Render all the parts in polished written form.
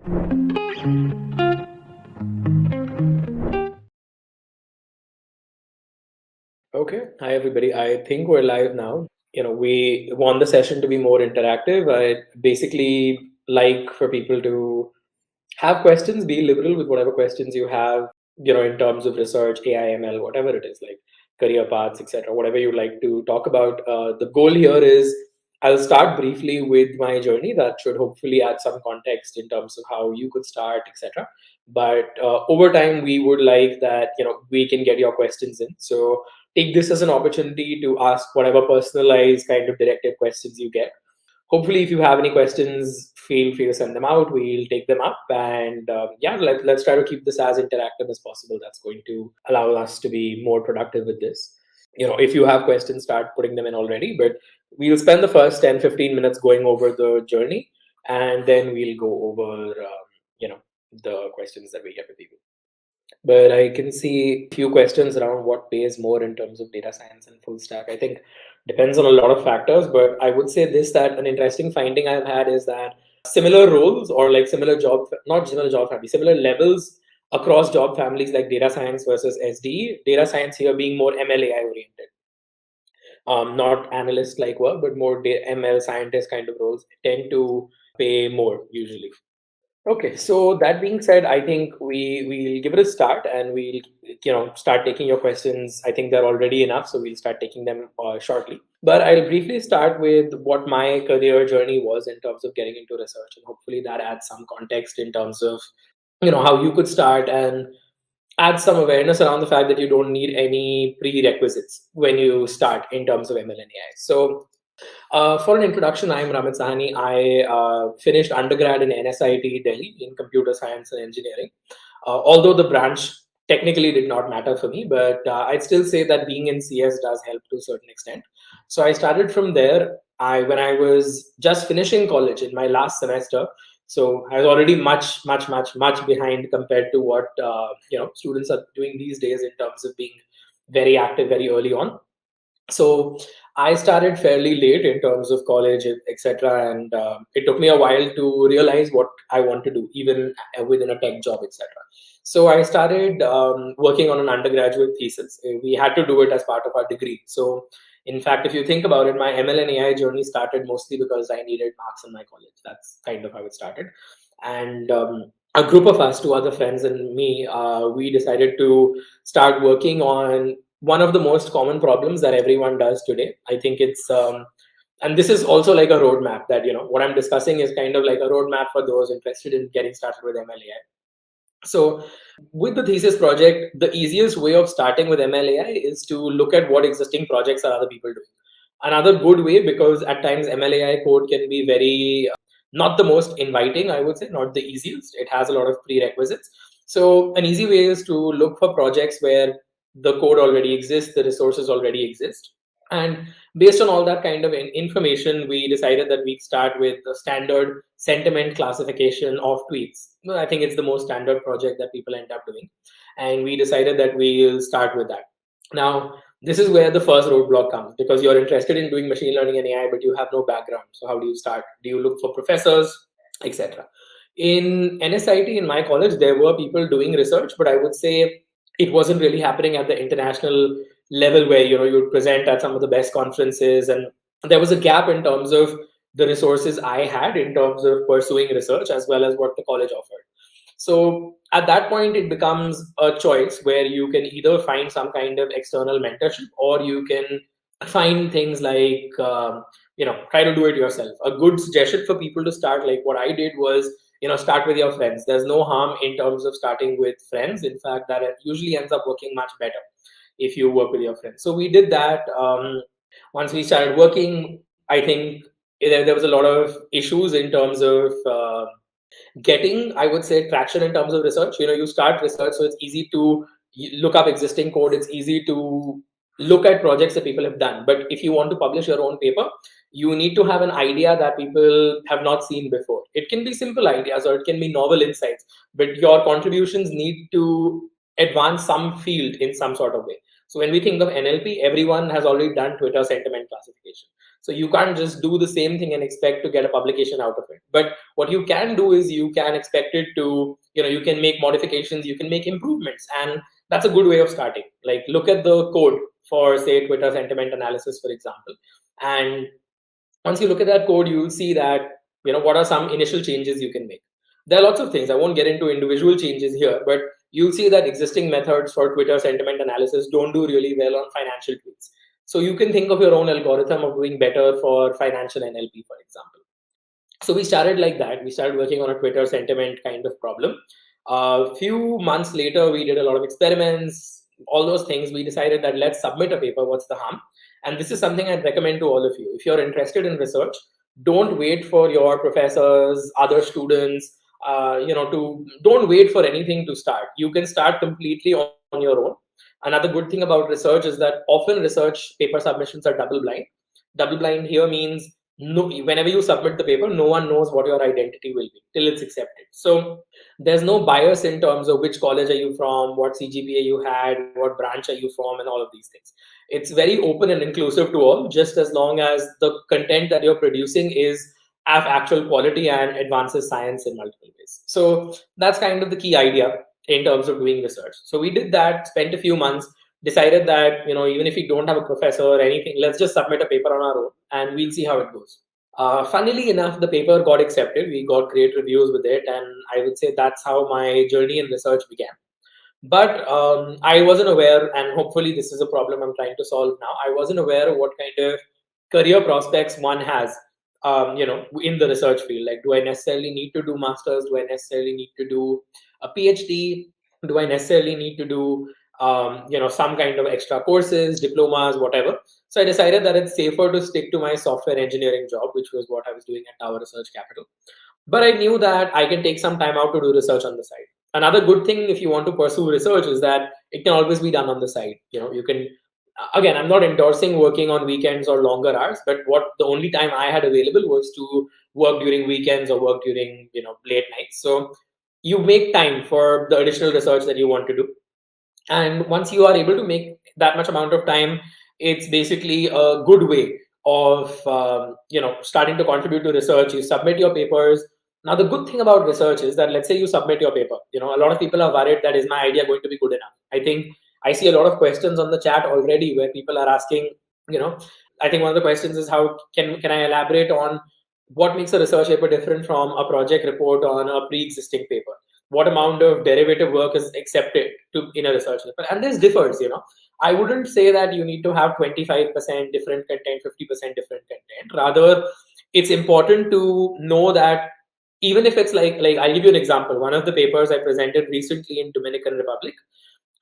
Okay. Hi, everybody. I think we're live now. We want the session to be more interactive. I basically like for people to have questions, be liberal with whatever questions you have, in terms of research, AI, ML, whatever it is, like career paths, etc., whatever you like to talk about. The goal here is I'll start briefly with my journey that should hopefully add some context in terms of how you could start, etc. But over time, we would like that, we can get your questions in. So take this as an opportunity to ask whatever personalized kind of directed questions you get. Hopefully, if you have any questions, feel free to send them out. We'll take them up, and yeah, let's try to keep this as interactive as possible. That's going to allow us to be more productive with this. If you have questions, start putting them in already, but we'll spend the first 10-15 minutes going over the journey, and then we'll go over the questions that we get with people. But I can see a few questions around what pays more in terms of data science and full stack. I think depends on a lot of factors, but I would say this, that an interesting finding I've had is that similar roles, or like similar job, not similar job family, similar levels across job families, like data science versus SDE, data science here being more MLAI oriented, not analyst like work, but more ML scientist kind of roles tend to pay more usually. Okay, so that being said, I think we'll give it a start, and we'll start taking your questions. I think they're already enough, so we'll start taking them shortly. But I'll briefly start with what my career journey was in terms of getting into research, and hopefully that adds some context in terms of how you could start, and add some awareness around the fact that you don't need any prerequisites when you start in terms of ML and AI. So for an introduction, I'm Ramit Sahani. I finished undergrad in NSIT Delhi in computer science and engineering. Although the branch technically did not matter for me, but I'd still say that being in CS does help to a certain extent. So I started from there. When I was just finishing college in my last semester, so I was already much behind compared to what students are doing these days in terms of being very active very early on. So I started fairly late in terms of college, etc., and it took me a while to realize what I want to do, even within a tech job, etc. So I started working on an undergraduate thesis. We had to do it as part of our degree. So in fact, if you think about it, my ML and AI journey started mostly because I needed marks in my college. That's kind of how it started. And a group of us, two other friends and me, we decided to start working on one of the most common problems that everyone does today. I think it's and this is also like a roadmap that what I'm discussing is kind of like a roadmap for those interested in getting started with MLAI. So with the thesis project, the easiest way of starting with MLAI is to look at what existing projects are other people doing. Another good way, because at times MLAI code can be very not the most inviting, I would say, not the easiest. It has a lot of prerequisites. So an easy way is to look for projects where the code already exists, the resources already exist. And based on all that kind of information, we decided that we'd start with the standard sentiment classification of tweets. Well, I think it's the most standard project that people end up doing. And we decided that we'll start with that. Now, this is where the first roadblock comes, because you're interested in doing machine learning and AI, but you have no background. So how do you start? Do you look for professors, etc.? In NSIT, in my college, there were people doing research, but I would say it wasn't really happening at the international level where you'd present at some of the best conferences, and there was a gap in terms of the resources I had in terms of pursuing research as well as what the college offered. So at that point, it becomes a choice where you can either find some kind of external mentorship, or you can find things like try to do it yourself. A good suggestion for people to start, like what I did, was start with your friends. There's no harm in terms of starting with friends. In fact, that usually ends up working much better if you work with your friends. So we did that. Once we started working, I think there was a lot of issues in terms of getting, I would say, traction in terms of research. You start research, so it's easy to look up existing code. It's easy to look at projects that people have done. But if you want to publish your own paper, you need to have an idea that people have not seen before. It can be simple ideas, or it can be novel insights, but your contributions need to advance some field in some sort of way. So when we think of NLP, everyone has already done Twitter sentiment classification. So you can't just do the same thing and expect to get a publication out of it. But what you can do is you can expect it to, you can make modifications, you can make improvements. And that's a good way of starting. Like, look at the code for, say, Twitter sentiment analysis, for example. And once you look at that code, you'll see that, what are some initial changes you can make. There are lots of things. I won't get into individual changes here, but you'll see that existing methods for Twitter sentiment analysis don't do really well on financial tweets. So you can think of your own algorithm of doing better for financial NLP, for example. So we started like that. We started working on a Twitter sentiment kind of problem. A few months later, we did a lot of experiments, all those things. We decided that let's submit a paper. What's the harm? And this is something I'd recommend to all of you. If you're interested in research, don't wait for your professors, other students, don't wait for anything to start. You can start completely on your own. Another good thing about research is that often research paper submissions are double blind. Double blind here means, no, whenever you submit the paper, no one knows what your identity will be till it's accepted. So there's no bias in terms of which college are you from, what CGPA you had, what branch are you from, and all of these things. It's very open and inclusive to all, just as long as the content that you're producing is of actual quality and advances science in multiple ways. So that's kind of the key idea in terms of doing research. So we did that, spent a few months, decided that, even if we don't have a professor or anything, let's just submit a paper on our own and we'll see how it goes. Funnily enough, the paper got accepted. We got great reviews with it, and I would say that's how my journey in research began. But I wasn't aware, and hopefully this is a problem I'm trying to solve now. I wasn't aware of what kind of career prospects one has, in the research field. Like, do I necessarily need to do masters? Do I necessarily need to do a PhD? Do I necessarily need to do, some kind of extra courses, diplomas, whatever? So I decided that it's safer to stick to my software engineering job, which was what I was doing at Tower Research Capital. But I knew that I can take some time out to do research on the side. Another good thing if you want to pursue research is that it can always be done on the side. You can, again, I'm not endorsing working on weekends or longer hours, but what the only time I had available was to work during weekends or work during, late nights. So you make time for the additional research that you want to do. And once you are able to make that much amount of time, it's basically a good way of, starting to contribute to research. You submit your papers. Now, the good thing about research is that, let's say you submit your paper, a lot of people are worried that, is my idea going to be good enough? I think I see a lot of questions on the chat already where people are asking, I think one of the questions is, how can I elaborate on what makes a research paper different from a project report on a pre-existing paper? What amount of derivative work is accepted to in a research paper? And this differs. I wouldn't say that you need to have 25% different content, 50% different content. Rather, it's important to know that, even if it's like I'll give you an example. One of the papers I presented recently in Dominican Republic,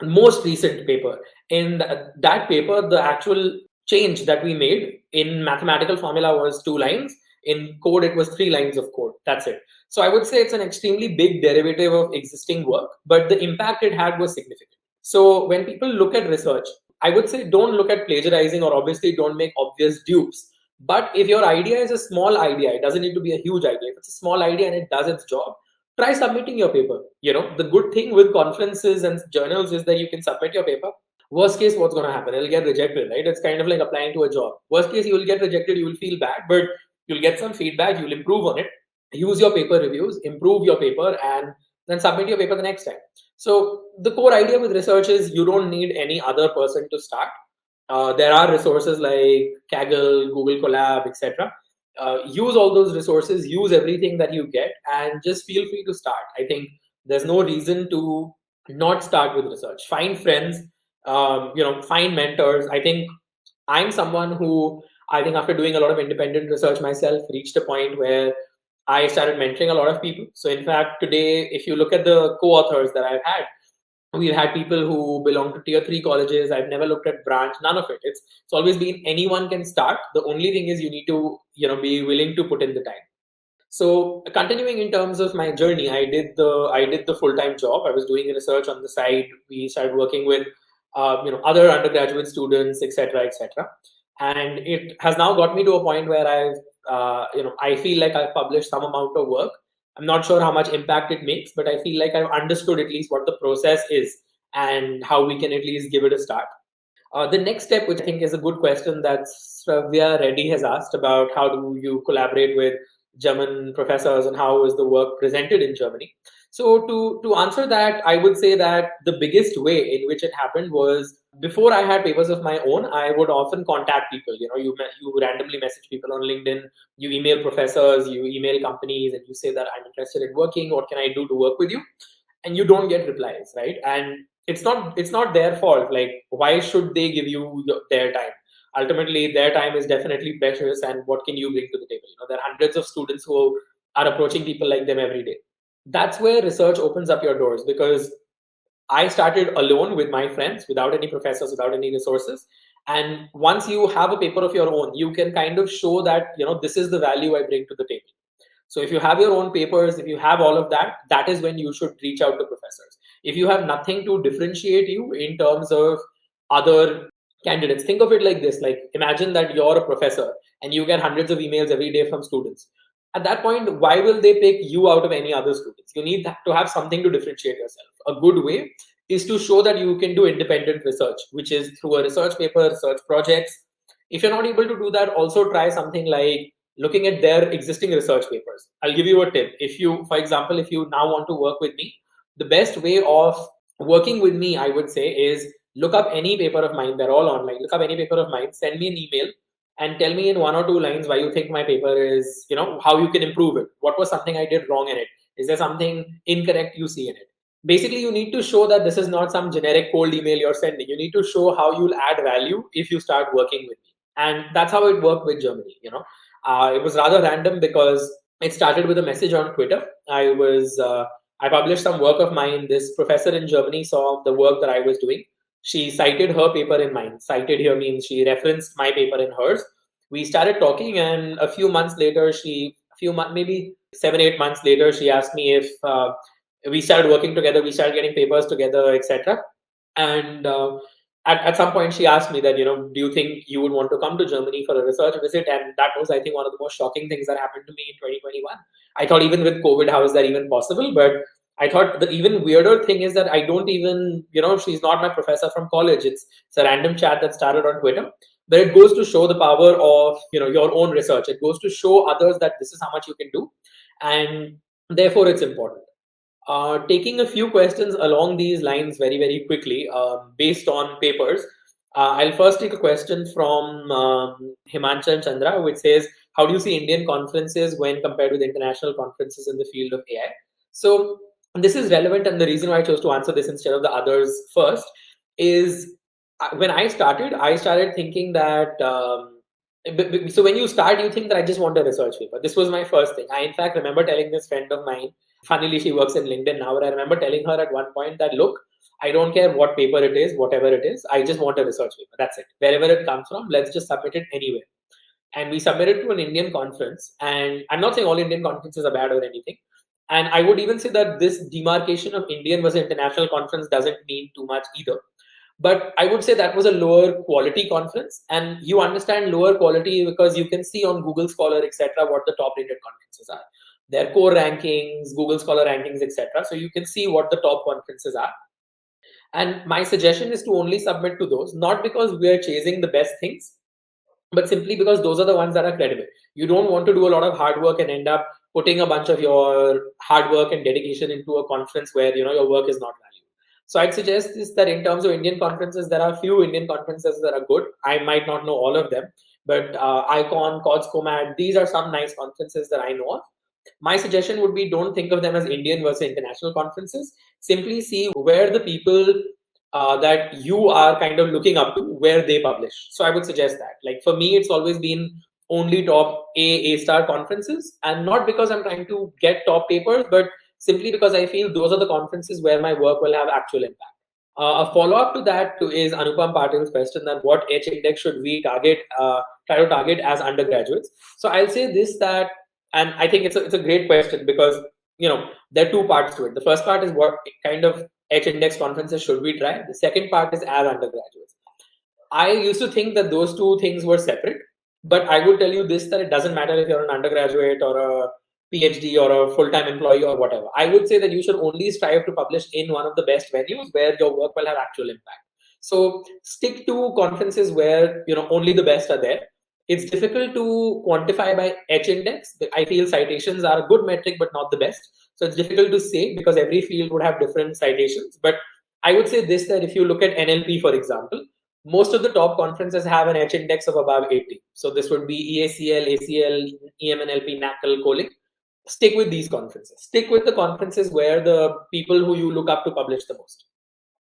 most recent paper, in that paper, the actual change that we made in mathematical formula was 2 lines. In code, it was 3 lines of code. That's it. So I would say it's an extremely big derivative of existing work, but the impact it had was significant. So when people look at research, I would say don't look at plagiarizing, or obviously don't make obvious dupes. But if your idea is a small idea, it doesn't need to be a huge idea. If it's a small idea and it does its job, try submitting your paper. The good thing with conferences and journals is that you can submit your paper. Worst case, what's going to happen? It'll get rejected, right? It's kind of like applying to a job. Worst case, you will get rejected, you will feel bad, but you'll get some feedback, you'll improve on it, use your paper reviews, improve your paper, and then submit your paper the next time. So the core idea with research is you don't need any other person to start. There are resources like Kaggle, Google Colab, etc. Use all those resources, use everything that you get, and just feel free to start. I think there's no reason to not start with research. Find friends, find mentors. I think I'm someone who, I think after doing a lot of independent research myself, reached a point where I started mentoring a lot of people. So in fact, today, if you look at the co-authors that I've had, we've had people who belong to tier 3 colleges. I've never looked at branch, none of it. It's always been anyone can start. The only thing is you need to, be willing to put in the time. So continuing in terms of my journey, I did the full-time job. I was doing research on the side. We started working with, other undergraduate students, etc., etc. And it has now got me to a point where I feel like I've published some amount of work. I'm not sure how much impact it makes, but I feel like I've understood at least what the process is and how we can at least give it a start. The next step, which I think is a good question that Sravya Reddy has asked about, how do you collaborate with German professors and how is the work presented in Germany? So to answer that, I would say that the biggest way in which it happened was before I had papers of my own, I would often contact people. You know, you randomly message people on LinkedIn, you email professors, you email companies, and you say that I'm interested in working. What can I do to work with you? And you don't get replies, right? And it's not their fault. Like, why should they give you their time? Ultimately, their time is definitely precious, and what can you bring to the table? You know, there are hundreds of students who are approaching people like them every day. That's where research opens up your doors, because I started alone with my friends, without any professors, without any resources. And once you have a paper of your own, you can kind of show that, this is the value I bring to the table. So if you have your own papers, if you have all of that, that is when you should reach out to professors. If you have nothing to differentiate you in terms of other candidates, think of it like this. Like, imagine that you're a professor and you get hundreds of emails every day from students. At that point, why will they pick you out of any other students? You need to have something to differentiate yourself. A good way is to show that you can do independent research, which is through a research paper, research projects. If you're not able to do that, also try something like looking at their existing research papers. I'll give you a tip. If you, for example, if you now want to work with me, the best way of working with me, I would say, is look up any paper of mine. They're all online. Look up any paper of mine, send me an email, and tell me in one or two lines why you think my paper is, how you can improve it. What was something I did wrong in it? Is there something incorrect you see in it? Basically, you need to show that this is not some generic cold email you're sending. You need to show how you'll add value if you start working with me. And that's how it worked with Germany. It was rather random because it started with a message on Twitter. I published some work of mine. This professor in Germany saw the work that I was doing. She cited her paper in mine. Cited here means she referenced my paper in hers. We started talking, and a few months later, maybe 7-8 months later, she asked me if we started working together. We started getting papers together, etc. And at some point she asked me that, do you think you would want to come to Germany for a research visit? And that was, I think, one of the most shocking things that happened to me in 2021. I thought, even with COVID, how is that even possible? But I thought the even weirder thing is that I don't even, she's not my professor from college. It's a random chat that started on Twitter. But it goes to show the power of, your own research. It goes to show others that this is how much you can do, and therefore it's important. Taking a few questions along these lines very, very quickly, based on papers. I'll first take a question from Himanchan Chandra, which says, how do you see Indian conferences when compared with international conferences in the field of AI? So this is relevant, and the reason why I chose to answer this instead of the others first is, when I started thinking that, so when you start, you think that I just want a research paper. This was my first thing. I, in fact, remember telling this friend of mine, funnily, she works in LinkedIn now, but I remember telling her at one point that, look, I don't care what paper it is, whatever it is, I just want a research paper. That's it. Wherever it comes from, let's just submit it anywhere. And we submitted to an Indian conference. And I'm not saying all Indian conferences are bad or anything. And I would even say that this demarcation of Indian versus international conference doesn't mean too much either. But I would say that was a lower quality conference, and you understand lower quality because you can see on Google Scholar, etc., what the top rated conferences are, their core rankings, Google Scholar rankings, etc. So you can see what the top conferences are. And my suggestion is to only submit to those, not because we are chasing the best things, but simply because those are the ones that are credible. You don't want to do a lot of hard work and end up putting a bunch of your hard work and dedication into a conference where your work is not valued. So I'd suggest is that in terms of Indian conferences, there are few Indian conferences that are good. I might not know all of them, but Icon, CODS, COMAD, these are some nice conferences that I know of. My suggestion would be, don't think of them as Indian versus international conferences. Simply see where the people that you are kind of looking up to, where they publish. So I would suggest that. Like, for me, it's always been only top A star conferences, and not because I'm trying to get top papers, but simply because I feel those are the conferences where my work will have actual impact. A follow-up to that is Anupam Patil's question that what H index should we try to target as undergraduates. So I'll say this, that, and I think it's a great question, because there are two parts to it. The first part is what kind of H index conferences should we try. The second part is as undergraduates. I used to think that those two things were separate, but I would tell you this, that it doesn't matter if you're an undergraduate or a PhD or a full-time employee or whatever. I would say that you should only strive to publish in one of the best venues where your work will have actual impact. So stick to conferences where only the best are there. It's difficult to quantify by H index. I feel citations are a good metric, but not the best. So it's difficult to say because every field would have different citations. But I would say this, that if you look at NLP, for example, most of the top conferences have an H index of above 80. So this would be EACL, ACL, EMNLP, NACL, COLIC. Stick with these conferences. Stick with the conferences where the people who you look up to publish the most.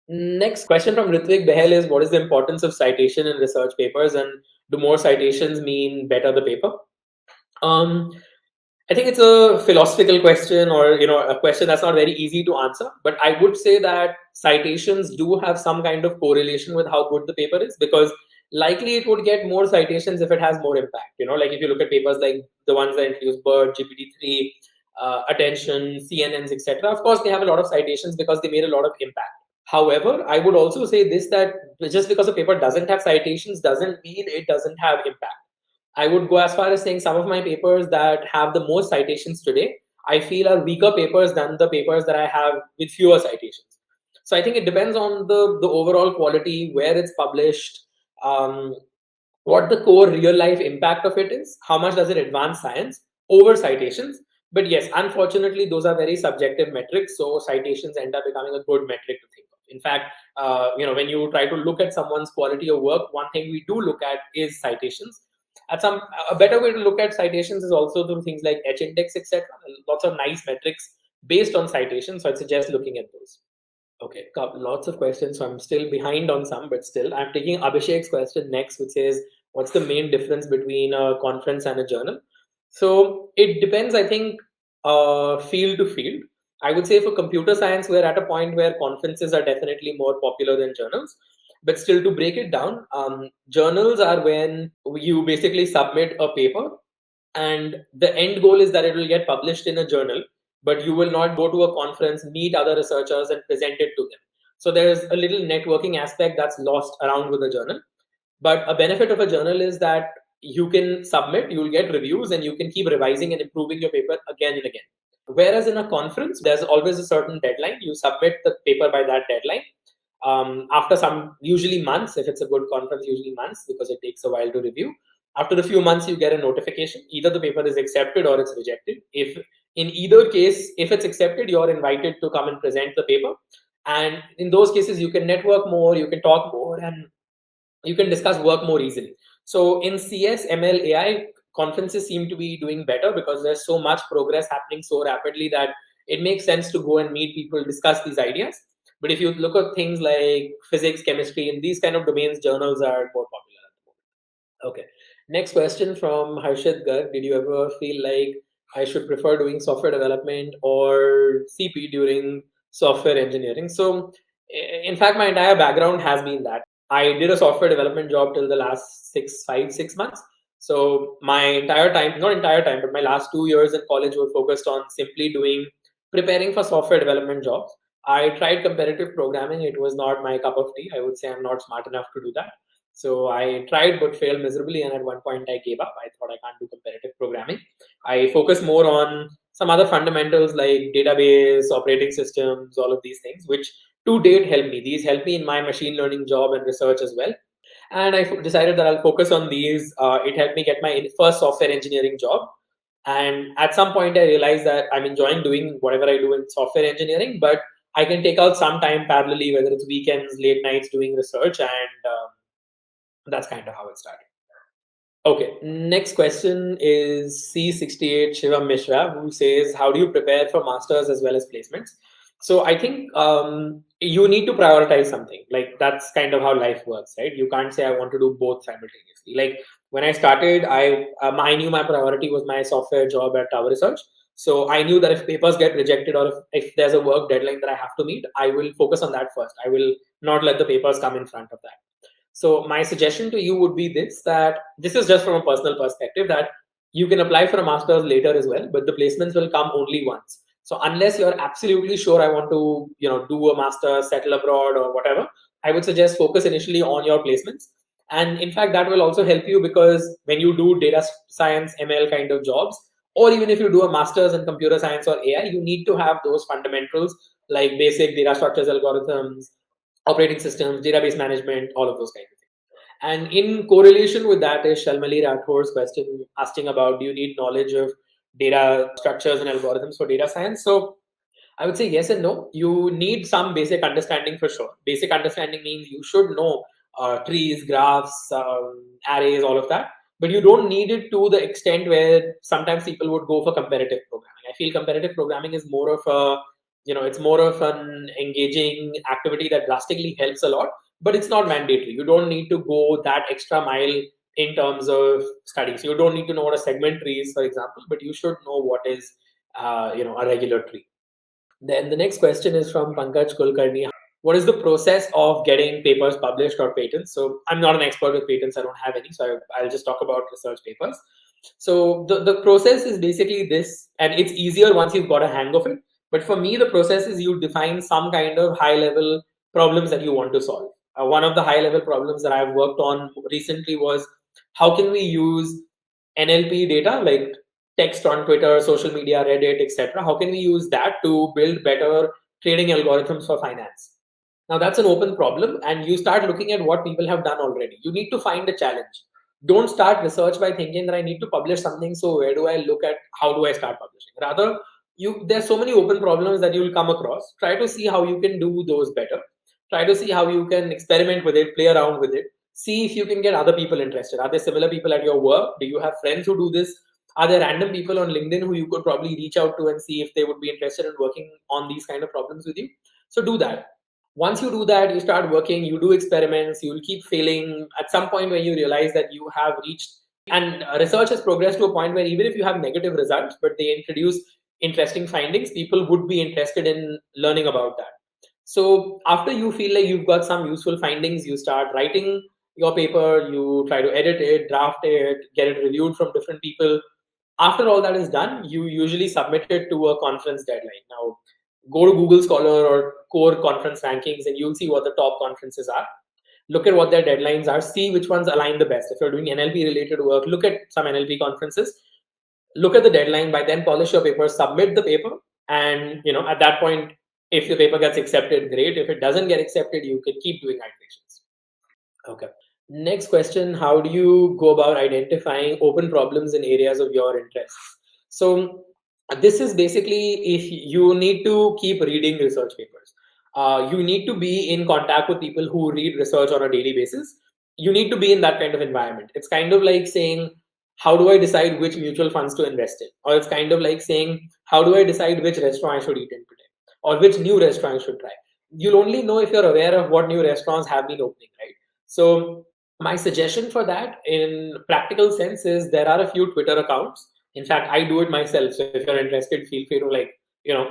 Next question from Ritvik Behel is, what is the importance of citation in research papers, and do more citations mean better the paper? Um, I think it's a philosophical question, or a question that's not very easy to answer. But I would say that citations do have some kind of correlation with how good the paper is, because likely it would get more citations if it has more impact. Like if you look at papers like the ones that introduce BERT, GPT-3, attention, CNNs, etc. Of course, they have a lot of citations because they made a lot of impact. However, I would also say this, that just because a paper doesn't have citations doesn't mean it doesn't have impact. I would go as far as saying some of my papers that have the most citations today, I feel are weaker papers than the papers that I have with fewer citations. So I think it depends on the overall quality, where it's published, what the core real life impact of it is, how much does it advance science over citations. But yes, unfortunately, those are very subjective metrics. So citations end up becoming a good metric to think of. In fact, when you try to look at someone's quality of work, one thing we do look at is citations. A better way to look at citations is also through things like H index, etc. Lots of nice metrics based on citations. So I'd suggest looking at those. Okay, lots of questions. So I'm still behind on some, but still, I'm taking Abhishek's question next, which says, what's the main difference between a conference and a journal? So it depends, I think, field to field. I would say for computer science, we're at a point where conferences are definitely more popular than journals. But still, to break it down, journals are when you basically submit a paper, and the end goal is that it will get published in a journal, but you will not go to a conference, meet other researchers, and present it to them. So there's a little networking aspect that's lost around with a journal. But a benefit of a journal is that you can submit, you'll get reviews, and you can keep revising and improving your paper again and again. Whereas in a conference, there's always a certain deadline. You submit the paper by that deadline. After some, usually months, if it's a good conference, usually months, because it takes a while to review. After a few months, you get a notification. Either the paper is accepted or it's rejected. If in either case, if it's accepted, you're invited to come and present the paper. And in those cases, you can network more, you can talk more, and you can discuss work more easily. So in CS, ML, AI, conferences seem to be doing better because there's so much progress happening so rapidly that it makes sense to go and meet people, discuss these ideas. But if you look at things like physics, chemistry, in these kind of domains, journals are more popular at the moment. Okay. Next question from Harshit Garg. Did you ever feel like I should prefer doing software development or CP during software engineering? So, in fact, my entire background has been that. I did a software development job till the last 6 months. So my entire time, not entire time, but my last 2 years in college were focused on simply preparing for software development jobs. I tried competitive programming. It was not my cup of tea. I would say I'm not smart enough to do that. So I tried but failed miserably. And at one point I gave up. I thought I can't do competitive programming. I focused more on some other fundamentals like database, operating systems, all of these things, which to date help me. These help me in my machine learning job and research as well. And I decided that I'll focus on these. It helped me get my first software engineering job. And at some point, I realized that I'm enjoying doing whatever I do in software engineering, but I can take out some time parallelly, whether it's weekends, late nights, doing research, and that's kind of how it started. Okay, next question is C68 Shivam Mishra, who says, how do you prepare for masters as well as placements? So I think you need to prioritize something. Like that's kind of how life works, right? You can't say I want to do both simultaneously. Like when I started, I knew my priority was my software job at Tower Research. So I knew that if papers get rejected or if there's a work deadline that I have to meet, I will focus on that first. I will not let the papers come in front of that. So my suggestion to you would be this, that this is just from a personal perspective, that you can apply for a master's later as well, but the placements will come only once. So unless you're absolutely sure I want to, do a master's, settle abroad or whatever, I would suggest focus initially on your placements. And in fact, that will also help you because when you do data science, ML kind of jobs, or even if you do a master's in computer science or AI, you need to have those fundamentals like basic data structures, algorithms, operating systems, database management, all of those kinds of things. And in correlation with that is Shalmali Rathor's question asking about, do you need knowledge of data structures and algorithms for data science? So I would say yes and no. You need some basic understanding for sure. Basic understanding means you should know trees, graphs, arrays, all of that. But you don't need it to the extent where sometimes people would go for comparative programming. I feel comparative programming is more of a, it's more of an engaging activity that drastically helps a lot, but it's not mandatory. You don't need to go that extra mile in terms of studies. You don't need to know what a segment tree is, for example, but you should know what is, a regular tree. Then the next question is from Pankaj Kulkarni. What is the process of getting papers published or patents? So I'm not an expert with patents. I don't have any. So I'll just talk about research papers. So the process is basically this, and it's easier once you've got a hang of it. But for me, the process is you define some kind of high level problems that you want to solve. One of the high level problems that I've worked on recently was how can we use NLP data like text on Twitter, social media, Reddit, etc. How can we use that to build better trading algorithms for finance? Now that's an open problem, and you start looking at what people have done already. You need to find a challenge. Don't start research by thinking that I need to publish something. So where do I look at how do I start publishing? Rather, there's so many open problems that you will come across. Try to see how you can do those better. Try to see how you can experiment with it, play around with it. See if you can get other people interested. Are there similar people at your work? Do you have friends who do this? Are there random people on LinkedIn who you could probably reach out to and see if they would be interested in working on these kind of problems with you? So do that. Once you do that, you start working, you do experiments, you'll keep failing. At some point when you realize that you have reached, and research has progressed to a point where even if you have negative results but they introduce interesting findings, people would be interested in learning about that. So after you feel like you've got some useful findings, you start writing your paper, you try to edit it, draft it, get it reviewed from different people. After all that is done, you usually submit it to a conference deadline. Now, go to Google Scholar or Core conference rankings, and you'll see what the top conferences are. Look at what their deadlines are, see which ones align the best. If you're doing NLP related work, look at some NLP conferences, look at the deadline, by then polish your paper, submit the paper, and at that point, if the paper gets accepted, great. If it doesn't get accepted, you can keep doing iterations. Okay. Next question, how do you go about identifying open problems in areas of your interest? So this is basically if you need to keep reading research papers. You need to be in contact with people who read research on a daily basis. You need to be in that kind of environment. It's kind of like saying, how do I decide which mutual funds to invest in? Or it's kind of like saying, how do I decide which restaurant I should eat in today? Or which new restaurant I should try? You'll only know if you're aware of what new restaurants have been opening, right? So my suggestion for that in practical sense is there are a few Twitter accounts. In fact, I do it myself. So if you're interested, feel free to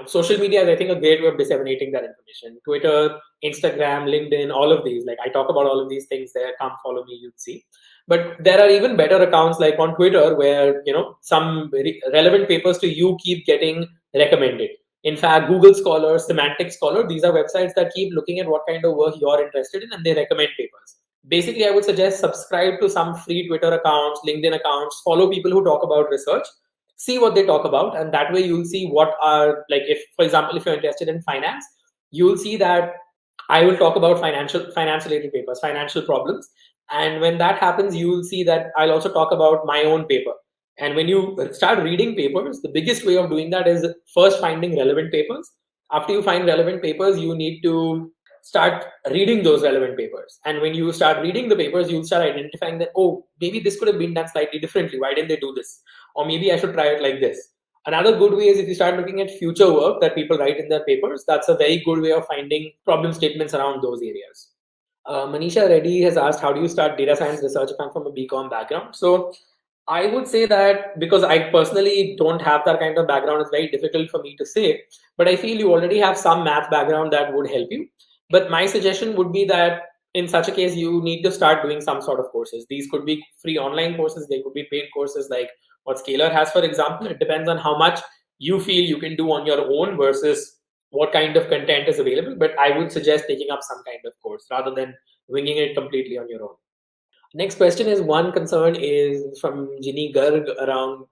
social media is, I think, a great way of disseminating that information. Twitter, Instagram, LinkedIn, all of these. Like I talk about all of these things there. Come follow me, you'd see. But there are even better accounts like on Twitter where, some relevant papers to you keep getting recommended. In fact, Google Scholar, Semantic Scholar, these are websites that keep looking at what kind of work you're interested in and they recommend papers. Basically, I would suggest subscribe to some free Twitter accounts, LinkedIn accounts, follow people who talk about research, see what they talk about, and that way you'll see what are, like, if, for example, if you're interested in finance, you'll see that I will talk about finance related papers, financial problems. And when that happens, you will see that I'll also talk about my own paper. And when you start reading papers, the biggest way of doing that is first finding relevant papers. After you find relevant papers, you need to start reading those relevant papers. And when you start reading the papers, you'll start identifying that, oh, maybe this could have been done slightly differently. Why didn't they do this? Or maybe I should try it like this. Another good way is if you start looking at future work that people write in their papers, that's a very good way of finding problem statements around those areas. Manisha Reddy has asked, how do you start data science research if I'm from a BCom background? So I would say that because I personally don't have that kind of background, it's very difficult for me to say, but I feel you already have some math background that would help you. But my suggestion would be that in such a case, you need to start doing some sort of courses. These could be free online courses, they could be paid courses like what Scalar has, for example. It depends on how much you feel you can do on your own versus what kind of content is available. But I would suggest taking up some kind of course rather than winging it completely on your own. Next question is, one concern is from Ginny Garg around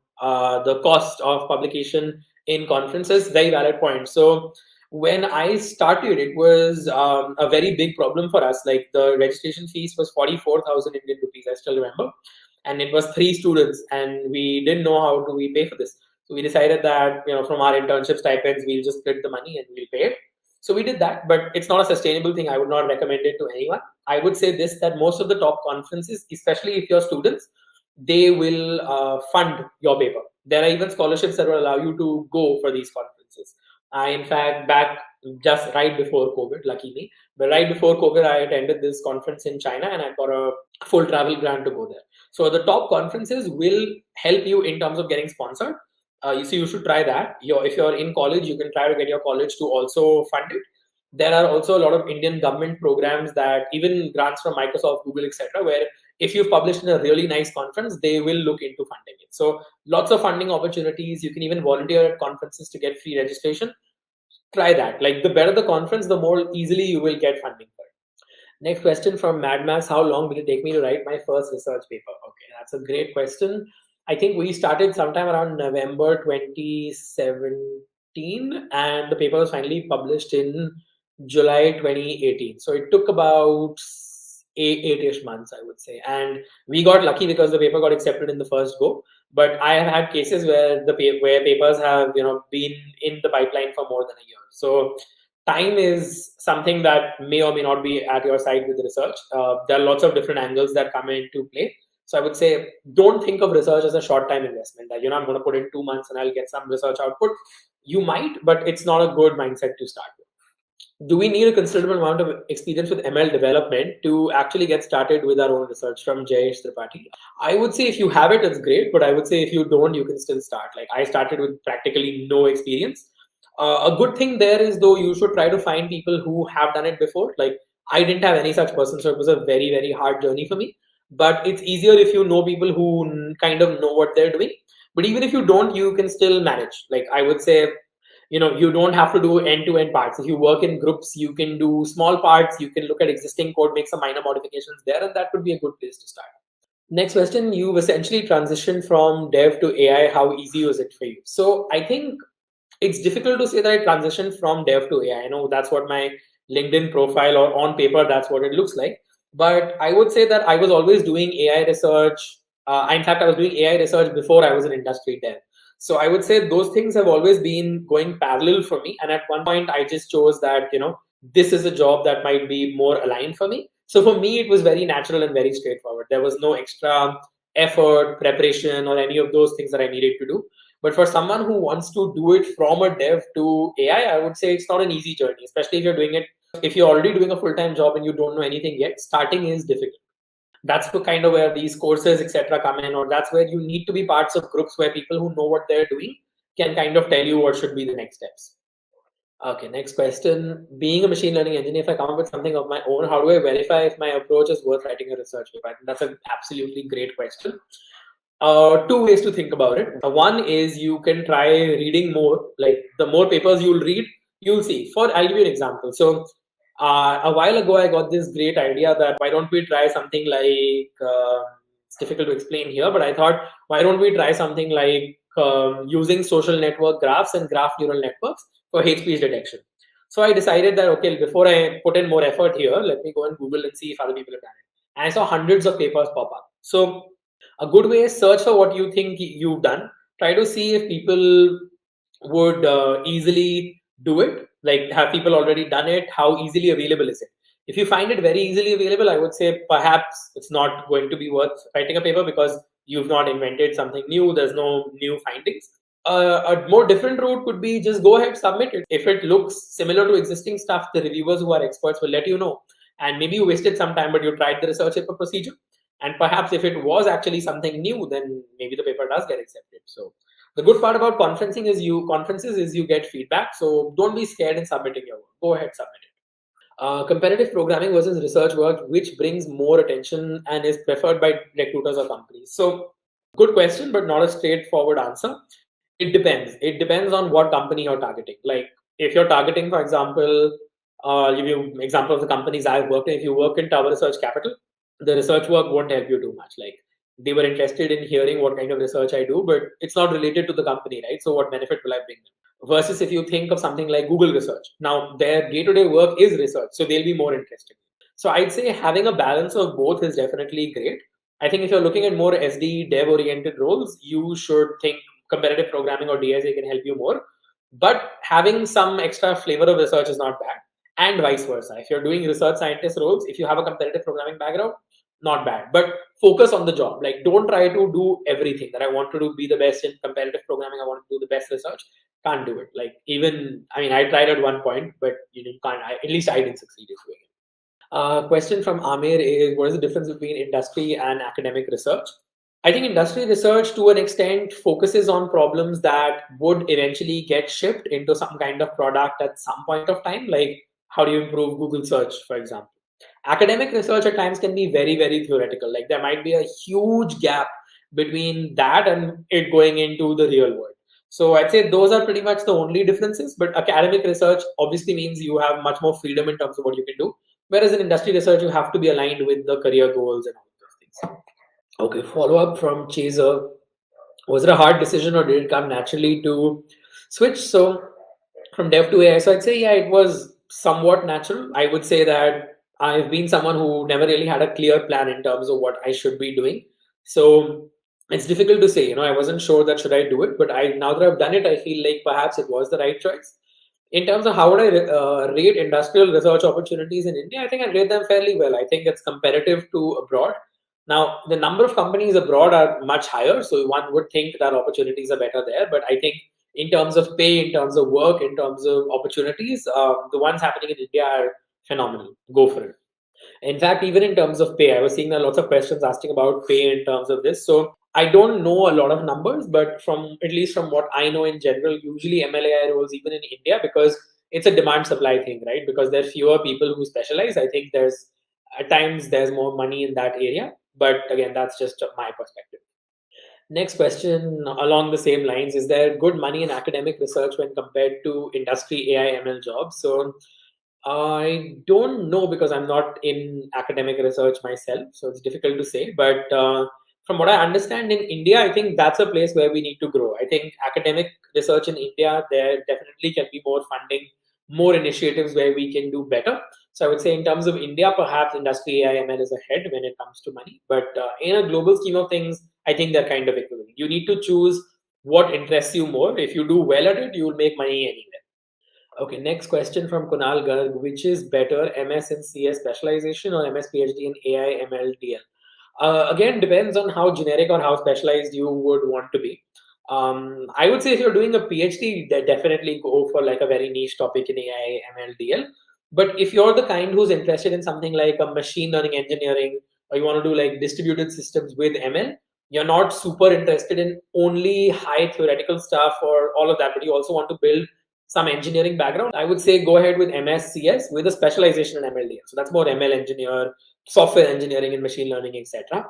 the cost of publication in conferences. Very valid point. So When I started, it was a very big problem for us. Like the registration fees was 44,000 Indian rupees. I still remember, and it was three students, and we didn't know how do we pay for this. So we decided that from our internship stipends, we'll just split the money and we'll pay it. So we did that, but it's not a sustainable thing. I would not recommend it to anyone. I would say this, that most of the top conferences, especially if you're students, they will fund your paper. There are even scholarships that will allow you to go for these conferences. I, in fact, back just right before COVID, lucky me, but right before COVID, I attended this conference in China and I got a full travel grant to go there. So the top conferences will help you in terms of getting sponsored. So you should try that. If you're in college, you can try to get your college to also fund it. There are also a lot of Indian government programs, that even grants from Microsoft, Google, etc., where if you've published in a really nice conference, they will look into funding it. So lots of funding opportunities. You can even volunteer at conferences to get free registration. Try that. Like the better the conference, the more easily you will get funding for it. Next question from Mad Max. How long did it take me to write my first research paper? Okay, that's a great question. I think we started sometime around November 2017, and the paper was finally published in July 2018. So it took about eight-ish months, I would say. And we got lucky because the paper got accepted in the first go. But I have had cases where where papers have been in the pipeline for more than a year. So time is something that may or may not be at your side with research. There are lots of different angles that come into play. So I would say, don't think of research as a short time investment, that I'm going to put in 2 months and I'll get some research output. You might, but it's not a good mindset to start with. Do we need a considerable amount of experience with ML development to actually get started with our own research? From Jayesh Tripathi. I would say if you have it, it's great, but I would say if you don't, you can still start. Like I started with practically no experience. A good thing there is, though, you should try to find people who have done it before. Like I didn't have any such person, so it was a very, very hard journey for me. But it's easier if you know people who kind of know what they're doing. But even if you don't, you can still manage. Like I would say, you don't have to do end-to-end parts. If you work in groups, you can do small parts. You can look at existing code, make some minor modifications there, and that could be a good place to start. Next question: you've essentially transitioned from dev to AI. How easy was it for you? So I think it's difficult to say that I transitioned from dev to AI. I know that's what my LinkedIn profile, or on paper, that's what it looks like. But I would say that I was always doing AI research. In fact, I was doing AI research before I was an industry dev. So I would say those things have always been going parallel for me. And at one point, I just chose that, this is a job that might be more aligned for me. So for me, it was very natural and very straightforward. There was no extra effort, preparation, or any of those things that I needed to do. But for someone who wants to do it from a dev to AI, I would say it's not an easy journey, especially if you're doing it. If you're already doing a full-time job and you don't know anything yet, starting is difficult. That's the kind of where these courses, etc., come in, or that's where you need to be parts of groups where people who know what they're doing can kind of tell you what should be the next steps. Okay, next question. Being a machine learning engineer, if I come up with something of my own, how do I verify if my approach is worth writing a research paper? I think that's an absolutely great question. Two ways to think about it. One is you can try reading more. Like the more papers you'll read, you'll see. I'll give you an example. So a while ago, I got this great idea that why don't we try something like, it's difficult to explain here, but I thought, why don't we try something like using social network graphs and graph neural networks for hate speech detection. So I decided that, okay, before I put in more effort here, let me go and Google and see if other people have done it. And I saw hundreds of papers pop up. So a good way is search for what you think you've done. Try to see if people would easily do it. Like, have people already done it? How easily available is it? If you find it very easily available, I would say perhaps it's not going to be worth writing a paper because you've not invented something new. There's no new findings. A more different route could be just go ahead, submit it. If it looks similar to existing stuff, the reviewers who are experts will let you know. And maybe you wasted some time, but you tried the research paper procedure. And perhaps if it was actually something new, then maybe the paper does get accepted. So the good part about conferences is you get feedback. So don't be scared in submitting your work. Go ahead, submit it. Competitive programming versus research work, which brings more attention and is preferred by recruiters or companies? So good question, but not a straightforward answer. It depends. It depends on what company you're targeting. Like if you're targeting, for example, I'll give you an example of the companies I've worked in. If you work in Tower Research Capital, the research work won't help you too much. Like They were interested in hearing what kind of research I do, but it's not related to the company, right? So what benefit will I bring them? Versus if you think of something like Google research, now their day-to-day work is research, so they'll be more interested. So I'd say having a balance of both is definitely great. I think if you're looking at more SD dev oriented roles, you should think competitive programming or DSA can help you more. But having some extra flavor of research is not bad, and vice versa. If you're doing research scientist roles, if you have a competitive programming background, not bad. But focus on the job. Like, don't try to do everything. That I want to do be the best in competitive programming. I want to do the best research. Can't do it. Like, even I mean, I tried at one point, but you can't. At least I didn't succeed in doing it. Question from Amir is, what is the difference between industry and academic research? I think industry research to an extent focuses on problems that would eventually get shipped into some kind of product at some point of time, like how do you improve Google search, for example. Academic research at times can be very, very theoretical. Like there might be a huge gap between that and it going into the real world. So I'd say those are pretty much the only differences. But academic research obviously means you have much more freedom in terms of what you can do. Whereas in industry research, you have to be aligned with the career goals and all of those things. Okay, follow up from Chaser. Was it a hard decision or did it come naturally to switch? So from dev to AI. So I'd say, yeah, it was somewhat natural. I would say that I've been someone who never really had a clear plan in terms of what I should be doing. So it's difficult to say. I wasn't sure that should I do it, but I now that I've done it, I feel like perhaps it was the right choice. In terms of how would I rate industrial research opportunities in India, I think I rate them fairly well. I think it's competitive to abroad. Now, the number of companies abroad are much higher, so one would think that opportunities are better there. But I think in terms of pay, in terms of work, in terms of opportunities, the ones happening in India are phenomenal. Go for it. In fact, even in terms of pay, I was seeing that lots of questions asking about pay in terms of this. So I don't know a lot of numbers, but from at least from what I know in general, usually MLAI roles, even in India, because it's a demand supply thing, right? Because there are fewer people who specialize. I think there's at times there's more money in that area. But again, that's just my perspective. Next question along the same lines, is there good money in academic research when compared to industry AI ML jobs? So I don't know because I'm not in academic research myself, so it's difficult to say. But from what I understand in India, I think that's a place where we need to grow. I think academic research in India, there definitely can be more funding, more initiatives where we can do better. So I would say in terms of India, perhaps industry AI/ML is ahead when it comes to money. But in a global scheme of things, I think they're kind of equivalent. You need to choose what interests you more. If you do well at it, you will make money anywhere. Okay, next question from Kunal Garg. Which is better, MS in CS specialization or MS PhD in AI ML DL? Again, depends on how generic or how specialized you would want to be. I would say if you're doing a PhD, definitely go for like a very niche topic in AI ML DL. But if you're the kind who's interested in something like a machine learning engineering, or you want to do like distributed systems with ML, you're not super interested in only high theoretical stuff or all of that, but you also want to build some engineering background, I would say go ahead with MSCS with a specialization in MLDL. So that's more ML engineer, software engineering, and machine learning, etc.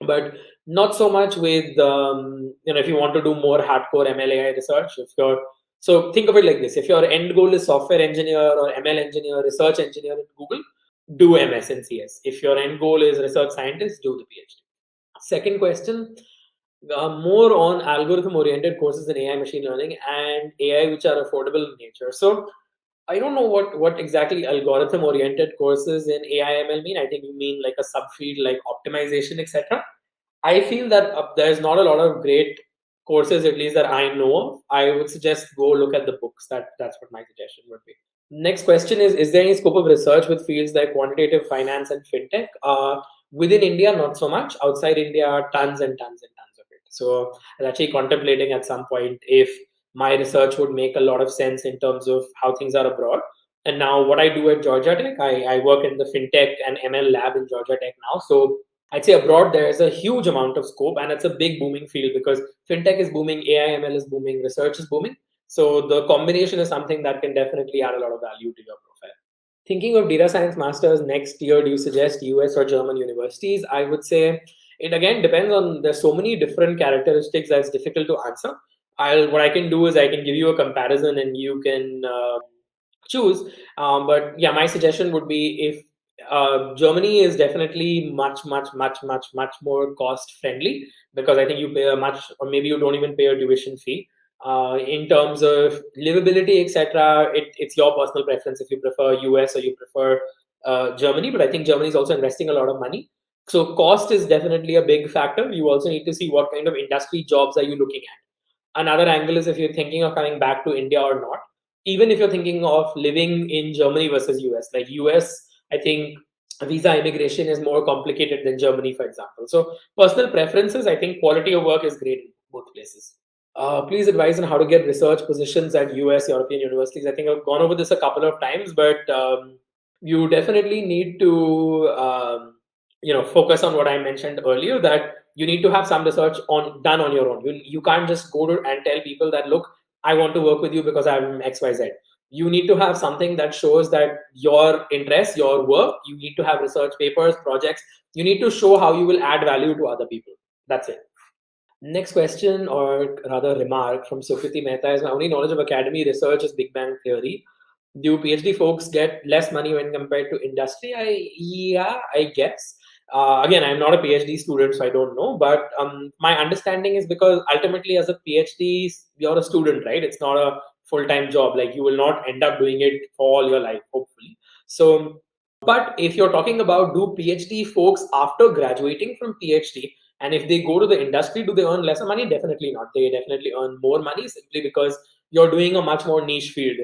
But not so much with if you want to do more hardcore MLAI research. If you're so think of it like this: if your end goal is software engineer or ML engineer, research engineer in Google, do MS and CS. If your end goal is research scientist, do the PhD. Second question, more on algorithm oriented courses in AI machine learning and AI which are affordable in nature. So I don't know what exactly algorithm oriented courses in AI ML mean. I think you mean like a subfield like optimization, etc. I feel that there's not a lot of great courses, at least that I know of. I would suggest go look at the books. That's what my suggestion would be. Next question is there any scope of research with fields like quantitative finance and fintech? Within India, not so much. Outside India, tons and tons and tons of it. So I was actually contemplating at some point if my research would make a lot of sense in terms of how things are abroad. And now what I do at Georgia Tech, I work in the fintech and ML lab in Georgia Tech now. So I'd say abroad there is a huge amount of scope and it's a big booming field because fintech is booming, AI ML is booming, research is booming. So the combination is something that can definitely add a lot of value to your profile. Thinking of data science masters next year, do you suggest US or German universities? I would say it again depends on, there's so many different characteristics that it's difficult to answer. What I can do is I can give you a comparison and you can choose. But yeah, my suggestion would be if Germany is definitely much more cost friendly, because I think you pay a much, or maybe you don't even pay a tuition fee. In terms of livability, etc., it's your personal preference if you prefer US or you prefer Germany. But I think Germany is also investing a lot of money, so cost is definitely a big factor. You also need to see what kind of industry jobs are you looking at. Another angle is if you're thinking of coming back to India or not. Even if you're thinking of living in Germany versus US, like US, I think visa immigration is more complicated than Germany, for example. So personal preferences, I think quality of work is great in both places. Please advise on how to get research positions at US European universities. I think I've gone over this a couple of times, but you definitely need to focus on what I mentioned earlier, that you need to have some research on done on your own. You can't just go to and tell people that, look, I want to work with you because I'm XYZ. You need to have something that shows that your interests, your work. You need to have research papers, projects. You need to show how you will add value to other people. That's it. Next question, or rather remark from Sukriti Mehta, is my only knowledge of academy research is Big Bang Theory. Do PhD folks get less money when compared to industry? I guess. Again, I'm not a PhD student, so I don't know. But my understanding is because ultimately, as a PhD, you're a student, right? It's not a full time job. Like you will not end up doing it for all your life, hopefully. So, but if you're talking about do PhD folks after graduating from PhD, and if they go to the industry, do they earn lesser money? Definitely not. They definitely earn more money, simply because you're doing a much more niche field.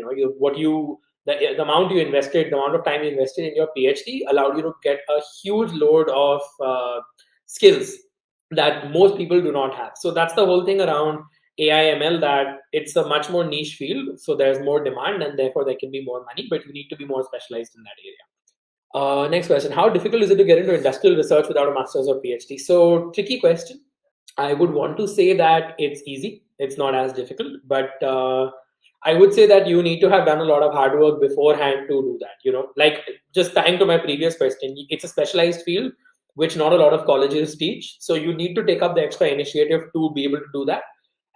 The amount you invested, the amount of time you invested in your PhD allowed you to get a huge load of skills that most people do not have. So that's the whole thing around AI/ML, that it's a much more niche field. So there's more demand, and therefore there can be more money, but you need to be more specialized in that area. Next question. How difficult is it to get into industrial research without a master's or PhD? So, tricky question. I would want to say that it's easy. It's not as difficult, but I would say that you need to have done a lot of hard work beforehand to do that. Like just tying to my previous question, it's a specialized field which not a lot of colleges teach. So you need to take up the extra initiative to be able to do that.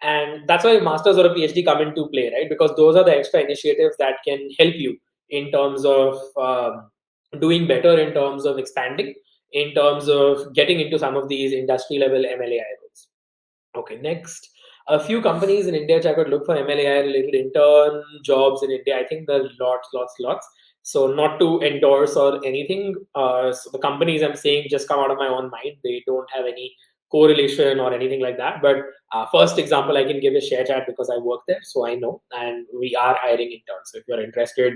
And that's why a master's or a PhD come into play, right? Because those are the extra initiatives that can help you in terms of doing better, in terms of expanding, in terms of getting into some of these industry level MLAI roles. Okay, next. A few companies in India which I could look for MLAI related intern jobs in India. I think there are lots. So not to endorse or anything. So the companies I'm saying just come out of my own mind. They don't have any correlation or anything like that. But first example I can give is ShareChat, because I work there, so I know, and we are hiring interns. So if you're interested,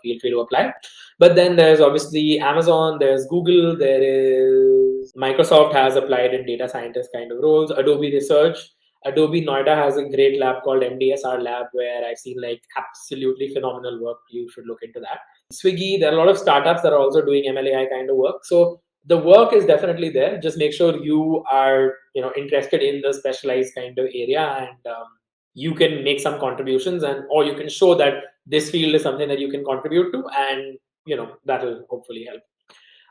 feel free to apply. But then there's obviously Amazon, there's Google, there is Microsoft has applied in data scientist kind of roles, Adobe Research. Adobe Noida has a great lab called MDSR Lab where I've seen like absolutely phenomenal work. You should look into that. Swiggy, there are a lot of startups that are also doing MLAI kind of work. So the work is definitely there. Just make sure you are interested in the specialized kind of area, and you can make some contributions, and or you can show that this field is something that you can contribute to, and that'll hopefully help.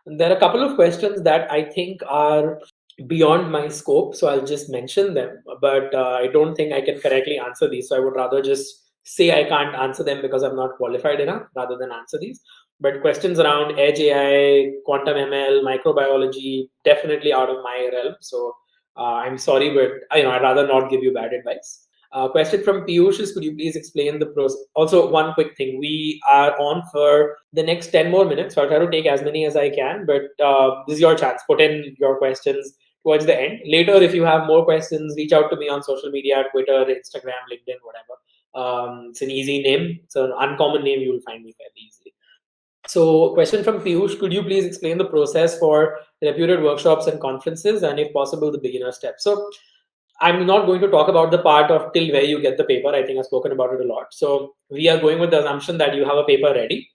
And there are a couple of questions that I think are beyond my scope, so I'll just mention them. But I don't think I can correctly answer these, so I would rather just say I can't answer them because I'm not qualified enough, rather than answer these. But questions around edge AI, quantum ML, microbiology, definitely out of my realm. So I'm sorry, but I'd rather not give you bad advice. Question from Piyush is, could you please explain the process? Also, one quick thing. We are on for the next 10 more minutes, so I'll try to take as many as I can, but this is your chance. Put in your questions towards the end. Later, if you have more questions, reach out to me on social media, Twitter, Instagram, LinkedIn, whatever. It's an easy name. It's an uncommon name. You will find me fairly easily. So, question from Piyush, could you please explain the process for reputed workshops and conferences, and if possible, the beginner steps? So, I'm not going to talk about the part of till where you get the paper. I think I've spoken about it a lot. So, we are going with the assumption that you have a paper ready.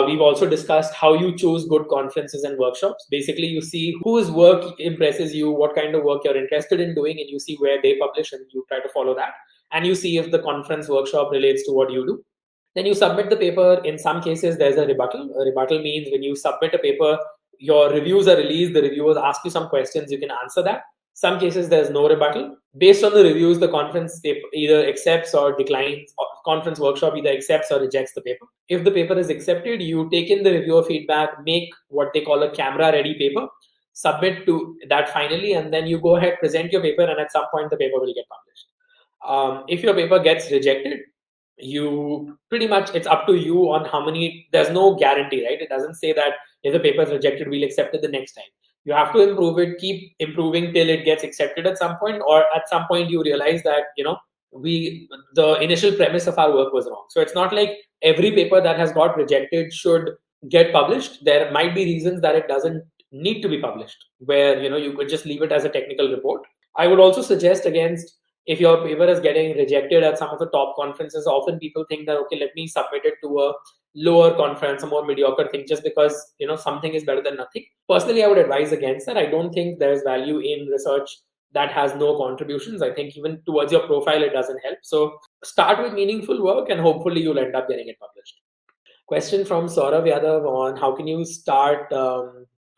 We've also discussed how you choose good conferences and workshops. Basically, you see whose work impresses you, what kind of work you're interested in doing, and you see where they publish and you try to follow that. And you see if the conference workshop relates to what you do. Then you submit the paper. In some cases, there's a rebuttal. A rebuttal means when you submit a paper, your reviews are released, the reviewers ask you some questions, you can answer that. Some cases there's no rebuttal. Based on the reviews, the conference either accepts or declines, or conference workshop either accepts or rejects the paper. If the paper is accepted, you take in the reviewer feedback, make what they call a camera ready paper, submit to that finally, and then you go ahead, present your paper, and at some point the paper will get published. If your paper gets rejected, you pretty much, it's up to you on how many. There's no guarantee, right? It doesn't say that if the paper is rejected, we'll accept it the next time. You have to improve it, keep improving till it gets accepted at some point, or at some point you realize that we the initial premise of our work was wrong. So it's not like every paper that has got rejected should get published. There might be reasons that it doesn't need to be published, where you could just leave it as a technical report. I would also suggest against, if your paper is getting rejected at some of the top conferences, often people think that, okay, let me submit it to a lower conference, a more mediocre thing, just because something is better than nothing. Personally, I would advise against that. I don't think there's value in research that has no contributions. I think even towards your profile, it doesn't help. So start with meaningful work and hopefully you'll end up getting it published. Question from Saurav Yadav on how can you start,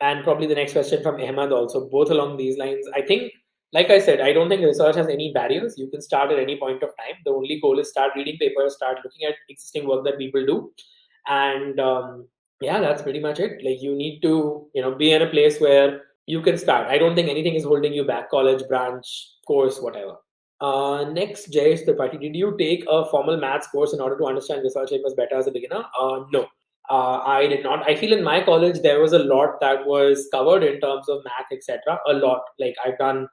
and probably the next question from Ahmad also, both along these lines. I think, like I said, I don't think research has any barriers. You can start at any point of time. The only goal is start reading papers, start looking at existing work that people do, and yeah, that's pretty much it. Like, you need to be in a place where you can start. I don't think anything is holding you back, college, branch, course, whatever. Next, Jayesh Tripathi, did you take a formal maths course in order to understand research papers better as a beginner? No, I did not. I feel in my college there was a lot that was covered in terms of math, etc. A lot. Like, I've done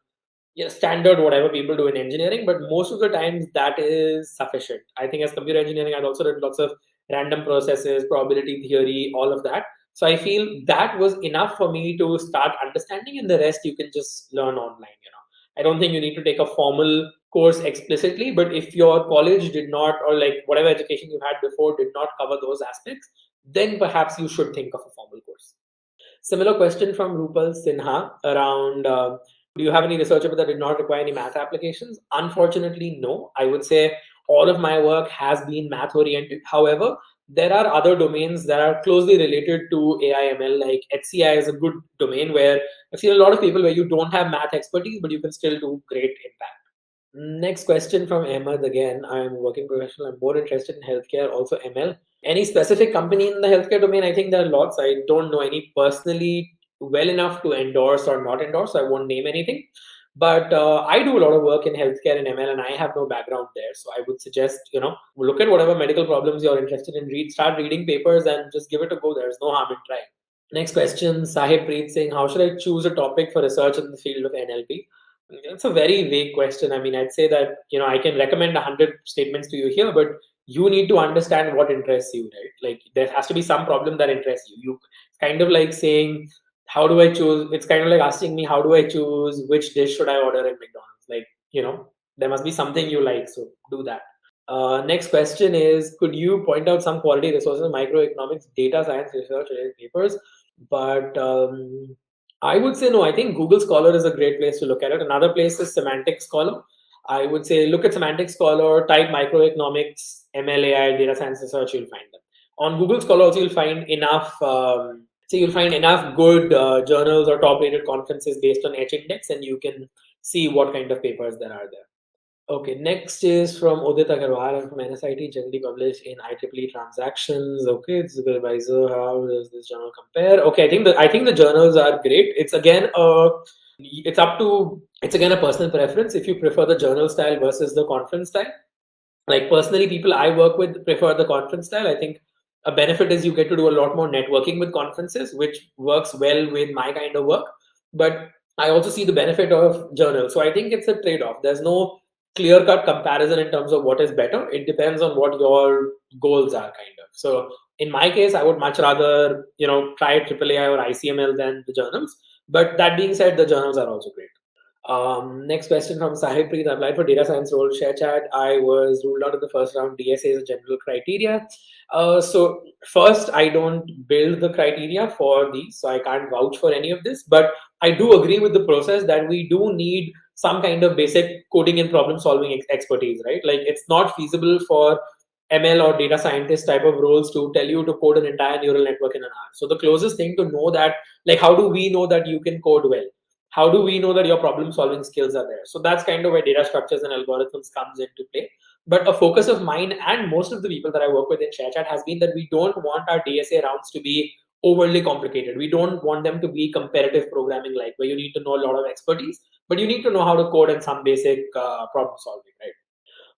standard whatever people do in engineering, but most of the times that is sufficient. I think as computer engineering, I'd also did lots of random processes, probability theory, all of that. So I feel that was enough for me to start understanding, and the rest you can just learn online. I don't think you need to take a formal course explicitly, but if your college did not, or like whatever education you had before did not cover those aspects, then perhaps you should think of a formal course. Similar question from Rupal Sinha around, do you have any research paper that did not require any math applications? Unfortunately, no. I would say all of my work has been math oriented. However, there are other domains that are closely related to AI/ML, like HCI is a good domain where I've seen a lot of people where you don't have math expertise, but you can still do great impact. Next question from Ahmed again. I'm a working professional. I'm more interested in healthcare, also ML. Any specific company in the healthcare domain? I think there are lots. I don't know any personally well enough to endorse or not endorse. So I won't name anything. But I do a lot of work in healthcare and ML, and I have no background there. So I would suggest, look at whatever medical problems you're interested in, start reading papers and just give it a go. There's no harm in trying. Next question, Sahib Preet saying, how should I choose a topic for research in the field of NLP? It's a very vague question. I mean, I'd say that, I can recommend 100 statements to you here, but you need to understand what interests you, right? Like, there has to be some problem that interests you. It's kind of like saying, how do I choose? It's kind of like asking me, how do I choose which dish should I order at McDonald's? Like, there must be something you like, so do that. Next question is, could you point out some quality resources, microeconomics, data science research related papers? But I would say no. I think Google Scholar is a great place to look at it. Another place is Semantic Scholar. I would say look at Semantic Scholar, type microeconomics, MLAI, data science research, you'll find them. On Google Scholar also you'll find enough, you'll find enough good journals or top rated conferences based on H index, and you can see what kind of papers there are there. Okay, next is from Udit Agarwal and from NSIT, generally published in IEEE Transactions. Okay, it's a good advisor. How does this journal compare? Okay, I think the journals are great. It's again it's again a personal preference. If you prefer the journal style versus the conference style, like personally, people I work with prefer the conference style. I think a benefit is you get to do a lot more networking with conferences, which works well with my kind of work. But I also see the benefit of journals. So I think it's a trade-off. There's no clear-cut comparison in terms of what is better. It depends on what your goals are, kind of. So in my case, I would much rather try AAAI or ICML than the journals. But that being said, the journals are also great. Next question from Sahib Preet. I applied for data science role, share chat. I was ruled out in the first round. DSA is a general criteria. So first, I don't build the criteria for these, so I can't vouch for any of this. But I do agree with the process that we do need some kind of basic coding and problem solving expertise, right? Like, it's not feasible for ML or data scientist type of roles to tell you to code an entire neural network in an hour. So the closest thing to know that, like, how do we know that you can code well? How do we know that your problem solving skills are there? So that's kind of where data structures and algorithms comes into play. But a focus of mine and most of the people that I work with in ShareChat has been that we don't want our DSA rounds to be overly complicated. We don't want them to be competitive programming like where you need to know a lot of expertise, but you need to know how to code and some basic problem solving, right?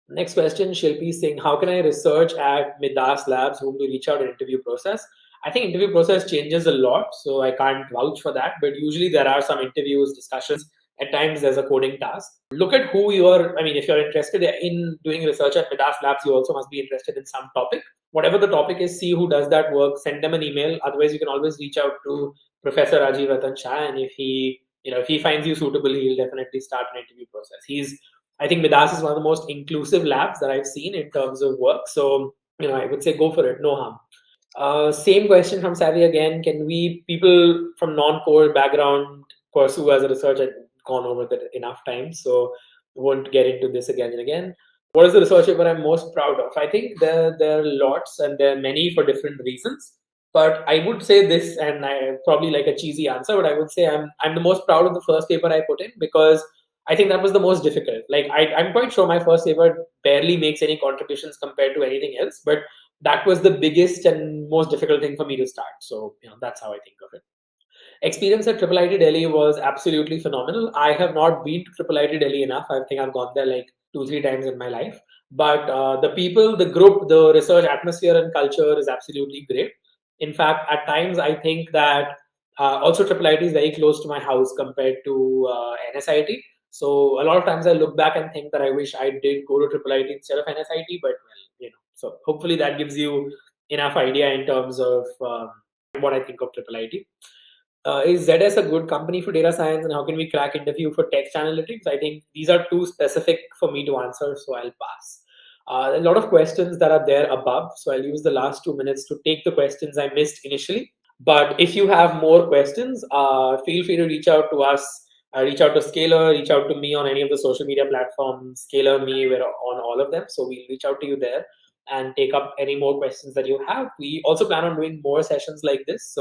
Next question, Shilpi is saying, how can I research at Midas Labs, whom to reach out in interview process? I think interview process changes a lot, so I can't vouch for that. But usually there are some interviews, discussions. At times there's a coding task. Look at who you're. I mean, if you're interested in doing research at Midas Labs, you also must be interested in some topic. Whatever the topic is, see who does that work. Send them an email. Otherwise, you can always reach out to Professor Rajiv Ratn, and if he finds you suitable, he'll definitely start an interview process. I think Midas is one of the most inclusive labs that I've seen in terms of work. So, I would say go for it, no harm. Same question from Savvy again. Can we, people from non-core background, pursue as a research? I've gone over that enough times, so won't get into this again and again. What is the research paper I'm most proud of? I think there are lots and there are many for different reasons. But I would say this, and I probably like a cheesy answer, but I would say I'm the most proud of the first paper I put in because I think that was the most difficult. Like I'm quite sure my first paper barely makes any contributions compared to anything else, but that was the biggest and most difficult thing for me to start. So that's how I think of it. Experience at Triple IT Delhi was absolutely phenomenal. I have not been to Triple IT Delhi enough. I think I've gone there like 2-3 times in my life. But the people, the group, the research atmosphere and culture is absolutely great. In fact, at times I think that also Triple IT is very close to my house compared to NSIT. So a lot of times I look back and think that I wish I did go to Triple IT instead of NSIT. But so hopefully that gives you enough idea in terms of what I think of Triple IT. Is ZS a good company for data science, and how can we crack interview for text analytics? I think these are too specific for me to answer, so I'll pass. A lot of questions that are there above, so I'll use the last 2 minutes to take the questions I missed initially. But if you have more questions, feel free to reach out to us. Reach out to Scalar, reach out to me on any of the social media platforms. Scalar, me, we're on all of them, so we'll reach out to you there and take up any more questions that you have. We also plan on doing more sessions like this,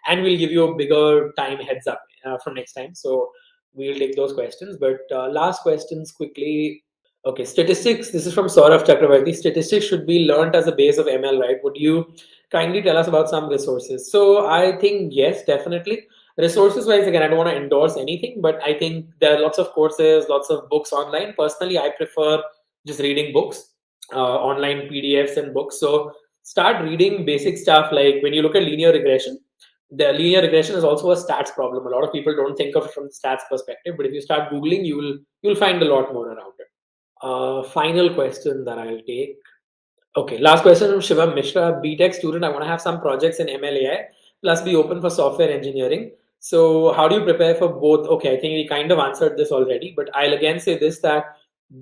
and we'll give you a bigger time heads up from next time. So we'll take those questions. But last questions quickly. Okay, statistics. This is from Saurav Chakravarti. Statistics should be learned as a base of ML, right? Would you kindly tell us about some resources? So I think yes, definitely. Resources wise, again, I don't want to endorse anything, but I think there are lots of courses, lots of books online. Personally, I prefer just reading books, online PDFs and books. So start reading basic stuff like when you look at linear regression. The linear regression is also a stats problem. A lot of people don't think of it from the stats perspective, but if you start googling, you'll find a lot more around it. Final question that I'll take. Okay, last question from Shivam Mishra, BTech student. I want to have some projects in MLAI, plus be open for software engineering. So, how do you prepare for both? Okay, I think we kind of answered this already, but I'll again say this that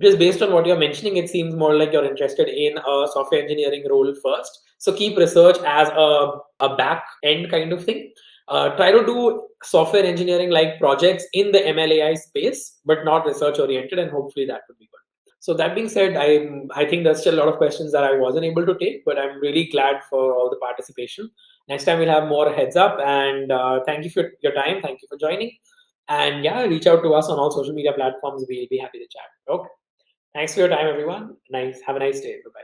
just based on what you're mentioning, it seems more like you're interested in a software engineering role first. So, keep research as a back end kind of thing. Try to do software engineering like projects in the MLAI space, but not research oriented, and hopefully that would be good. So that being said, I think there's still a lot of questions that I wasn't able to take, but I'm really glad for all the participation. Next time we'll have more heads up, and thank you for your time. Thank you for joining, and yeah, reach out to us on all social media platforms. We'll be happy to chat. Okay, thanks for your time, everyone. Nice, have a nice day. Bye bye.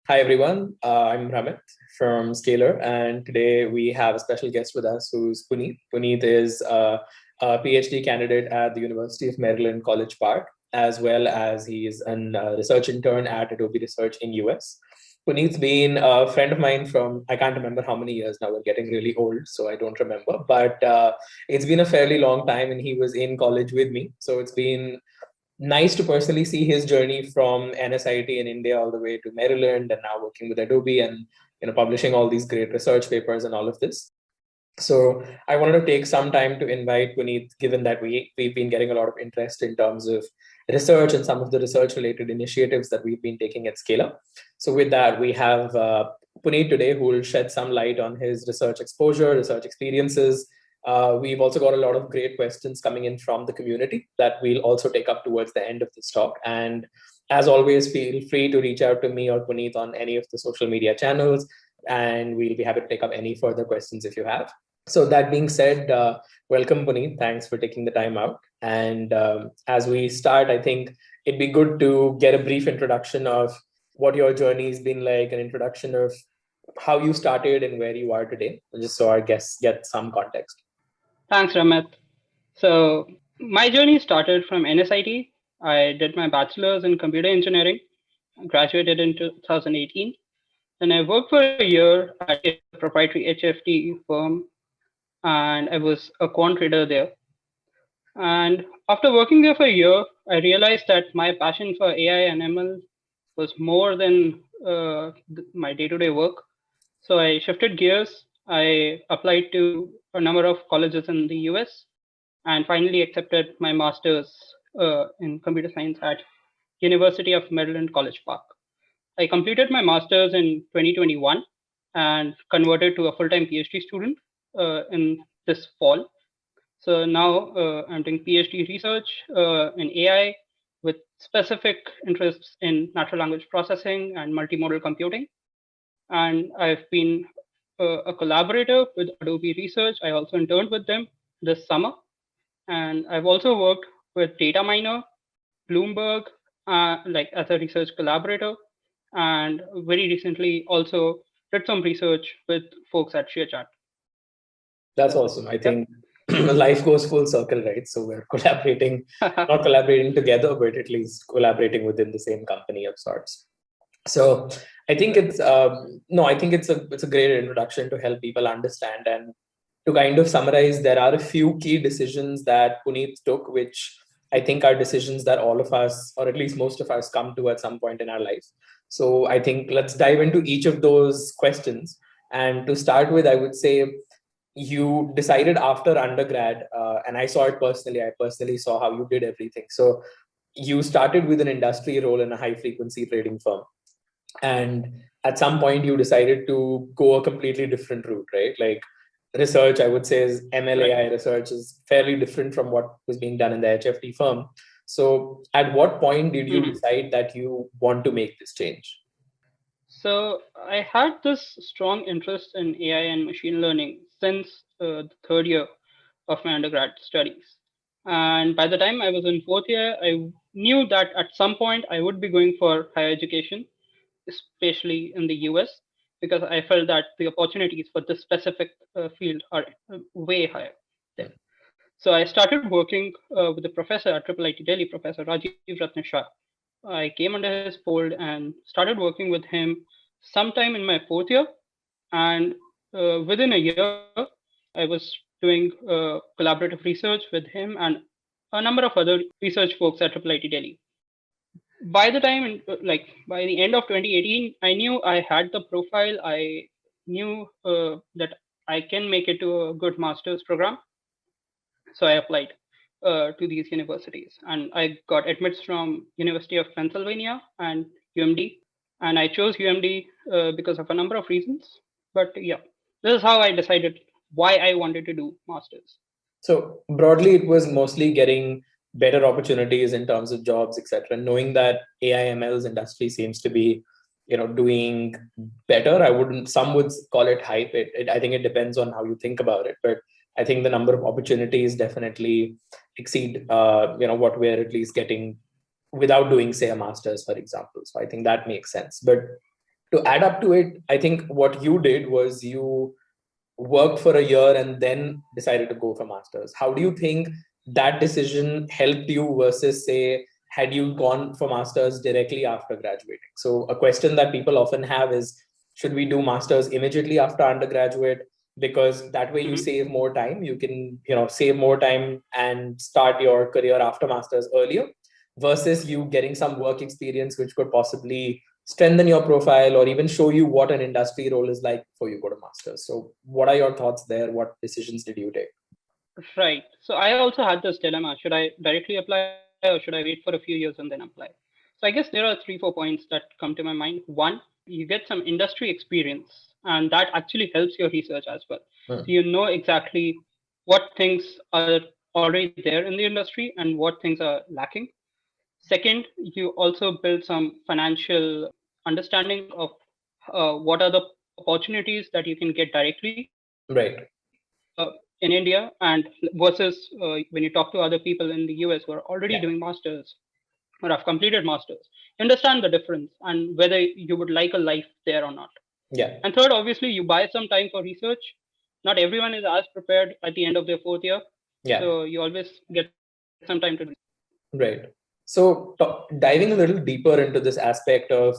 Hi everyone, I'm Ramit from Scalar, and today we have a special guest with us who's Puneet. Puneet is a PhD candidate at the University of Maryland, College Park, as well as he is a research intern at Adobe Research in US. Puneet's been a friend of mine from, I can't remember how many years now, we're getting really old, so I don't remember, but it's been a fairly long time, and he was in college with me. So it's been nice to personally see his journey from NSIT in India all the way to Maryland and now working with Adobe and publishing all these great research papers and all of this. So I wanted to take some time to invite Puneet, given that we've been getting a lot of interest in terms of research and some of the research related initiatives that we've been taking at Scala. So with that, we have Puneet today, who will shed some light on his research exposure, research experiences. We've also got a lot of great questions coming in from the community that we'll also take up towards the end of this talk. And as always, feel free to reach out to me or Puneet on any of the social media channels, and we'll be happy to take up any further questions if you have. So that being said, welcome Puneet. Thanks for taking the time out. And as we start, I think it'd be good to get a brief introduction of what your journey's been like, an introduction of how you started and where you are today, just so our guests get some context. Thanks, Ramit. So, my journey started from NSIT. I did my bachelor's in computer engineering, graduated in 2018. Then I worked for a year at a proprietary HFT firm, and I was a quant trader there. And after working there for a year, I realized that my passion for AI and ML was more than my day to day work. So I shifted gears. I applied to a number of colleges in the US and finally accepted my master's in computer science at University of Maryland College Park. I completed my master's in 2021 and converted to a full-time PhD student in this fall. So now I'm doing PhD research in AI with specific interests in natural language processing and multimodal computing. And I've been a collaborator with Adobe Research. I also interned with them this summer. And I've also worked with Data Miner, Bloomberg, like as a research collaborator. And very recently also did some research with folks at ShareChat. That's So, awesome. I yep. think life goes full circle, right? So we're collaborating, not collaborating together, but at least collaborating within the same company of sorts. So I think Right. it's no, I think it's a great introduction to help people understand. And to kind of summarize, there are a few key decisions that Puneet took, which I think are decisions that all of us, or at least most of us, come to at some point in our life. So I think let's dive into each of those questions. And to start with, I would say you decided after undergrad, and I saw it personally. I personally saw how you did everything. So you started with an industry role in a high frequency trading firm, and at some point you decided to go a completely different route, right? Like research, I would say, is Right. MLAI research is fairly different from what was being done in the HFT firm. So at what point did you Mhm. decide that you want to make this change? So I had this strong interest in AI and machine learning since the third year of my undergrad studies. And by the time I was in fourth year, I knew that at some point I would be going for higher education, especially in the US, because I felt that the opportunities for this specific field are way higher there. So I started working with the professor at IIIT Delhi, Professor Rajiv Ratn. I came under his fold and started working with him sometime in my fourth year. And within a year, I was doing collaborative research with him and a number of other research folks at IIIT Delhi. By the time, like by the end of 2018, I knew I had the profile. I knew that I can make it to a good master's program. So I applied to these universities, and I got admits from University of Pennsylvania and UMD, and I chose UMD because of a number of reasons. But yeah, this is how I decided why I wanted to do masters. So broadly, it was mostly getting better opportunities in terms of jobs, etc. Knowing that AI/ML's industry seems to be, doing better. I wouldn't. Some would call it hype. I think it depends on how you think about it. But I think the number of opportunities definitely exceed, what we're at least getting without doing, say, a master's, for example. So I think that makes sense. But to add up to it, I think what you did was you worked for a year and then decided to go for masters. How do you think that decision helped you versus, say, had you gone for masters directly after graduating? So a question that people often have is, should we do masters immediately after undergraduate? Because that way you Mhm. save more time. You can, save more time and start your career after masters earlier, versus you getting some work experience which could possibly strengthen your profile or even show you what an industry role is like before you go to masters. So what are your thoughts there? What decisions did you take? Right. So I also had this dilemma: should I directly apply or should I wait for a few years and then apply? So I guess there are three, four points that come to my mind. One, you get some industry experience, and that actually helps your research as well. So Hmm. you know exactly what things are already there in the industry and what things are lacking. Second, you also build some financial understanding of what are the opportunities that you can get directly Right. in India and versus when you talk to other people in the US who are already Yeah. doing masters or have completed masters, you understand the difference and whether you would like a life there or not. Yeah. And third, obviously, you buy some time for research. Not everyone is as prepared at the end of their fourth year, Yeah. so you always get some time to do. Right. So, diving a little deeper into this aspect of,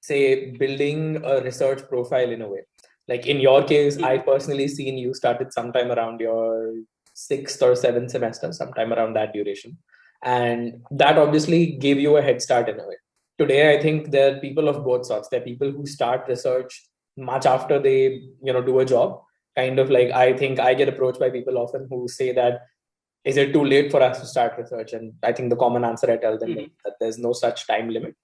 say, building a research profile in a way. Like in your case, I Mhm. personally seen you started sometime around your sixth or seventh semester, sometime around that duration. And that obviously gave you a head start in a way. Today, I think there are people of both sorts. There are people who start research much after they, do a job. Kind of like I think I get approached by people often who say that is it too late for us to start research? And I think the common answer I tell them is Mhm. that there's no such time limit.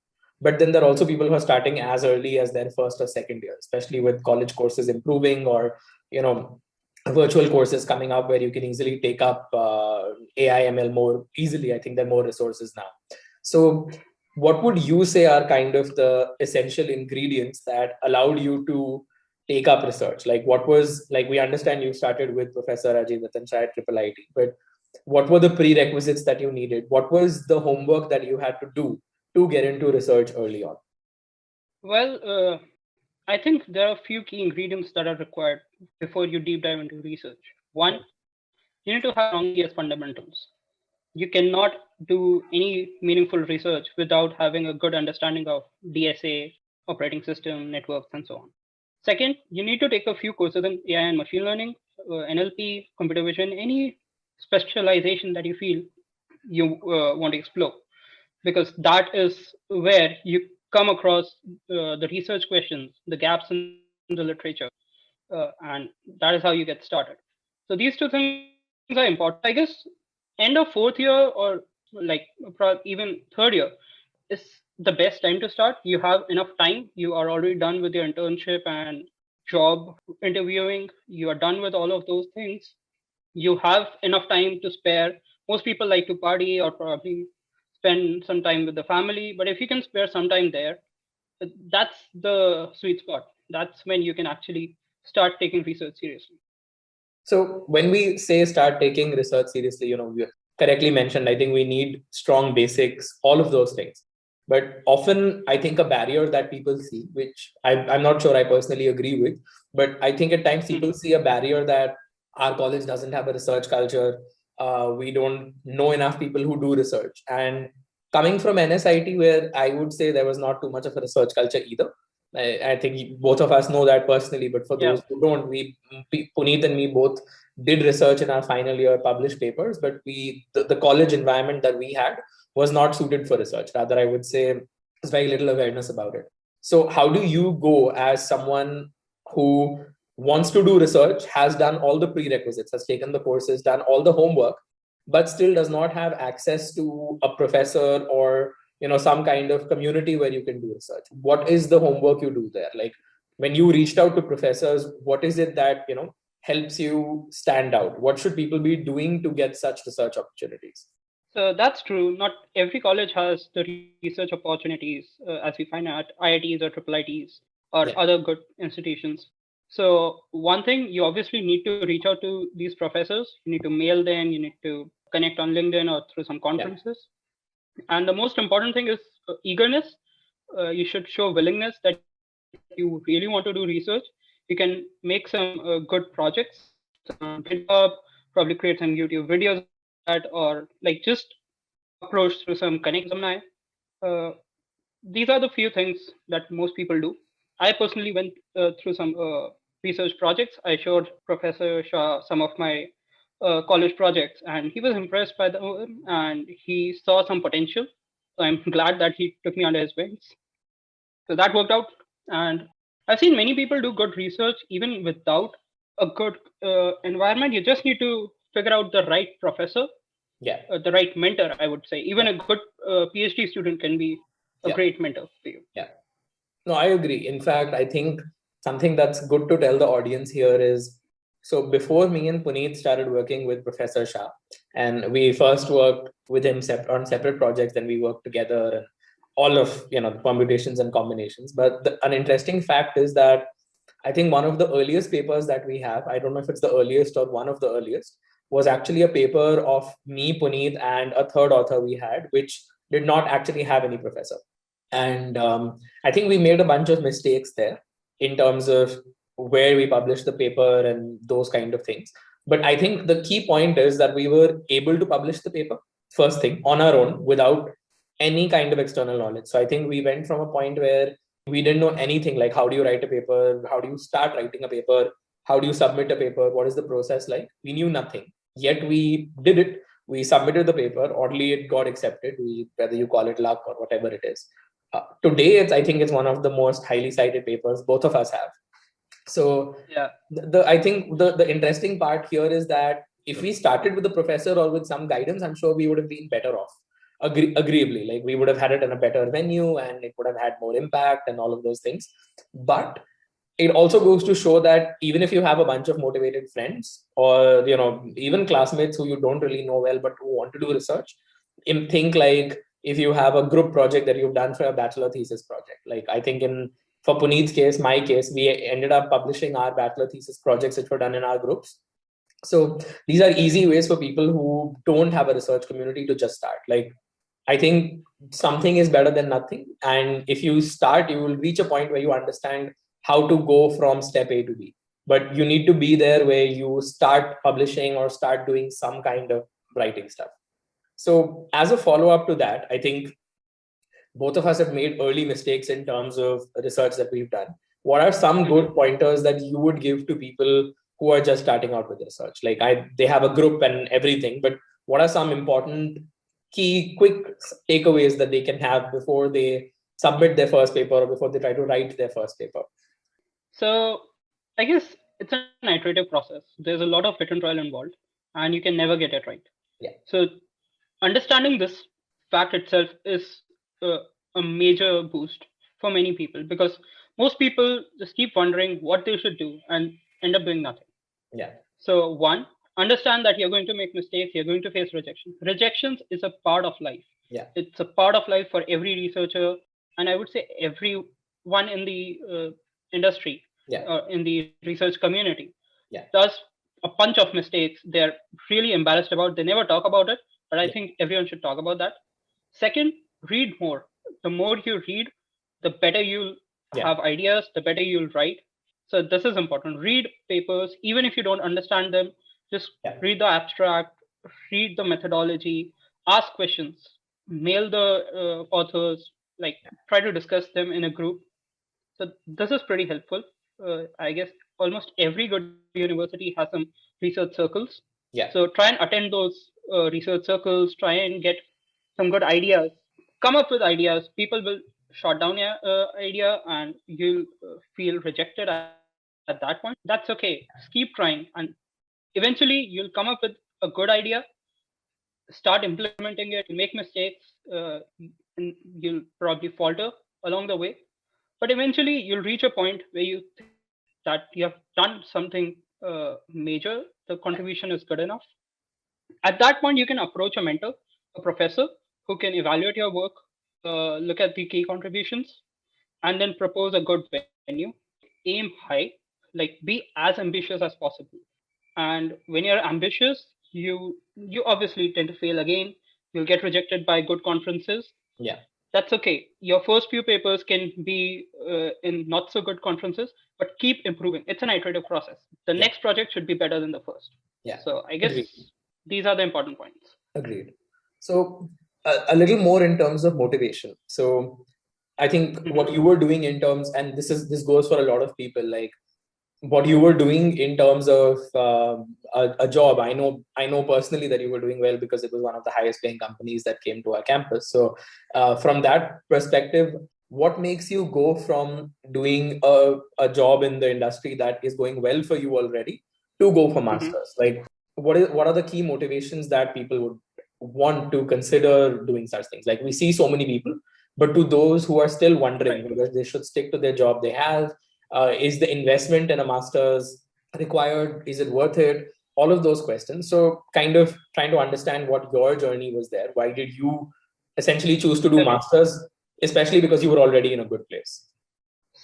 But then there are also people who are starting as early as their first or second year, especially with college courses improving or, you know, virtual courses coming up where you can easily take up AI, ML more easily. I think there are more resources now. So, what would you say are kind of the essential ingredients that allowed you to take up research? Like, what was like? We understand you started with Professor Rajiv Ratn at Triple IT, but what were the prerequisites that you needed? What was the homework that you had to do to get into research early on? Well, I think there are a few key ingredients that are required before you deep dive into research. One, you need to have strong CS fundamentals. You cannot do any meaningful research without having a good understanding of DSA, operating system, networks, and so on. Second, you need to take a few courses in AI and machine learning, NLP, computer vision, any specialization that you feel you want to explore, because that is where you come across the research questions, the gaps in the literature, and that is how you get started. So these two things are important. I guess end of fourth year or like even third year is the best time to start. You have enough time. You are already done with your internship and job interviewing. You are done with all of those things. You have enough time to spare. Most people like to party or probably spend some time with the family. But if you can spare some time there, that's the sweet spot. That's when you can actually start taking research seriously. So when we say start taking research seriously, you correctly mentioned, I think we need strong basics, all of those things. But often I think a barrier that people see, which I'm not sure I personally agree with, but I think at times people Mhm. see a barrier that our college doesn't have a research culture. We don't know enough people who do research. And coming from NSIT, where I would say there was not too much of a research culture either. I think both of us know that personally, but for Yeah. those who don't, Puneet and me both did research in our final year, published papers, but the college environment that we had was not suited for research. Rather, I would say there's very little awareness about it. So, how do you go as someone who wants to do research, has done all the prerequisites, has taken the courses, done all the homework, but still does not have access to a professor or some kind of community where you can do research? What is the homework you do there? Like when you reached out to professors, what is it that helps you stand out? What should people be doing to get such research opportunities? So that's true. Not every college has the research opportunities as we find at IITs or triple ITs or Yeah. other good institutions. So one thing, you obviously need to reach out to these professors. You need to mail them. You need to connect on LinkedIn or through some Yeah. conferences. And the most important thing is eagerness. You should show willingness that you really want to do research. You can make some good projects on GitHub, probably create some YouTube videos about that, or like just approach through some connections with alumni. Uh, these are the few things that most people do. I personally went through some research projects. I showed Professor Shah some of my college projects, and he was impressed by them, and he saw some potential. So I'm glad that he took me under his wings. So that worked out. And I've seen many people do good research even without a good environment. You just need to figure out the right professor, Yeah. the right mentor, I would say. Even Yeah. a good PhD student can be a Yeah. great mentor for you. Yeah. No, I agree. In fact, I think something that's good to tell the audience here is, so before me and Puneet started working with Professor Shah, and we first worked with him on separate projects, then we worked together and all of the permutations and combinations. But an interesting fact is that I think one of the earliest papers that we have, I don't know if it's the earliest or one of the earliest, was actually a paper of me, Puneet, and a third author we had, which did not actually have any professor. And I think we made a bunch of mistakes there in terms of where we published the paper and those kind of things. But I think the key point is that we were able to publish the paper first thing on our own without any kind of external knowledge. So I think we went from a point where we didn't know anything, like how do you write a paper, how do you start writing a paper, how do you submit a paper, what is the process like. We knew nothing, yet we did it. We submitted the paper. Oddly, it got accepted, whether you call it luck or whatever it is. Today, I think it's one of the most highly cited papers both of us have. So Yeah. I think the interesting part here is that if we started with a professor or with some guidance, I'm sure we would have been better off. Agreeably, like we would have had it in a better venue and it would have had more impact and all of those things. But it also goes to show that even if you have a bunch of motivated friends or even classmates who you don't really know well but who want to do research, think like if you have a group project that you've done for a bachelor thesis project, like I think in for Puneet's case, my case, we ended up publishing our bachelor thesis projects which were done in our groups. So these are easy ways for people who don't have a research community to just start. Like I think something is better than nothing. And if you start, you will reach a point where you understand how to go from step A to B. But you need to be there where you start publishing or start doing some kind of writing stuff. So, as a follow up to that, I think both of us have made early mistakes in terms of research that we've done. What are some good pointers that you would give to people who are just starting out with research? Like they have a group and everything, but what are some important key quick takeaways that they can have before they submit their first paper or before they try to write their first paper? So I guess it's an iterative process. There's a lot of hit and trial involved, and you can never get it right. Yeah. So understanding this fact itself is a major boost for many people, because most people just keep wondering what they should do and end up doing nothing. Yeah. So, one, understand that you're going to make mistakes, you're going to face rejection. Rejections is a part of life. Yeah. It's a part of life for every researcher, and I would say everyone in the industry, Yeah. in the research community, Yeah. does a bunch of mistakes they're really embarrassed about. They never talk about it, but I Yeah. think everyone should talk about that. Second, read more. The more you read, the better you'll Yeah. have ideas, the better you'll write. So this is important. Read papers, even if you don't understand them. Just Yeah. read the abstract, read the methodology, ask questions, mail the authors, like try to discuss them in a group. So this is pretty helpful. I guess almost every good university has some research circles. Yeah. So try and attend those research circles. Try and get some good ideas. Come up with ideas. People will shut down your idea, and you'll feel rejected at that point. That's okay. Just keep trying, and eventually you'll come up with a good idea. Start implementing it. You'll make mistakes, and you'll probably falter along the way, but eventually you'll reach a point where you think that you have done something major, the contribution is good enough. At that point you can approach a mentor, a professor, who can evaluate your work, look at the key contributions, and then propose a good venue. Aim high, like be as ambitious as possible. And when you're ambitious, you obviously tend to fail again. You'll get rejected by good conferences. Yeah. That's okay. Your first few papers can be in not so good conferences, but keep improving. It's an iterative process. The Yeah. next project should be better than the first. Yeah. So I guess Agreed. these are the important points. Agreed. So a little more in terms of motivation. So I think what you Hmm. were doing in terms, and this goes for a lot of people, like what you were doing in terms of a job. I know personally that you were doing well because it was one of the highest paying companies that came to our campus. So from that perspective, what makes you go from doing a job in the industry that is going well for you already to go for Hmm. masters? Like what are the key motivations that people would want to consider doing such things? Like we see so many people, but to those who are still wondering Right. whether they should stick to their job they have, is the investment in a master's required, is it worth it, all of those questions. So kind of trying to understand what your journey was there. Why did you essentially choose to do Okay. masters, especially because you were already in a good place?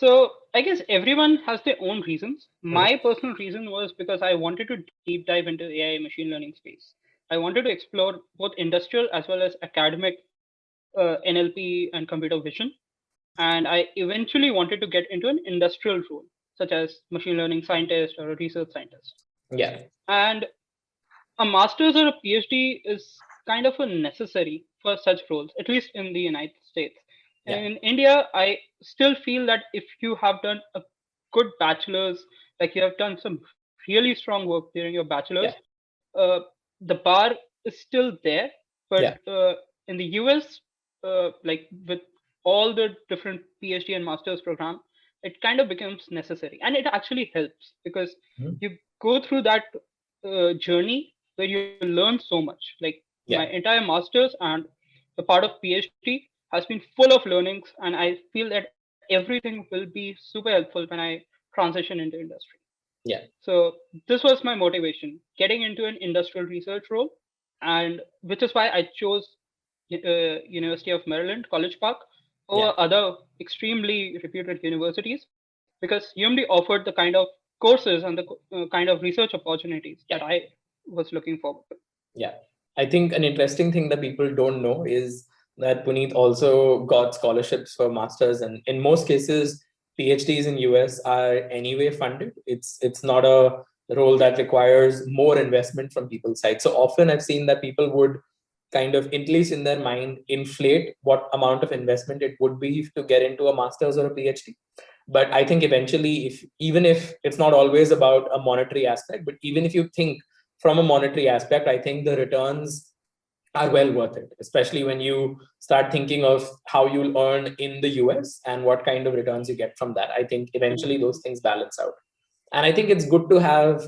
So I guess everyone has their own reasons. Mhm. My personal reason was because I wanted to deep dive into AI machine learning space. I wanted to explore both industrial as well as academic NLP and computer vision. And I eventually wanted to get into an industrial role, such as machine learning scientist or a research scientist. Yeah. And a master's or a PhD is kind of a necessary for such roles, at least in the United States. Yeah. In India, I still feel that if you have done a good bachelor's, like you have done some really strong work during your bachelor's, Yeah. uh, the bar is still there. But Yeah. in the US, like with all the different PhD and master's program, it kind of becomes necessary, and it actually helps because Mhm. you go through that journey where you learn so much. Like my Yeah. entire master's and the part of PhD has been full of learnings, and I feel that everything will be super helpful when I transition into industry. Yeah. So this was my motivation, getting into an industrial research role, and which is why I chose University of Maryland, College Park, Yeah. over other extremely reputed universities, because UMD offered the kind of courses and the kind of research opportunities that Yeah. I was looking forward to. Yeah. I think an interesting thing that people don't know is that Puneet also got scholarships for masters, and in most cases, PhDs in US are anyway funded. It's not a role that requires more investment from people's side. So often I've seen that people would kind of, at least in their mind, inflate what amount of investment it would be to get into a master's or a PhD. But I think eventually, if even if it's not always about a monetary aspect, but even if you think from a monetary aspect, I think the returns are well worth it, especially when you start thinking of how you'll earn in the US and what kind of returns you get from that. I think eventually those things balance out. And I think it's good to have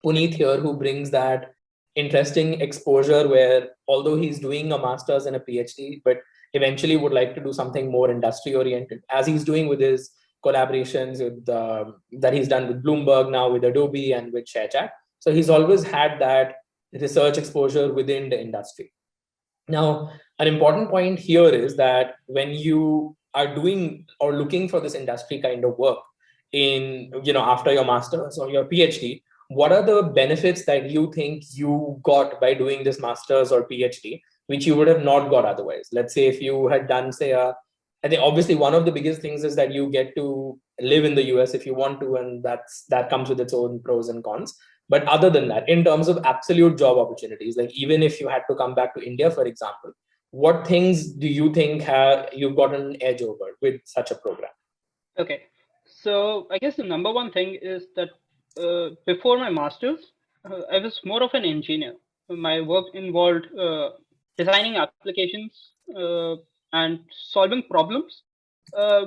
Puneet here, who brings that interesting exposure where, although he's doing a master's and a PhD, but eventually would like to do something more industry oriented, as he's doing with his collaborations with that he's done with Bloomberg, now with Adobe and with ShareChat. So he's always had that research exposure within the industry. Now, an important point here is that when you are doing or looking for this industry kind of work in, after your master's or your PhD, what are the benefits that you think you got by doing this master's or PhD, which you would have not got otherwise? Let's say if you had done, say, I think obviously one of the biggest things is that you get to live in the US if you want to, and that comes with its own pros and cons. But other than that, in terms of absolute job opportunities, like even if you had to come back to India, for example, what things do you think you've got an edge over with such a program? Okay, so I guess the number one thing is that before my master's, I was more of an engineer. My work involved designing applications and solving problems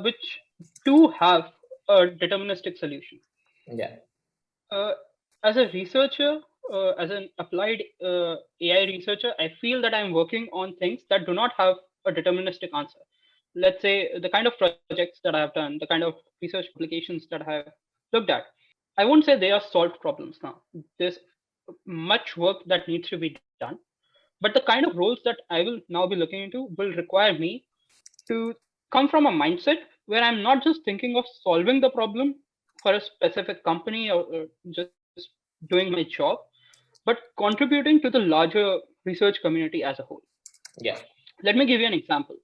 which do have a deterministic solution. Yeah, Uh, as a researcher, as an applied AI researcher, I feel that I'm working on things that do not have a deterministic answer. Let's say the kind of projects that I have done, the kind of research publications that I have looked at, I won't say they are solved problems now. There's much work that needs to be done. But the kind of roles that I will now be looking into will require me to come from a mindset where I'm not just thinking of solving the problem for a specific company or just doing my job, but contributing to the larger research community as a whole. yeah, Let me give you an example.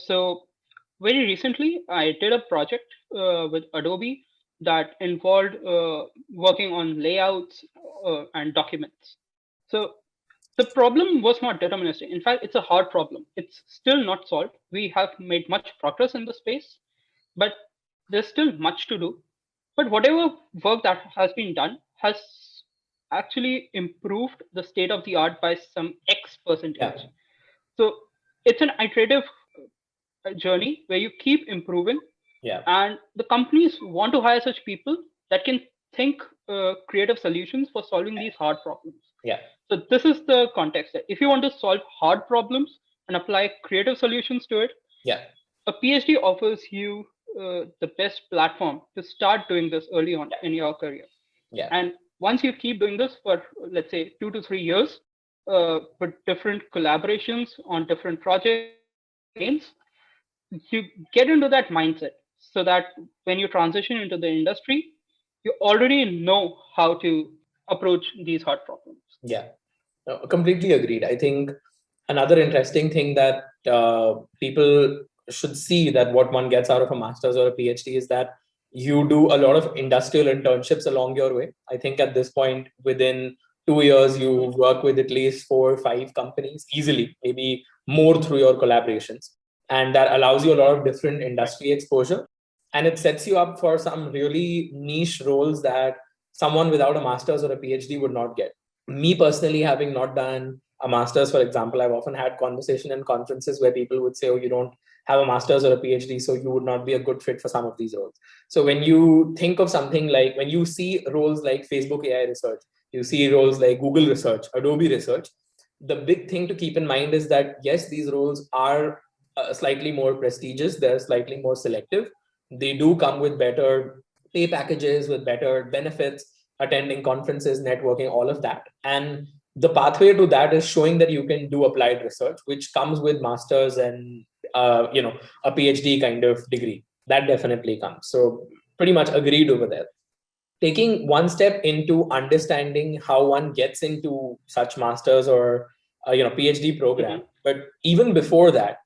So, very recently, I did a project with Adobe that involved working on layouts and documents. So, the problem was not deterministic. In fact, it's a hard problem. It's still not solved. We have made much progress in the space, but there's still much to do. But whatever work that has been done has actually improved the state of the art by some X yeah, percentage. So it's an iterative journey where you keep improving, yeah, and the companies want to hire such people that can think creative solutions for solving these hard problems. yeah, So this is the context. If you want to solve hard problems and apply creative solutions to it, yeah, a PhD offers you the best platform to start doing this early on in your career. yeah, And once you keep doing this for, let's say, 2 to 3 years, with different collaborations on different projects and different domains, you get into that mindset. so that when you transition into the industry, you already know how to approach these hard problems. Yeah. No, completely agreed. I think another interesting thing that people should see, that what one gets out of a master's or a PhD, is that you do a lot of industrial internships along your way. I think at this point, within 2 years, you work with at least 4 or 5 companies easily, maybe more through your collaborations. And that allows you a lot of different Right. industry exposure. And it sets you up for some really niche roles that someone without a master's or a PhD would not get. Me personally, having not done a master's, for example, I've often had conversation in conferences where people would say, oh, you don't have a master's or a PhD, so you would not be a good fit for some of these roles. So when you think of something like, when you see roles like Facebook AI research, you see roles like Google research, Adobe research, the big thing to keep in mind is that yes, these roles are slightly more prestigious, they're slightly more selective, they do come with better pay packages, with better benefits, attending conferences, networking, all of that. And the pathway to that is showing that you can do applied research, which comes with masters and a PhD kind of degree. That definitely comes. So pretty much agreed over there. Taking one step into understanding how one gets into such masters or PhD program, Mhm. but even before that,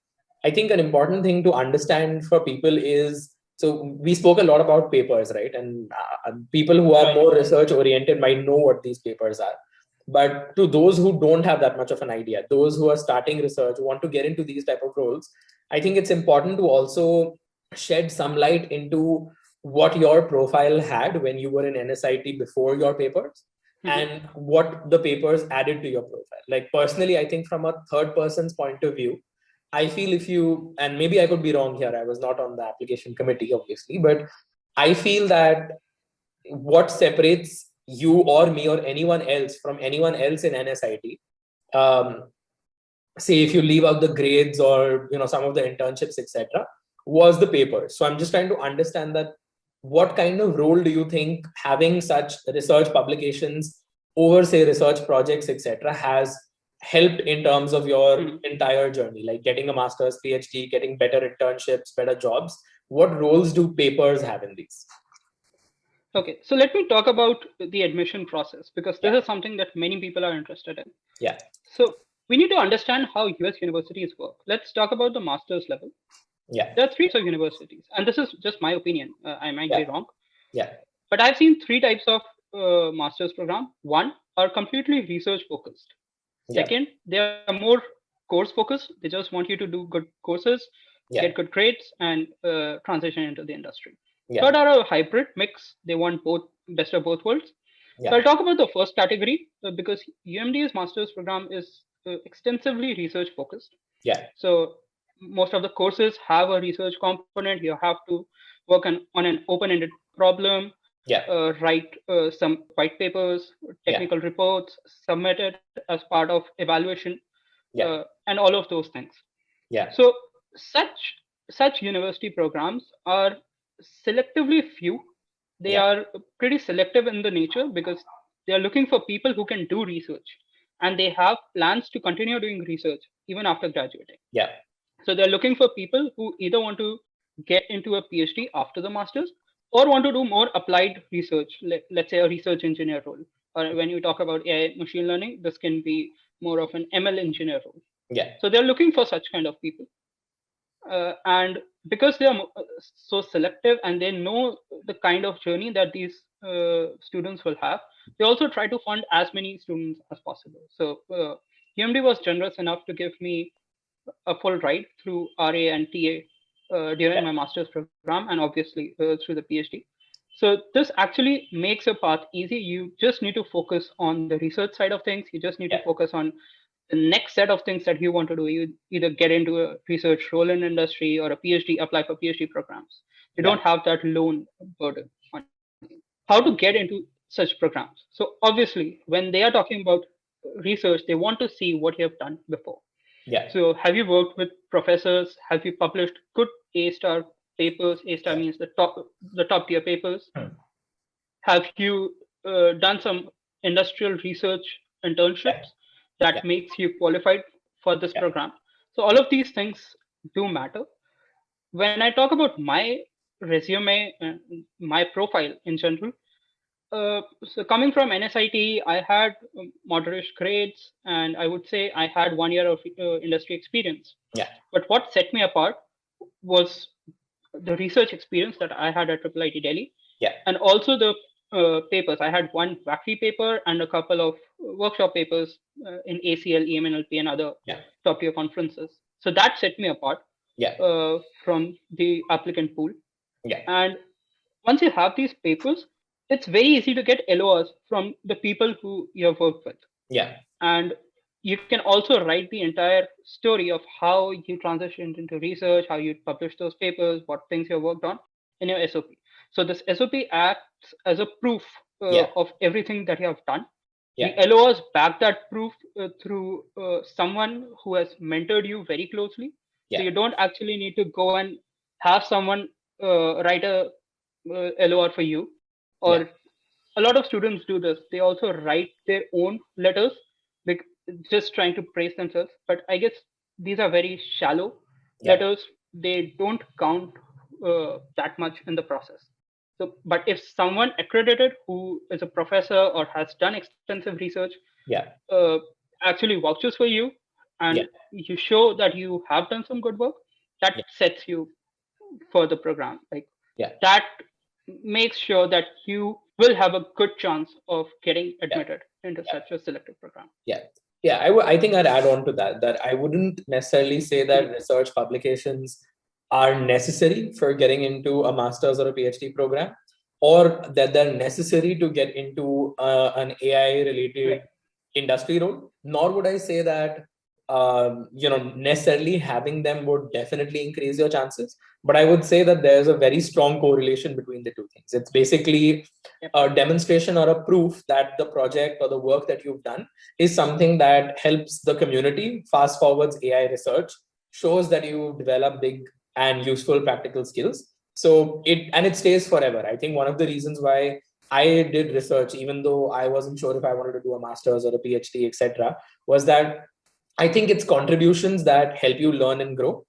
I think an important thing to understand for people is, so we spoke a lot about papers, right? And people who are Right. more research oriented might know what these papers are. But to those who don't have that much of an idea, those who are starting research, who want to get into these type of roles, I think it's important to also shed some light into what your profile had when you were in NSIT before your papers, Mhm. and what the papers added to your profile. Like personally, I think from a third person's point of view, I feel if you, and maybe I could be wrong here, I was not on the application committee, obviously, but I feel that what separates you or me or anyone else from anyone else in NSIT, um, say if you leave out the grades or some of the internships, etc., was the paper. So I'm just trying to understand that what kind of role do you think having such research publications over, say, research projects, etc., has helped in terms of your Mhm. entire journey, like getting a master's, PhD, getting better internships, better jobs? What roles do papers have in these? Okay, so let me talk about the admission process because Yeah, this is something that many people are interested in. yeah, So we need to understand how US universities work. Let's talk about the master's level. yeah, There are three types of universities, and this is just my opinion. I might yeah, be wrong, yeah, but I've seen three types of master's program. One are completely research focused. yeah, Second, they are more course focused. They just want you to do good courses, get yeah, good grades, and transition into the industry. yeah, Third are a hybrid mix. They want both, best of both worlds. So yeah, I'll talk about the first category because UMD's master's program is extensively research focused. yeah, So most of the courses have a research component. You have to work on an open-ended problem, yeah, write some white papers, yeah, technical reports, submit it as part of evaluation, yeah, and all of those things. yeah, So such university programs are selectively few. They yeah, are pretty selective in the nature because they are looking for people who can do research and they have plans to continue doing research even after graduating. yeah, So they're looking for people who either want to get into a PhD after the masters or want to do more applied research, let's say a research engineer role. Or when you talk about AI machine learning, this can be more of an ML engineer role. yeah, So they're looking for such kind of people. And because they are so selective and they know the kind of journey that these students will have, they also try to fund as many students as possible. So UMD was generous enough to give me a full ride through RA and TA during yeah, my master's program and obviously through the PhD. So this actually makes your path easy. You just need to focus on the research side of things. You just need to yeah, focus on the next set of things that you want to do. You either get into a research role in industry or a PhD, apply for PhD programs. You yeah, don't have that loan burden on you. How to get into such programs? So obviously, when they are talking about research, they want to see what you have done before. yeah, So, have you worked with professors? Have you published good A star papers? A star yeah, means the top tier papers. hmm, Have you done some industrial research yeah, internships yeah, that makes you qualified for this yeah, program? So, all of these things do matter. When I talk about my resume and my profile in general. So coming from NSIT, I had moderate grades, and I would say I had 1 year of industry experience. Yeah. But what set me apart was the research experience that I had at IIIT Delhi, Yeah. and also the papers. I had one faculty paper and a couple of workshop papers in ACL, EMNLP, and other Yeah. top tier conferences. So that set me apart Yeah. from the applicant pool. Yeah. And once you have these papers, it's very easy to get LORs from the people who you have worked with. Yeah. And you can also write the entire story of how you transitioned into research, how you published those papers, what things you worked on in your SOP. So this SOP acts as a proof Yeah. of everything that you have done. The Yeah. LORs back that proof through someone who has mentored you very closely. So Yeah. you don't actually need to go and have someone write a LOR for you, Yeah. or a lot of students do this. They also write their own letters, like just trying to praise themselves. But I guess these are very shallow Yeah. letters. They don't count that much in the process. So, but if someone accredited who is a professor or has done extensive research Yeah. uh, actually vouches for you, and Yeah. you show that you have done some good work, that Yeah. sets you for the program. Like Yeah. that makes sure that you will have a good chance of getting Yeah. admitted into Yeah. such a selective program. Yeah. Yeah. I think I'd add on to that, that I wouldn't necessarily say that Mhm. research publications are necessary for getting into a master's or a PhD program, or that they're necessary to get into an AI related Right. industry role. Nor would I say that necessarily having them would definitely increase your chances. But I would say that there's a very strong correlation between the two things. It's basically Yep. a demonstration or a proof that the project or the work that you've done is something that helps the community, fast forwards AI research, shows that you develop big and useful practical skills. So it stays forever. I think one of the reasons why I did research, even though I wasn't sure if I wanted to do a master's or a PhD, etc., was that I think it's contributions that help you learn and grow.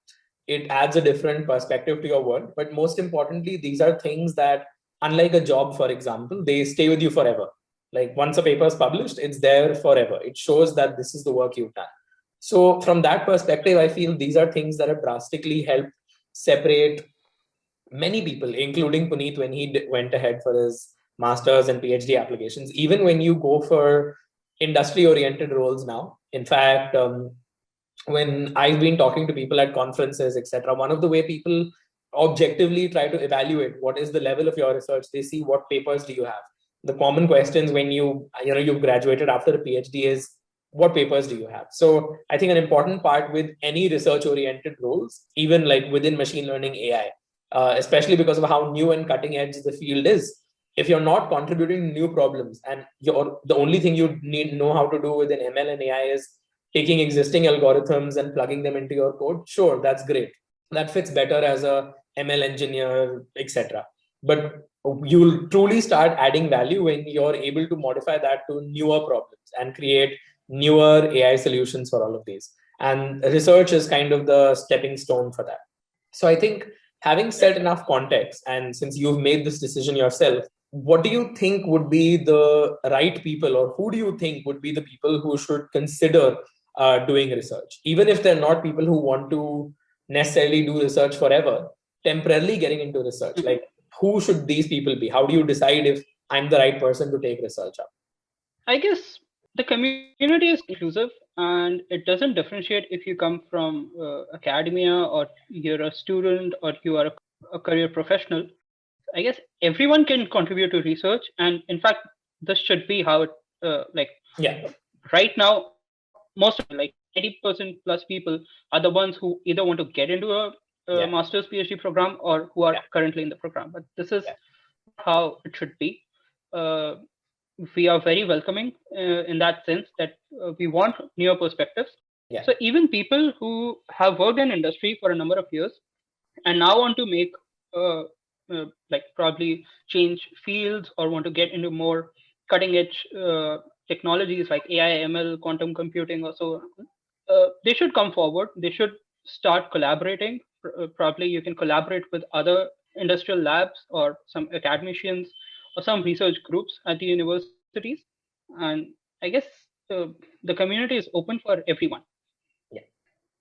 It adds a different perspective to your world. But most importantly, these are things that, unlike a job, for example, they stay with you forever. Like once a paper is published, it's there forever. It shows that this is the work you've done. So, from that perspective, I feel these are things that have drastically helped separate many people, including Puneet, when he went ahead for his master's and PhD applications. Even when you go for industry oriented roles now, in fact, when I've been talking to people at conferences, etc., one of the way people objectively try to evaluate what is the level of your research, they see what papers do you have. The common questions when you've graduated after a PhD is what papers do you have. So I think an important part with any research oriented roles, even like within machine learning AI, especially because of how new and cutting edge the field is, if you're not contributing new problems and you're the only thing you need know how to do within ML and AI is taking existing algorithms and plugging them into your code, sure, that's great. That fits better as a ML engineer, etc. But you'll truly start adding value when you're able to modify that to newer problems and create newer AI solutions for all of these. And research is kind of the stepping stone for that. So I think having set enough context, and since you've made this decision yourself, what do you think would be the right people, or who do you think would be the people who should consider doing research, even if they're not people who want to necessarily do research forever, temporarily getting into research? Mhm. Like, who should these people be? How do you decide if I'm the right person to take research up? I guess the community is inclusive, and it doesn't differentiate if you come from academia, or you're a student, or you are a career professional. I guess everyone can contribute to research, and in fact, this should be how it like Yeah. right now. Most of the time, like 90% plus people are the ones who either want to get into a Yeah. master's PhD program, or who are Yeah. currently in the program. But this is Yeah. how it should be. Uh, we are very welcoming in that sense that we want newer perspectives. Yeah. So even people who have worked in industry for a number of years and now want to make like probably change fields, or want to get into more cutting edge technologies like AI, ML, quantum computing, or so on, they should come forward. They should start collaborating. Probably you can collaborate with other industrial labs or some academicians or some research groups at the universities. And I guess uh, the community is open for everyone. Yeah.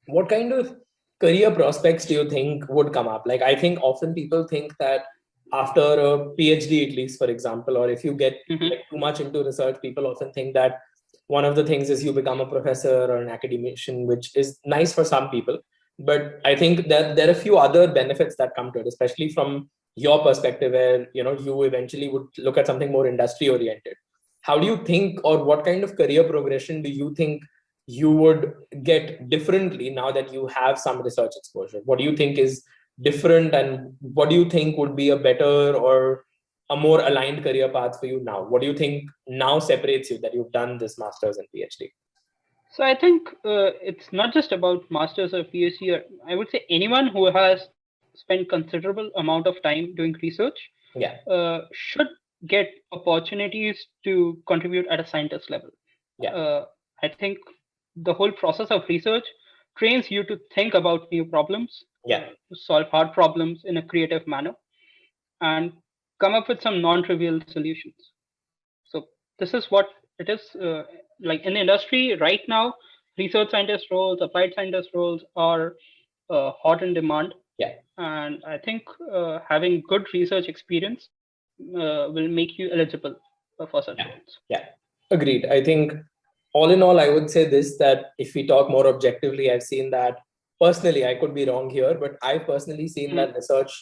What kind of career prospects do you think would come up? Like, I think often people think that after a PhD, at least, for example, or if you get Hmm. like too much into research, people often think that one of the things is you become a professor or an academician, which is nice for some people. But I think that there are a few other benefits that come to it, especially from your perspective, where you eventually would look at something more industry oriented. How do you think, or what kind of career progression do you think you would get differently now that you have some research exposure? What do you think is different, and what do you think would be a better or a more aligned career path for you now? What do you think now separates you that you've done this master's and PhD? So I think it's not just about masters or PhD. Or I would say anyone who has spent considerable amount of time doing research Yeah, should get opportunities to contribute at a scientist level. yeah, Uh, I think the whole process of research trains you to think about new problems, yeah, to solve hard problems in a creative manner, and come up with some non-trivial solutions. So this is what it is. Like in the industry right now, research scientist roles, applied scientist roles are hot in demand, yeah, and I think having good research experience will make you eligible for such yeah, roles. yeah. Agreed. I think all in all, I would say this, that if we talk more objectively, I've seen that personally, I could be wrong here, but I've personally seen Mhm. that research,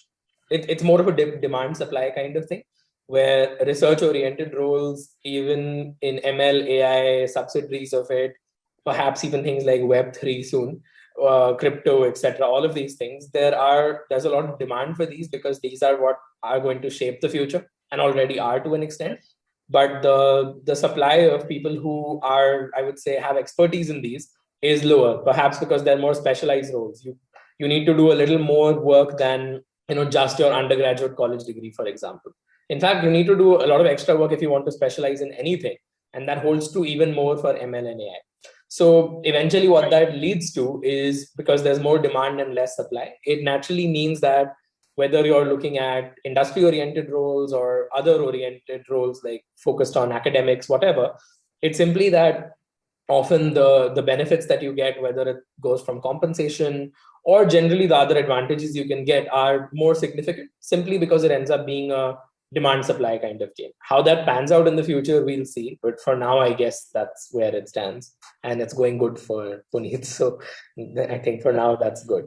it's more of a demand supply kind of thing, where research oriented roles, even in ML, AI, subsidiaries of it, perhaps even things like Web3 soon, crypto, etc., all of these things, there's a lot of demand for these because these are what are going to shape the future and already are to an extent. Yes. But the supply of people who are, I would say, have expertise in these is lower, perhaps because they're more specialized roles. You need to do a little more work than just your undergraduate college degree, for example. In fact, you need to do a lot of extra work if you want to specialize in anything, and that holds true even more for ML and AI. So eventually what Right. that leads to is, because there's more demand and less supply, it naturally means that whether you're looking at industry oriented roles or other oriented roles like focused on academics, whatever, it's simply that often the benefits that you get, whether it goes from compensation or generally the other advantages you can get, are more significant simply because it ends up being a demand supply kind of game. How that pans out in the future, we'll see, but for now I guess that's where it stands, and it's going good for Puneet. So I think for now that's good.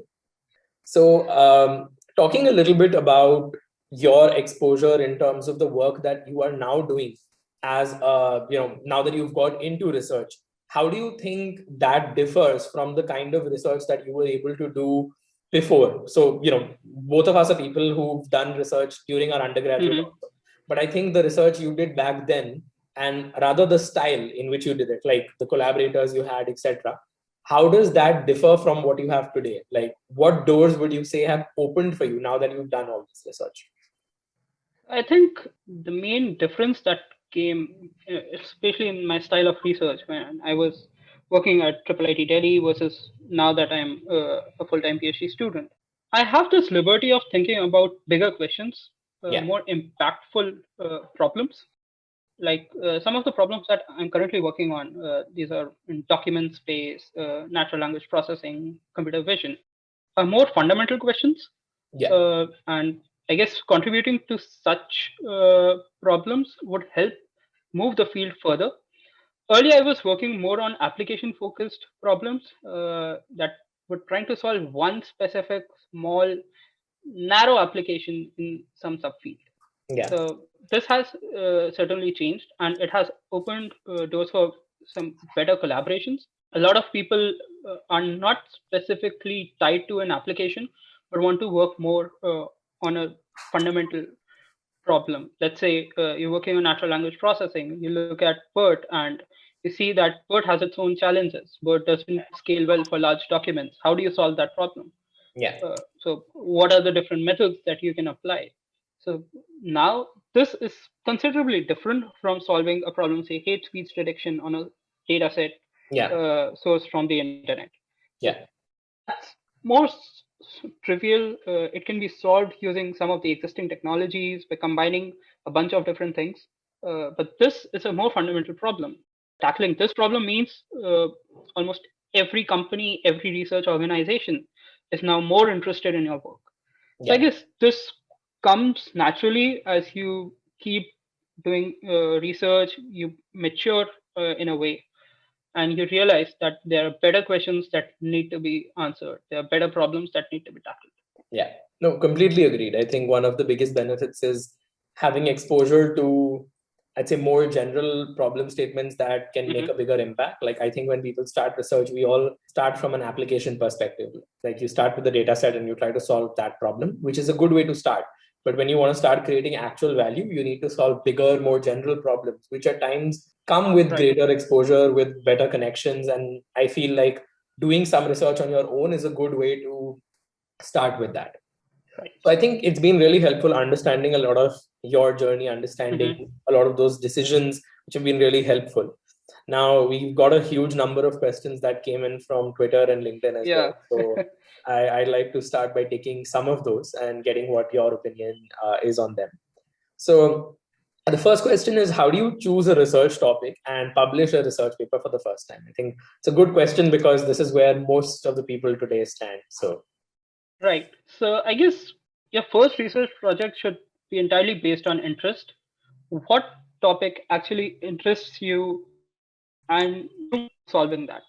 So, talking a little bit about your exposure in terms of the work that you are now doing, as now that you've got into research, how do you think that differs from the kind of research that you were able to do before? So, both of us are people who've done research during our undergraduate Hmm. also, but I think the research you did back then, and rather the style in which you did it, like the collaborators you had, etc., how does that differ from what you have today? Like, what doors would you say have opened for you now that you've done all this research? I think the main difference that came, especially in my style of research, when I was working at IIIT Delhi versus now that I'm a full-time PhD student, I have this liberty of thinking about bigger questions, Yeah, more impactful problems. Like some of the problems that I'm currently working on, these are in document space, natural language processing, computer vision, are more fundamental questions. yeah, And I guess contributing to such problems would help move the field further. Earlier, I was working more on application focused problems that were trying to solve one specific small, narrow application in some subfield. yeah, So this has certainly changed, and it has opened doors for some better collaborations. A lot of people are not specifically tied to an application, but want to work more on a fundamental problem. Let's say you're working on natural language processing, you look at BERT and you see that BERT has its own challenges. BERT doesn't scale well for large documents. How do you solve that problem? yeah, So what are the different methods that you can apply? So now this is considerably different from solving a problem, say hate speech detection on a data set yeah, sourced from the internet. So yeah, that's more trivial. It can be solved using some of the existing technologies by combining a bunch of different things. But this is a more fundamental problem. Tackling this problem means almost every company, every research organization is now more interested in your work. So I Yeah. guess this comes naturally as you keep doing research, you mature in a way, and you realize that there are better questions that need to be answered. There are better problems that need to be tackled. Yeah, no, completely agreed. I think one of the biggest benefits is having exposure to, I'd say, more general problem statements that can make Hmm. a bigger impact. Like, I think when people start research, we all start from an application perspective. Like, you start with the data set and you try to solve that problem, which is a good way to start. But when you want to start creating actual value, you need to solve bigger, more general problems, which at times come with Right, greater exposure, with better connections. And I feel like doing some research on your own is a good way to start with that. right. So I think it's been really helpful understanding a lot of your journey, understanding Hmm. a lot of those decisions, which have been really helpful. Now we've got a huge number of questions that came in from Twitter and LinkedIn as well. Yeah. So I'd like to start by taking some of those and getting what your opinion is on them. So the first question is, how do you choose a research topic and publish a research paper for the first time? I think it's a good question because this is where most of the people today stand. So Right. So I guess your first research project should be entirely based on interest. What topic actually interests you and you solving that?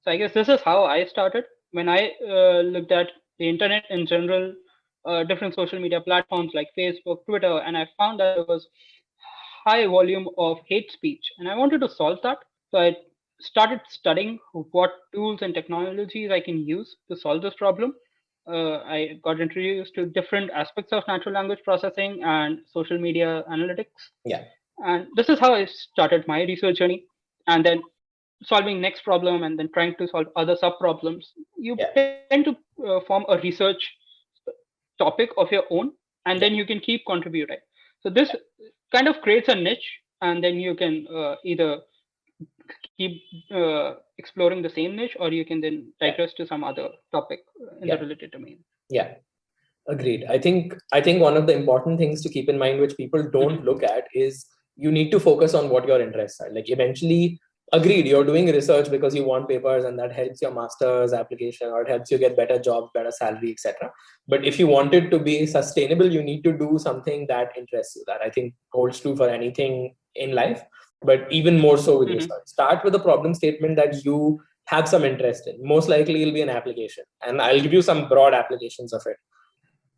So I guess this is how I started when I looked at the internet in general, different social media platforms like Facebook, Twitter, and I found that there was high volume of hate speech, and I wanted to solve that. So I started studying what tools and technologies I can use to solve this problem. I got introduced to different aspects of natural language processing and social media analytics, yeah, and this is how I started my research journey. And then solving next problem and then trying to solve other sub problems, you yeah, tend to form a research topic of your own, and then yeah, you can keep contributing. So this kind of creates a niche, and then you can either keep exploring the same niche, or you can then yeah, digress to some other topic in the yeah, related domain. yeah. Agreed. I think one of the important things to keep in mind, which people Hmm. don't look at, is you need to focus on what your interests are. Like eventually, agreed, you're doing research because you want papers and that helps your master's application or it helps you get better jobs, better salary, etc. But if you want it to be sustainable, you need to do something that interests you. That I think holds true for anything in life, but even more so with Hmm. research. Start with a problem statement that you have some interest in. Most likely it'll be an application. And I'll give you some broad applications of it.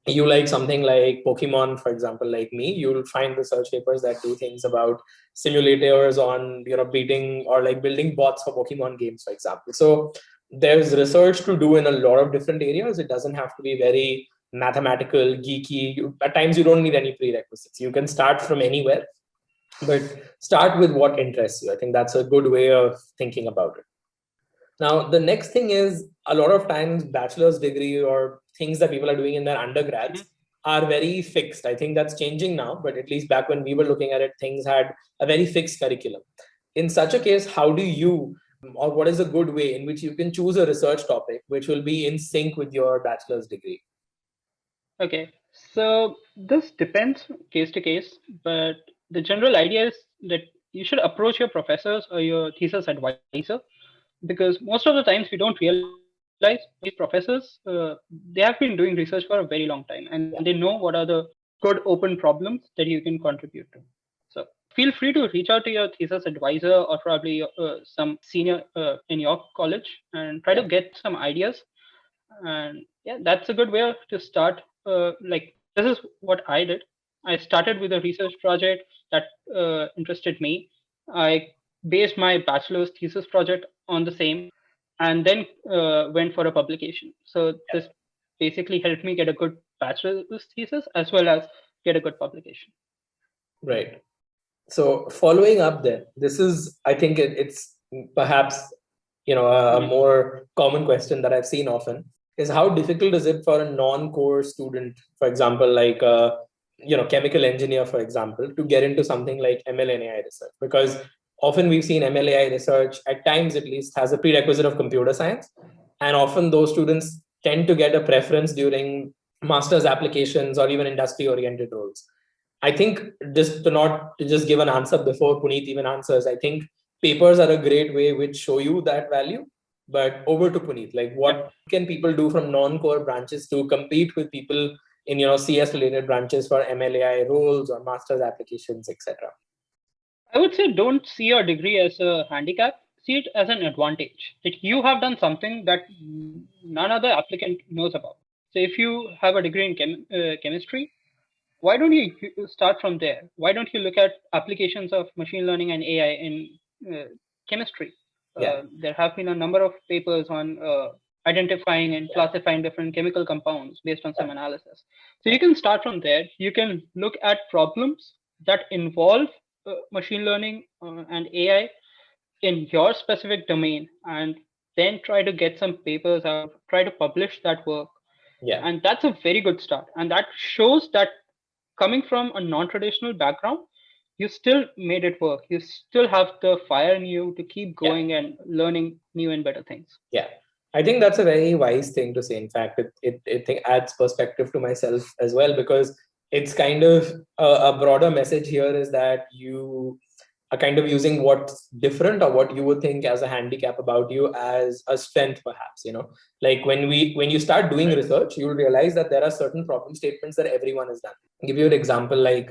You like something like Pokemon, for example, like me, you'll find research papers that do things about simulators on, beating or like building bots for Pokemon games, for example. So there's research to do in a lot of different areas. It doesn't have to be very mathematical, geeky. At times, you don't need any prerequisites. You can start from anywhere, but start with what interests you. I think that's a good way of thinking about it. Now, the next thing is a lot of times bachelor's degree or things that people are doing in their undergrads Hmm. are very fixed. I think that's changing now, but at least back when we were looking at it, things had a very fixed curriculum. In such a case, how do you, or what is a good way in which you can choose a research topic which will be in sync with your bachelor's degree? Okay, so this depends case to case, but the general idea is that you should approach your professors or your thesis advisor, because most of the times we don't realize these professors, they have been doing research for a very long time, and they know Yeah, what are the good open problems that you can contribute to. So feel free to reach out to your thesis advisor or probably some senior in your college and try to yeah, get some ideas. And yeah, that's a good way to start. Like, this is what I did. I started with a research project that interested me. I based my bachelor's thesis project on the same, and then went for a publication. So yeah. this basically helped me get a good bachelor's thesis as well as get a good publication. Right. So following up then, this is, I think it's perhaps, a Mhm. more common question that I've seen often is how difficult is it for a non-core student, for example, like a, chemical engineer, for example, to get into something like ML and AI research? Because often we've seen ML AI research at times at least has a prerequisite of computer science. And often those students tend to get a preference during master's applications or even industry oriented roles. I think, just to not to just give an answer before Puneet even answers, I think papers are a great way which show you that value. But over to Puneet, like what can people do from non-core branches to compete with people in CS related branches for MLAI roles or master's applications, etc.? I would say don't see your degree as a handicap, see it as an advantage. Like you have done something that none other applicant knows about. So if you have a degree in chemistry, why don't you start from there? Why don't you look at applications of machine learning and AI in chemistry? Yeah, There have been a number of papers on identifying and classifying different chemical compounds based on some analysis. So yeah, you can start from there. You can look at problems that involve machine learning and AI in your specific domain, and then try to get some papers out, try to publish that work. yeah, And that's a very good start. And that shows that coming from a non-traditional background, you still made it work. You still have the fire in you to keep yeah. going and learning new and better things. Yeah, I think that's a very wise thing to say. In fact, it adds perspective to myself as well, because it's kind of a broader message here is that you are kind of using what's different or what you would think as a handicap about you as a strength, perhaps. Like when you start doing research, you'll realize that there are certain problem statements that everyone has done. I'll give you an example, like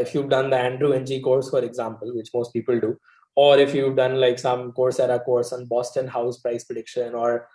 if you've done the Andrew NG course, for example, which most people do, or if you've done like some Coursera course on Boston house price prediction or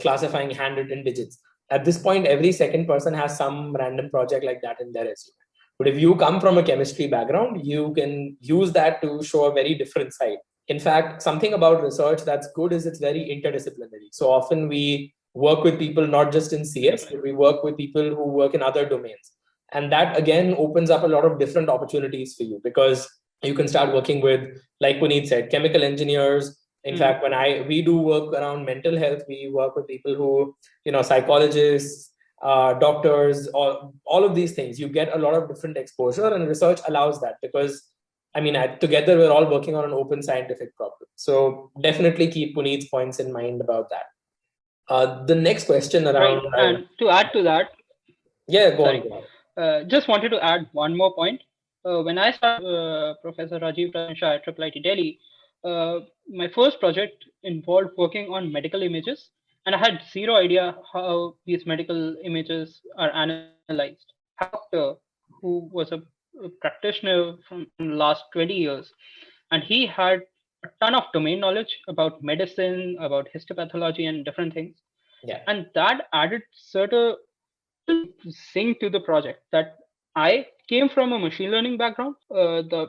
classifying handwritten digits. At this point, every second person has some random project like that in their resume. But if you come from a chemistry background, you can use that to show a very different side. In fact, something about research that's good is it's very interdisciplinary. So often we work with people not just in CS, but we work with people who work in other domains. And that again opens up a lot of different opportunities for you, because you can start working with, like Puneet said, chemical engineers. In Mm. fact, when we do work around mental health, we work with people who, psychologists, doctors, all of these things. You get a lot of different exposure, and research allows that, because I mean, together we're all working on an open scientific problem. So definitely keep Puneet's points in mind about that. The next question Right. around, And to add to that, yeah, go on, sorry, go on. just wanted to add one more point. When I started Professor Rajiv Ratn at IIIT Delhi, my first project involved working on medical images, and I had zero idea how these medical images are analyzed. I had a doctor who was a practitioner from the last 20 years, and he had a ton of domain knowledge about medicine, about histopathology, and different things. Yeah, And that added certain zing to the project that I came from a machine learning background. The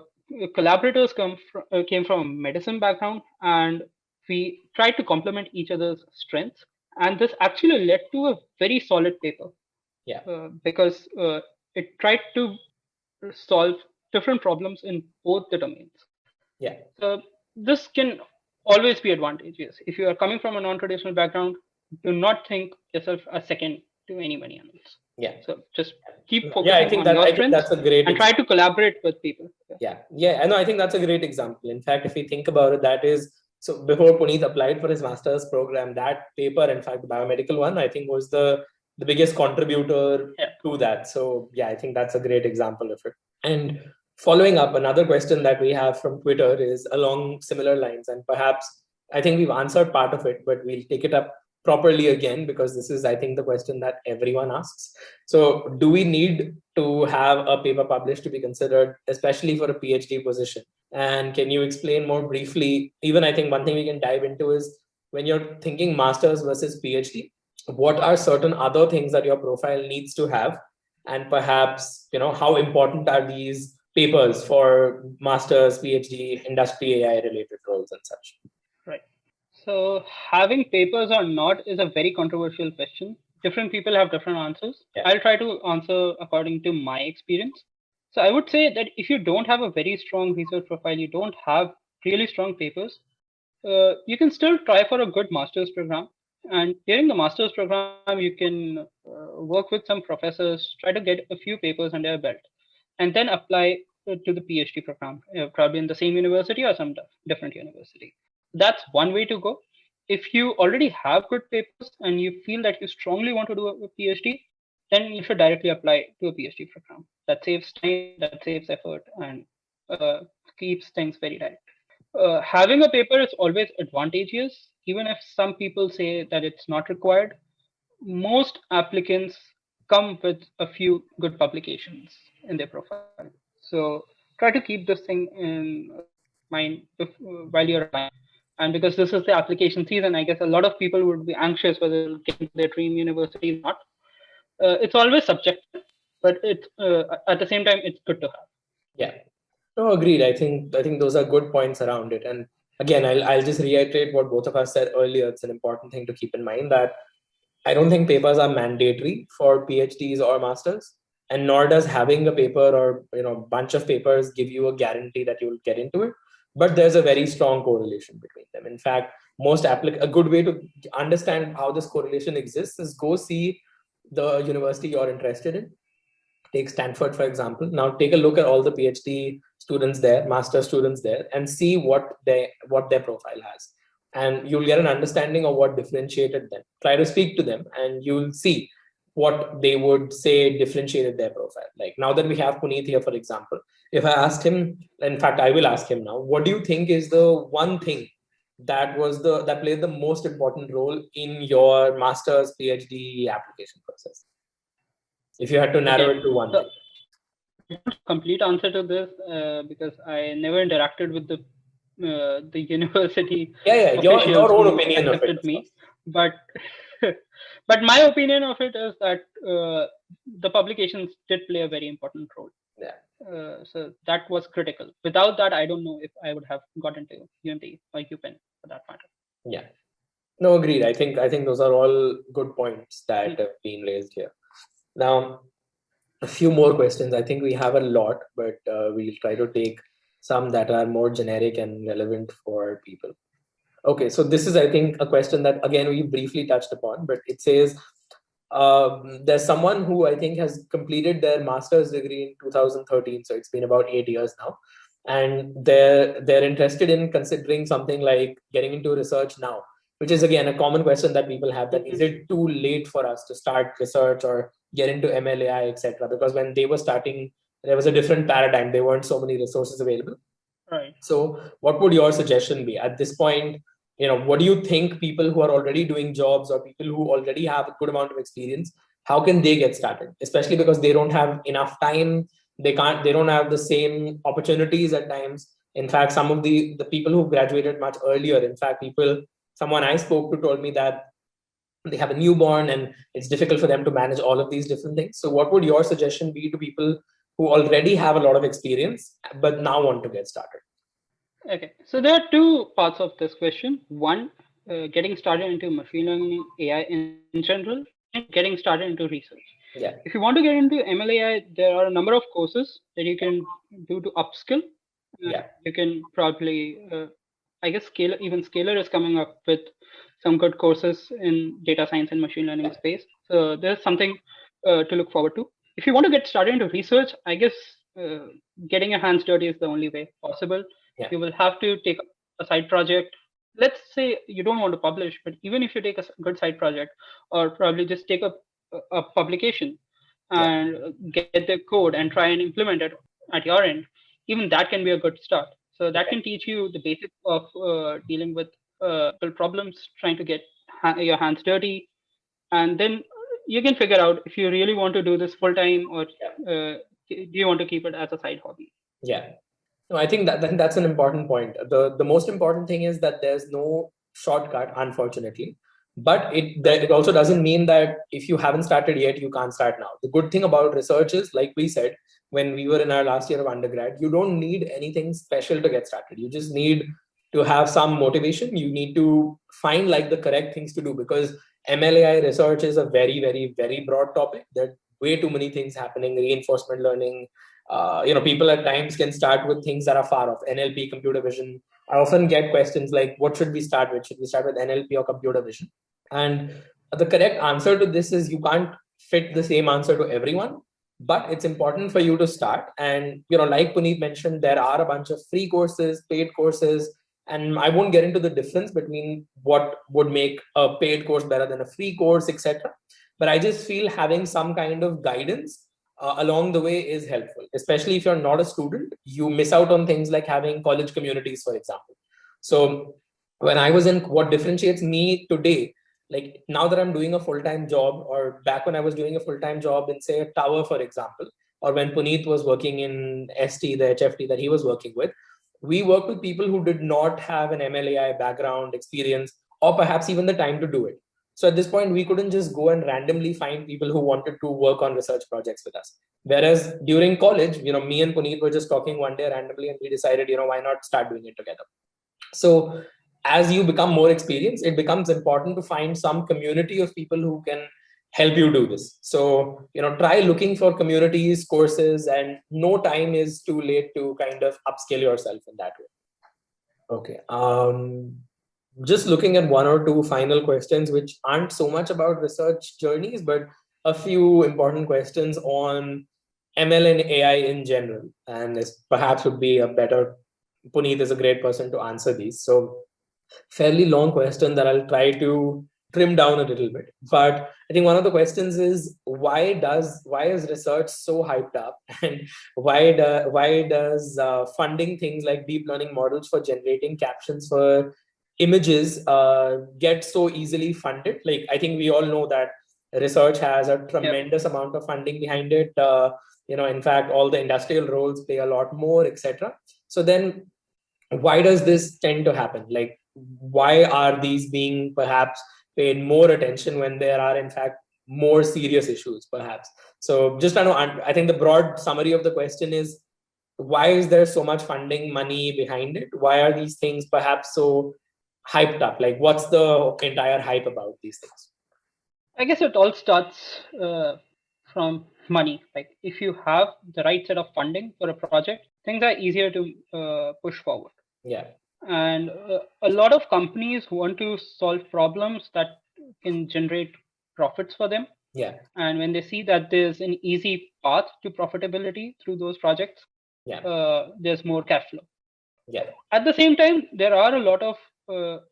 collaborators came from a medicine background, and we tried to complement each other's strengths. And this actually led to a very solid paper yeah, because it tried to solve different problems in both the domains. yeah, So this can always be advantageous. If you are coming from a non-traditional background, do not think yourself a second to anybody else. yeah. So just keep Yeah, I focusing think on that your I think strengths that's a great and try example. to collaborate with people. Yeah. Yeah. I know. I think that's a great example. In fact, if we think about it, that is so. Before Puneet applied for his master's program, that paper, in fact, the biomedical one, I think was the biggest contributor Yeah. to that. So yeah, I think that's a great example of it. And following up, another question that we have from Twitter is along similar lines, and perhaps I think we've answered part of it, but we'll take it up properly again, because this is, I think, the question that everyone asks. So, do we need to have a paper published to be considered, especially for a PhD position? And can you explain more briefly? Even I think one thing we can dive into is when you're thinking masters versus PhD, what are certain other things that your profile needs to have, and perhaps how important are these papers for masters, PhD, industry AI related roles and such? Right. So having papers or not is a very controversial question. Different people have different answers. Yeah, I'll try to answer according to my experience. So I would say that if you don't have a very strong research profile, you don't have really strong papers, you can still try for a good master's program. And during the master's program, you can work with some professors, try to get a few papers under your belt, and then apply to the PhD program, probably in the same university or some different university. That's one way to go. if you already have good papers and you feel that you strongly want to do a PhD, then you should directly apply to a PhD program. That saves time, that saves effort, and uh, keeps things very direct. Having a paper is always advantageous, even if some people say that it's not required. Most applicants come with a few good publications in their profile. So try to keep this thing in mind while you're applying. And because this is the application season, I guess a lot of people would be anxious whether they'll get into their dream university or not. It's always subjective, but at the same time, it's good to have. Yeah. No, agreed. I think those are good points around it. And again, I'll just reiterate what both of us said earlier. It's an important thing to keep in mind that I don't think papers are mandatory for PhDs or masters, and nor does having a paper or bunch of papers give you a guarantee that you'll get into it. But there's a very strong correlation between them. In fact, a good way to understand how this correlation exists is go see the university you're interested in. Take Stanford, for example. Now take a look at all the PhD students there, master students there, and see what their profile has. And you'll get an understanding of what differentiated them. Try to speak to them and you'll see what they would say differentiated their profile. Like now that we have Puneet here, for example, if I asked him, in fact, I will ask him now, what do you think is the one thing that played the most important role in your master's PhD application process? If you had to narrow Okay, it to one so thing. I don't have a complete answer to this because I never interacted with the university Yeah, yeah, your officials own who opinion of it, accepted of me, course. but but my opinion of it is that the publications did play a very important role. Yeah, So that was critical. Without that, I don't know if I would have gotten to UMT or UPenn for that matter. yeah. No, agreed. I think those are all good points that Hmm. have been raised here. Now, a few more questions. I think we have a lot, but we'll try to take some that are more generic and relevant for people. Okay, so this is, I think, a question that again we briefly touched upon, but it says there's someone who I think has completed their master's degree in 2013, so it's been about 8 years now, and they're interested in considering something like getting into research now, which is again a common question that people have: that is Mhm. it too late for us to start research or get into MLAI, etc.? Because when they were starting, there was a different paradigm. There weren't so many resources available. Right. So, what would your suggestion be at this point? What do you think people who are already doing jobs or people who already have a good amount of experience, how can they get started? Especially because they don't have enough time, they don't have the same opportunities at times. In fact, some of the people who graduated much earlier, in fact, someone I spoke to told me that they have a newborn and it's difficult for them to manage all of these different things. So, what would your suggestion be to people who already have a lot of experience but now want to get started? Okay. So there are two parts of this question. One, getting started into machine learning AI in general. Second, getting started into research. Yeah. If you want to get into MLAI, there are a number of courses that you can do to upskill. Yeah. You can probably, I guess, even Scalar is coming up with some good courses in data science and machine learning space. So there's something to look forward to. If you want to get started into research, I guess uh, getting your hands dirty is the only way possible. Yeah. You will have to take a side project. Let's say you don't want to publish, but even if you take a good side project, or probably just take a publication Yeah. and get the code and try and implement it at your end, even that can be a good start. So that Yeah. can teach you the basics of dealing with problems, trying to get your hands dirty, and then you can figure out if you really want to do this full time or Yeah. do you want to keep it as a side hobby. Yeah. No, I think that's an important point. The most important thing is that there's no shortcut, unfortunately. But it also doesn't mean that if you haven't started yet, you can't start now. The good thing about research is, like we said, when we were in our last year of undergrad, you don't need anything special to get started. You just need to have some motivation. You need to find like the correct things to do, because MLAI research is a very, very, very broad topic. There are way too many things happening: reinforcement learning, people at times can start with things that are far off. NLP, computer vision. I often get questions like, what should we start with? Should we start with NLP or computer vision? And the correct answer to this is, you can't fit the same answer to everyone, but it's important for you to start. And like Puneet mentioned, there are a bunch of free courses, paid courses, And I won't get into the difference between what would make a paid course better than a free course, etc. But I just feel having some kind of guidance along the way is helpful, especially if you're not a student. You miss out on things like having college communities, for example. So when I was in, what differentiates me today, like now that I'm doing a full-time job, or back when I was doing a full-time job in, say, a tower, for example, or when Puneet was working in ST, the HFT that he was working with, we worked with people who did not have an MLAI background experience, or perhaps even the time to do it. So at this point, we couldn't just go and randomly find people who wanted to work on research projects with us. Whereas during college, me and Puneet were just talking one day randomly, and we decided, why not start doing it together? So as you become more experienced, it becomes important to find some community of people who can help you do this. So try looking for communities, courses, and no time is too late to kind of upskill yourself in that way. Okay. Just looking at one or two final questions, which aren't so much about research journeys, but a few important questions on ML and AI in general. And this perhaps would be a better, Puneet is a great person to answer these. So fairly long question that I'll try to trim down a little bit. But I think one of the questions is, why is research so hyped up, and why does funding things like deep learning models for generating captions for images get so easily funded? Like, I think we all know that research has a tremendous amount of funding behind it. In fact, all the industrial roles pay a lot more, etc. So then why does this tend to happen? Like, why are these being perhaps paid more attention when there are in fact more serious issues, perhaps? So just I think the broad summary of the question is, why is there so much funding money behind it? Why are these things perhaps so hyped up? Like, what's the entire hype about these things? I guess it all starts from money. Like if you have the right set of funding for a project, things are easier to push forward. Yeah. And a lot of companies want to solve problems that can generate profits for them. Yeah. And when they see that there's an easy path to profitability through those projects, Yeah. there's more cash flow. Yeah. At the same time, there are a lot of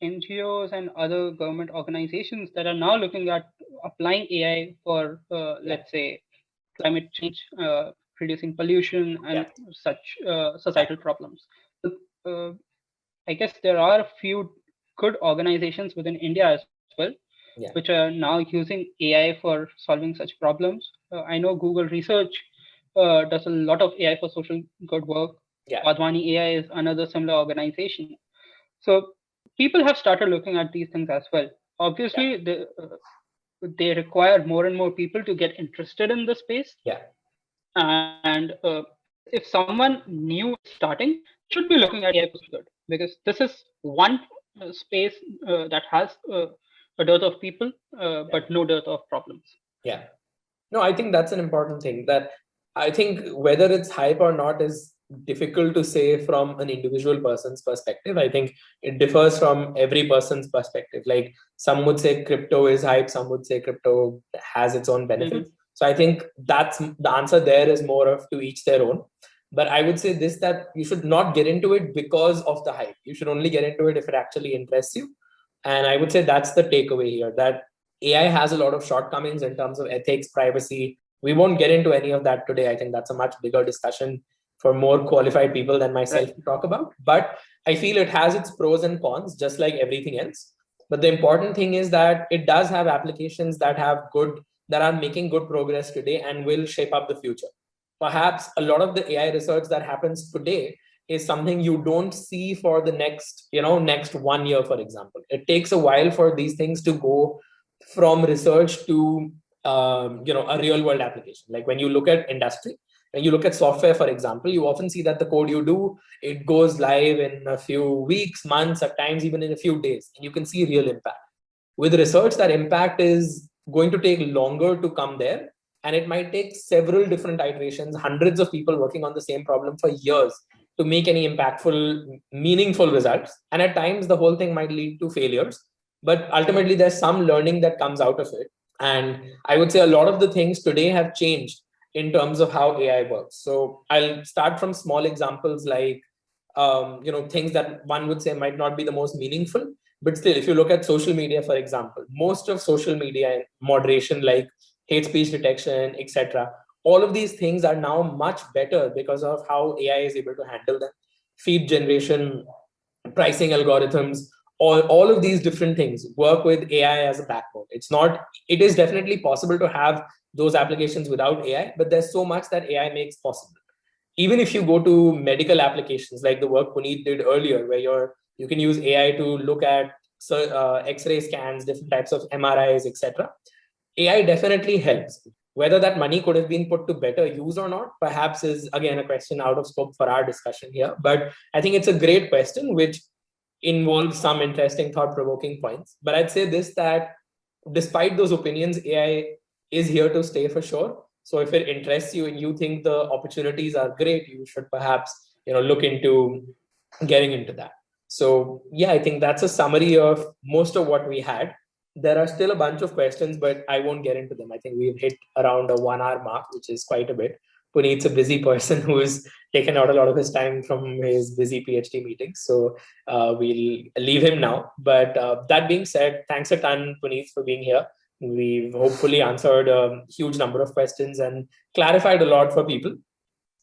NGOs and other government organizations that are now looking at applying AI for, let's say, climate change, reducing pollution, and such societal problems. But, I guess there are a few good organizations within India as well, which are now using AI for solving such problems. I know Google Research does a lot of AI for social good work. Wadhwani AI is another similar organization. So people have started looking at these things as well. Obviously, they require more and more people to get interested in the space. Yeah. And if someone new is starting, should be looking at AI for social good, because this is one space that has a dearth of people, but no dearth of problems. Yeah. No, I think that's an important thing, that I think whether it's hype or not is difficult to say from an individual person's perspective. I think it differs from every person's perspective. Like, some would say crypto is hype, some would say crypto has its own benefits. So I think that's the answer there, is more of to each their own. But I would say this, that you should not get into it because of the hype. You should only get into it if it actually interests you. And I would say that's the takeaway here, that AI has a lot of shortcomings in terms of ethics, privacy. We won't get into any of that today. I think that's a much bigger discussion for more qualified people than myself to talk about. But I feel it has its pros and cons, just like everything else. But the important thing is that it does have applications that are making good progress today and will shape up the future. Perhaps a lot of the AI research that happens today is something you don't see for the next 1 year, for example. It takes a while for these things to go from research to a real world application. Like, when you look at industry, when you look at software, for example, you often see that the code you do, it goes live in a few weeks, months, at times even in a few days, and you can see real impact. With research, that impact is going to take longer to come there, and it might take several different iterations, hundreds of people working on the same problem for years to make any impactful, meaningful results. And at times the whole thing might lead to failures, but ultimately there's some learning that comes out of it. And I would say a lot of the things today have changed in terms of how AI works. So I'll start from small examples, like things that one would say might not be the most meaningful. But still, if you look at social media, for example, most of social media and moderation, like hate speech detection, etc., all of these things are now much better because of how AI is able to handle them. Feed generation, pricing algorithms, all of these different things work with AI as a backbone. It is definitely possible to have those applications without AI, but there's so much that AI makes possible. Even if you go to medical applications like the work Puneet did earlier, where you can use AI to look at X-ray scans, different types of MRIs, etc. AI definitely helps. Whether that money could have been put to better use or not, perhaps is again a question out of scope for our discussion here. But I think it's a great question, which involves some interesting thought provoking points. But I'd say this, that despite those opinions, AI is here to stay for sure. So if it interests you and you think the opportunities are great, you should perhaps look into getting into that. So yeah, I think that's a summary of most of what we had. There are still a bunch of questions, but I won't get into them. I think we've hit around a 1 hour mark, which is quite a bit. Puneet's a busy person who's taken out a lot of his time from his busy PhD meetings. So we'll leave him now. But that being said, thanks a ton, Puneet, for being here. We've hopefully answered a huge number of questions and clarified a lot for people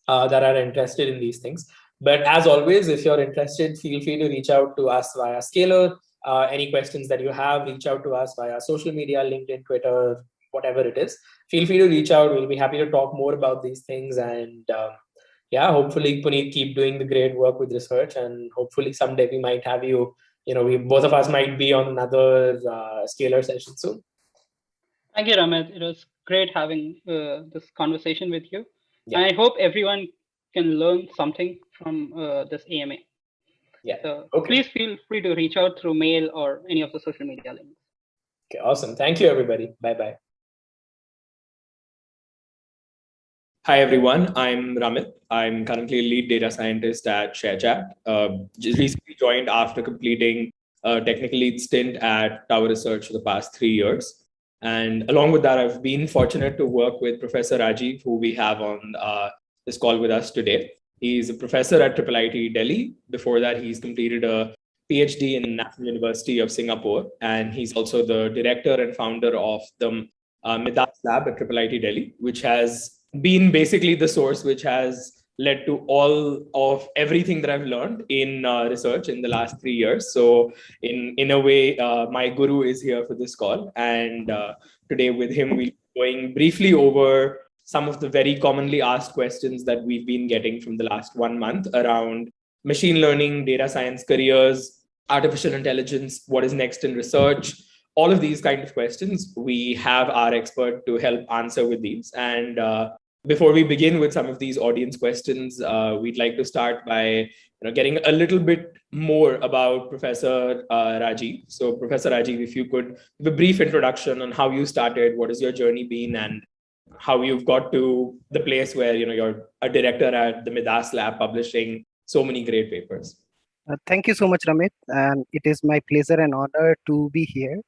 that are interested in these things. But as always, if you're interested, feel free to reach out to us via Scalar. Any questions that you have, reach out to us via social media, LinkedIn, Twitter, whatever it is. Feel free to reach out. We'll be happy to talk more about these things. And yeah, hopefully, Puneet, keep doing the great work with research. And hopefully, someday we might have you. We both of us might be on another Scalar session soon. Thank you, Ramit. It was great having this conversation with you. Yeah. And I hope everyone can learn something from this AMA. Yeah. So Okay. please feel free to reach out through mail or any of the social media links. Okay. Awesome. Thank you, everybody. Bye bye. Hi, everyone. I'm Ramit. I'm currently a lead data scientist at ShareChat. Just recently joined after completing a technical lead stint at Tower Research for the past 3 years. And along with that, I've been fortunate to work with Professor Rajiv, who we have on this call with us today. He's a professor at IIIT Delhi. Before that, he's completed a PhD in National University of Singapore. And he's also the director and founder of the Midas Lab at IIIT Delhi, which has been basically the source which has led to all of everything that I've learned in research in the last 3 years. So in a way, my guru is here for this call. And today with him, we'll be going briefly over some of the very commonly asked questions that we've been getting from the last 1 month around machine learning, data science careers, artificial intelligence, what is next in research, all of these kind of questions. We have our expert to help answer with these. And before we begin with some of these audience questions, we'd like to start by getting a little bit more about Professor Rajiv. So, Professor Rajiv, if you could give a brief introduction on how you started, what has your journey been, and how you've got to the place where you're a director at the Midas Lab, publishing so many great papers. Thank you so much, Ramit, and it is my pleasure and honor to be here.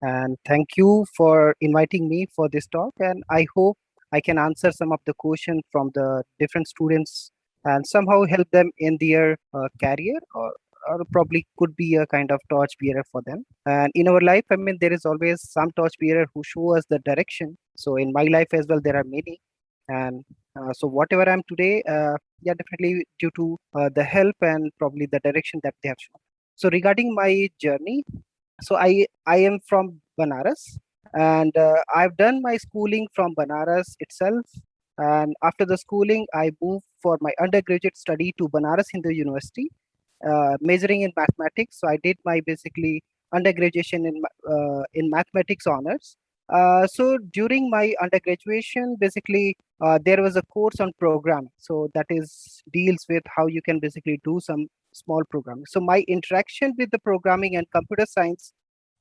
And thank you for inviting me for this talk. And I hope I can answer some of the questions from the different students and somehow help them in their career, or probably could be a kind of torch bearer for them. And in our life, I mean, there is always some torch bearer who show us the direction. So in my life as well, there are many. And so whatever I'm today, yeah, definitely due to the help and probably the direction that they have shown. So regarding my journey, so I am from Banaras, and I've done my schooling from Banaras itself. And after the schooling, I moved for my undergraduate study to Banaras Hindu University, majoring in mathematics. So I did my basically undergraduation in mathematics honors. So during my undergraduation, basically there was a course on programming. So that is deals with how you can basically do some small programming. So my interaction with the programming and computer science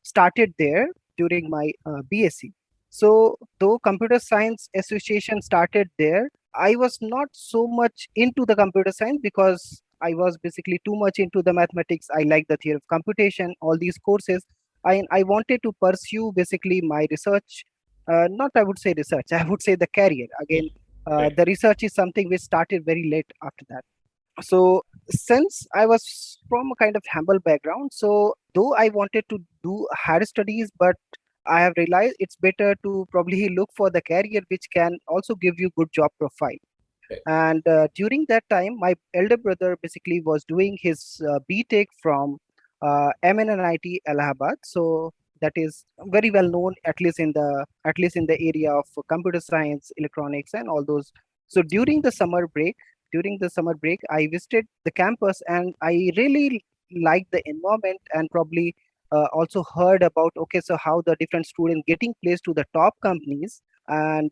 started there during my BSc. So though computer science association started there, I was not so much into the computer science because I was basically too much into the mathematics. I like the theory of computation, all these courses. I wanted to pursue basically my research, not I would say research, I would say the career. Again, Right. the research is something which started very late after that. So since I was from a kind of humble background, so though I wanted to do higher studies, but I have realized it's better to probably look for the career which can also give you good job profile. Right. And during that time, my elder brother basically was doing his BTech from MNNIT Allahabad. So that is very well known, at least in the area of computer science, electronics, and all those. So during the summer break, I visited the campus, and I really liked the environment, and probably also heard about, okay, so how the different students getting placed to the top companies. And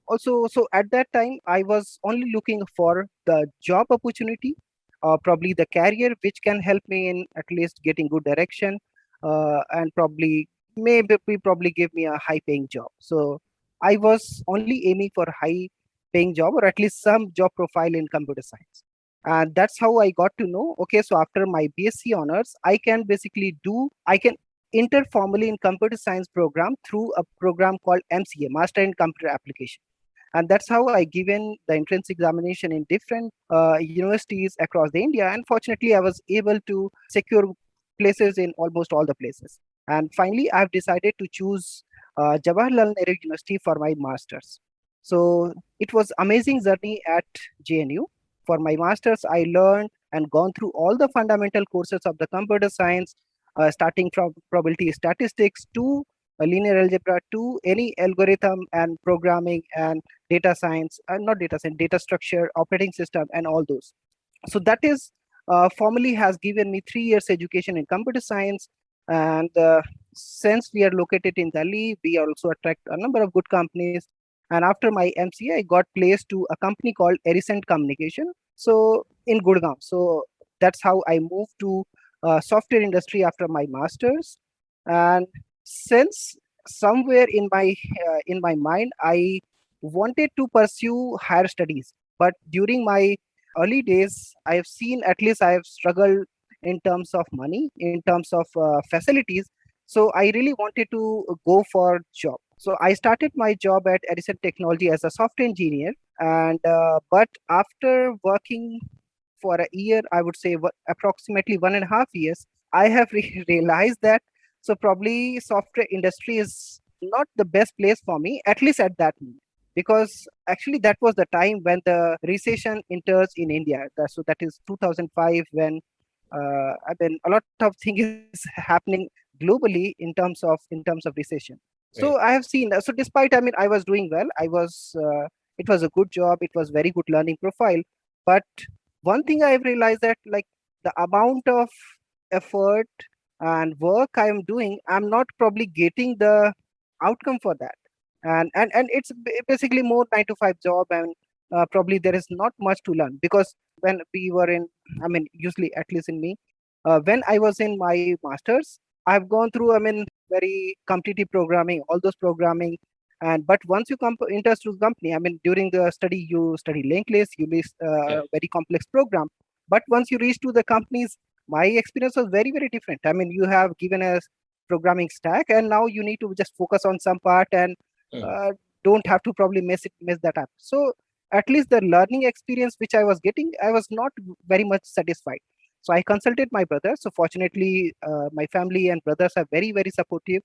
also, so at that time I was only looking for the job opportunity, or probably the career which can help me in at least getting good direction, and probably give me a high paying job. So I was only aiming for high paying job, or at least some job profile in computer science. And that's how I got to know, okay, so after my BSc honors, I can enter formally in computer science program through a program called MCA, Master in Computer Application. And that's how I given the entrance examination in different universities across the India. And fortunately, I was able to secure places in almost all the places. And finally, I've decided to choose Jawaharlal Nehru University for my masters. So it was amazing journey at JNU. For my masters, I learned and gone through all the fundamental courses of the computer science, starting from probability statistics to linear algebra to any algorithm and programming and data science, not data science, data structure, operating system, and all those. So that is formally has given me 3 years education in computer science. And since we are located in Delhi, we also attract a number of good companies. And after my MCA, I got placed to a company called Erisent Communication, so in Gurgaon. So that's how I moved to software industry after my masters. And since somewhere in my mind, I wanted to pursue higher studies, but during my early days, I have seen, at least I have struggled in terms of money, in terms of facilities. So I really wanted to go for job. So I started my job at Edison Technology as a software engineer. And but after working for a year, I would say approximately 1.5 years, I have realized that so probably software industry is not the best place for me, at least at that moment, because actually that was the time when the recession enters in India. So that is 2005, when I mean a lot of things is happening globally in terms of recession. So Right. I have seen. So despite, I mean, I was doing well. It was a good job. It was very good learning profile. But one thing I've realized that, like, the amount of effort and work I am doing, I'm not probably getting the outcome for that. And it's basically more 9 to 5 job, and probably there is not much to learn, because when we were in, I mean, usually, at least in me, when I was in my masters, I've gone through, I mean, very competitive programming, all those programming. And but once you come into to company, I mean, during the study you study linked list, you list Yeah. very complex program. But once you reach to the companies, my experience was very, very different. I mean, you have given a programming stack, and now you need to just focus on some part, and Mm. uh, don't have to probably mess that up. So at least the learning experience which I was getting, I was not very much satisfied. So I consulted my brother. So fortunately, my family and brothers are very, very supportive,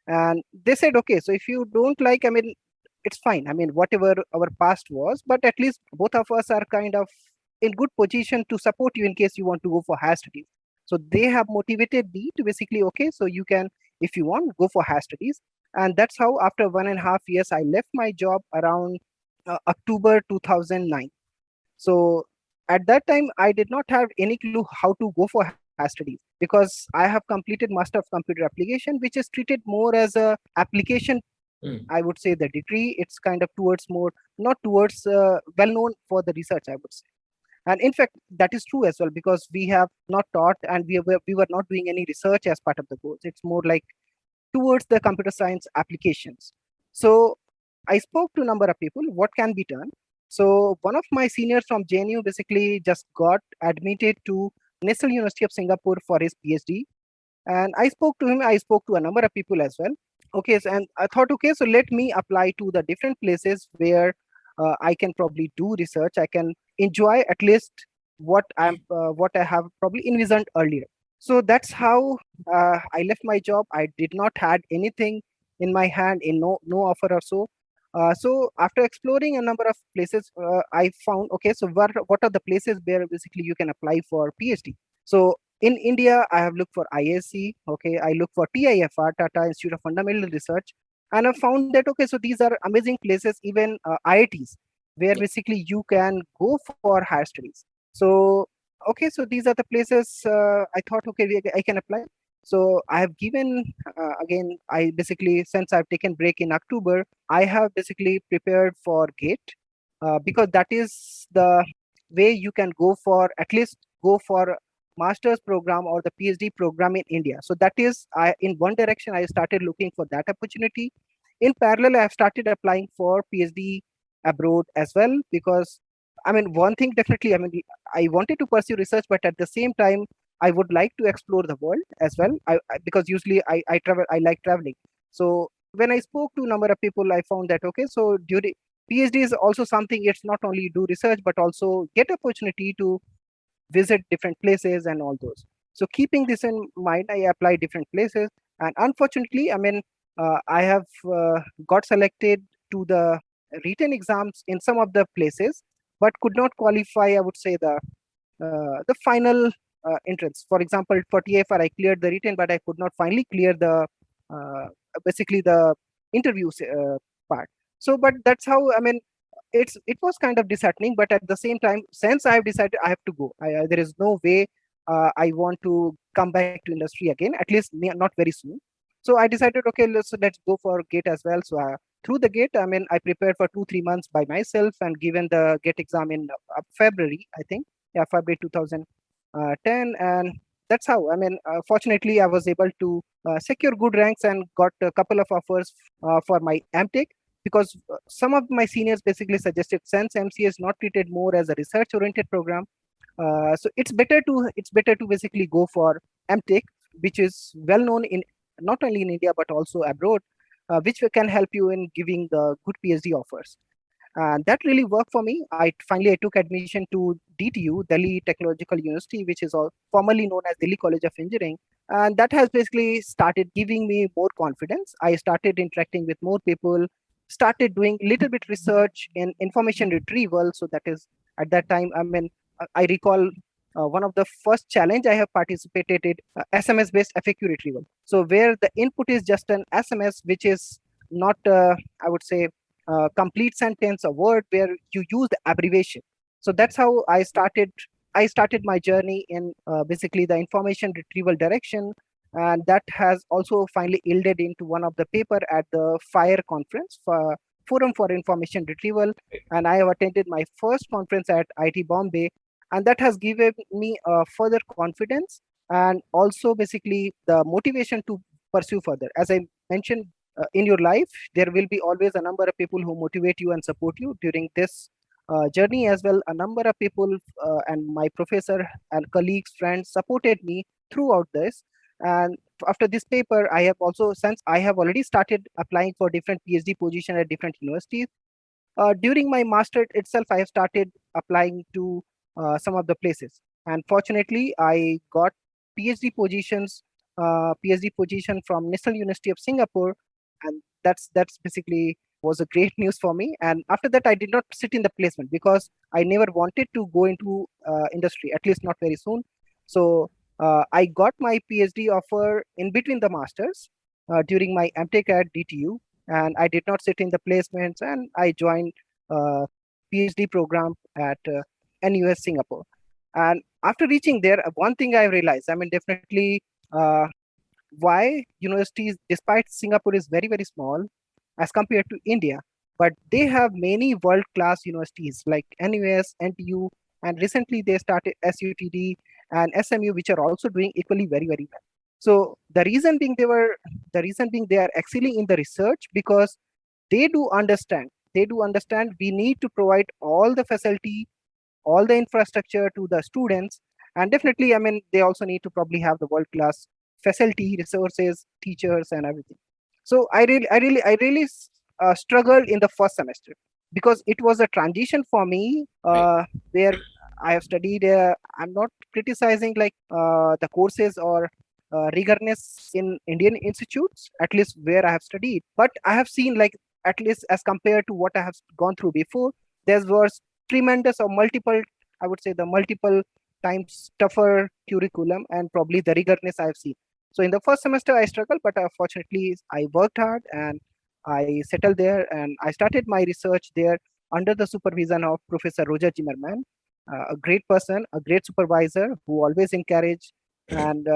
and they said, okay, so if you don't like, I mean, it's fine. I mean, whatever our past was, but at least both of us are kind of in good position to support you in case you want to go for higher studies. So they have motivated me to basically, okay, so you can, if you want, go for higher studies. And that's how after 1.5 years, I left my job around October 2009. So at that time, I did not have any clue how to go for higher studies, because I have completed Master of Computer Application, which is treated more as a application. Mm. I would say the degree, it's kind of towards more, not towards well known for the research, I would say. And in fact, that is true as well, because we have not taught, and we were not doing any research as part of the course. It's more like towards the computer science applications. So I spoke to a number of people, what can be done. So one of my seniors from JNU basically just got admitted to National University of Singapore for his PhD. And I spoke to him, I spoke to a number of people as well. Okay, so, and I thought, okay, so let me apply to the different places where I can probably do research. I can enjoy at least what I have probably envisioned earlier. So that's how I left my job. I did not had anything in my hand, in no offer or so. So after exploring a number of places, I found, okay, so what are the places where basically you can apply for PhD? So in India, I have looked for ISC. Okay, I look for TIFR, Tata Institute of Fundamental Research, and I found that, okay, so these are amazing places, even IITs, where Yeah. basically you can go for higher studies. So okay, so these are the places I thought, okay, I can apply. So I have given again. I basically, since I've taken break in October, I have basically prepared for GATE, because that is the way you can go for, at least go for master's program or the PhD program in India. So that is, I in one direction I started looking for that opportunity. In parallel, I have started applying for PhD abroad as well, because I mean, one thing definitely, I mean, I wanted to pursue research, but at the same time, I would like to explore the world as well. Because usually I travel, I like traveling. So when I spoke to a number of people, I found that, okay, so during PhD is also something. It's not only do research, but also get opportunity to visit different places and all those. So keeping this in mind, I apply different places, and unfortunately, I mean, I have got selected to the written exams in some of the places, but could not qualify, I would say, the final entrance. For example, for TFR, I cleared the written, but I could not finally clear the uh, basically the interviews part. So, but that's how, I mean, it was kind of disheartening. But at the same time, since I have decided I have to go, there is no way I want to come back to industry again, at least not very soon. So I decided, okay, let's go for GATE as well. So through the GATE, I mean, I prepared for 2 3 months by myself and given the GATE exam in February, I think, yeah, February 2010. And that's how, I mean, fortunately, I was able to secure good ranks and got a couple of offers for my MTech, because some of my seniors basically suggested, since MCA is not treated more as a research oriented program, so it's better to basically go for MTech, which is well known in not only in India but also abroad, which can help you in giving the good PhD offers. And that really worked for me. I took admission to DTU, Delhi Technological University, which is formerly known as Delhi College of Engineering, and that has basically started giving me more confidence. I started interacting with more people, started doing little bit research in information retrieval. So that is, at that time, I mean, I recall one of the first challenge I have participated in, SMS based FAQ retrieval. So where the input is just an SMS, which is not, I would say, complete sentence, a word where you use the abbreviation. So that's how I started my journey in basically the information retrieval direction, and that has also finally yielded into one of the paper at the FIRE conference, for Forum for Information Retrieval, and I have attended my first conference at IT Bombay, and that has given me further confidence and also basically the motivation to pursue further. As I mentioned, in your life, there will be always a number of people who motivate you and support you during this journey as well. A number of people and my professor and colleagues, friends supported me throughout this. And after this paper, I have also, since I have already started applying for different PhD position at different universities, during my master itself, I have started applying to some of the places. And fortunately, I got PhD positions, PhD position from National University of Singapore, and that's basically was a great news for me. And after that, I did not sit in the placement because I never wanted to go into industry, at least not very soon. So I got my PhD offer in between the masters during my MTech at DTU, and I did not sit in the placements, and I joined PhD program at NUS Singapore. And after reaching there, one thing I realized, I mean, definitely, uh, why universities, despite Singapore is very, very small as compared to India, but they have many world-class universities like NUS, NTU, and recently they started SUTD and SMU, which are also doing equally very, very well. So the reason being they are excelling in the research because they do understand we need to provide all the facility, all the infrastructure to the students. And definitely, I mean, they also need to probably have the world class facility, resources, teachers, and everything. So I really struggled in the first semester because it was a transition for me, where I have studied. I'm not criticizing like the courses or rigorness in Indian institutes, at least where I have studied. But I have seen like at least as compared to what I have gone through before, there was tremendous or multiple. I would say the multiple times tougher curriculum and probably the rigorness I have seen. So in the first semester I struggled, but fortunately I worked hard and I settled there and I started my research there under the supervision of Professor Roger Zimmerman, a great person, a great supervisor who always encourage and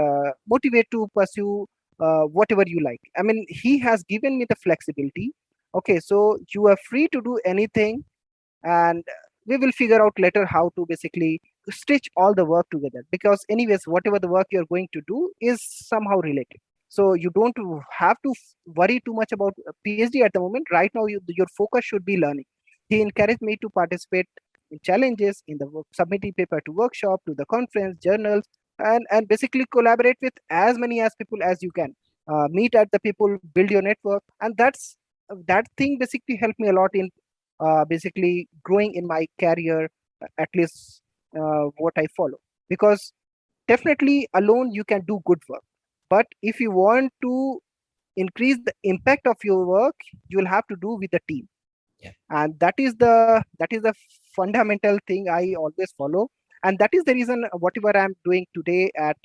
motivate to pursue whatever you like. I mean, he has given me the flexibility. Okay, so you are free to do anything, and we will figure out later how to basically stitch all the work together, because anyways whatever the work you're going to do is somehow related, so you don't have to worry too much about PhD at the moment. Right now your focus should be learning. He encouraged me to participate in challenges, in the work, submitting paper to workshop, to the conference journals, and basically collaborate with as many as people as you can, meet at the people, build your network. And that thing basically helped me a lot in basically growing in my career, at least what I follow. Because definitely alone you can do good work, but if you want to increase the impact of your work, you will have to do with the team. Yeah. And that is the fundamental thing I always follow. And that is the reason whatever I'm doing today at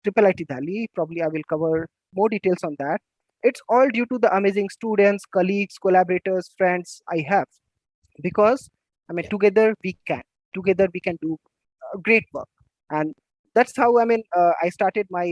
Triple IT Delhi, probably I will cover more details on that. It's all due to the amazing students, colleagues, collaborators, friends I have, because I mean Yeah. together we can do great work. And that's how I mean I started my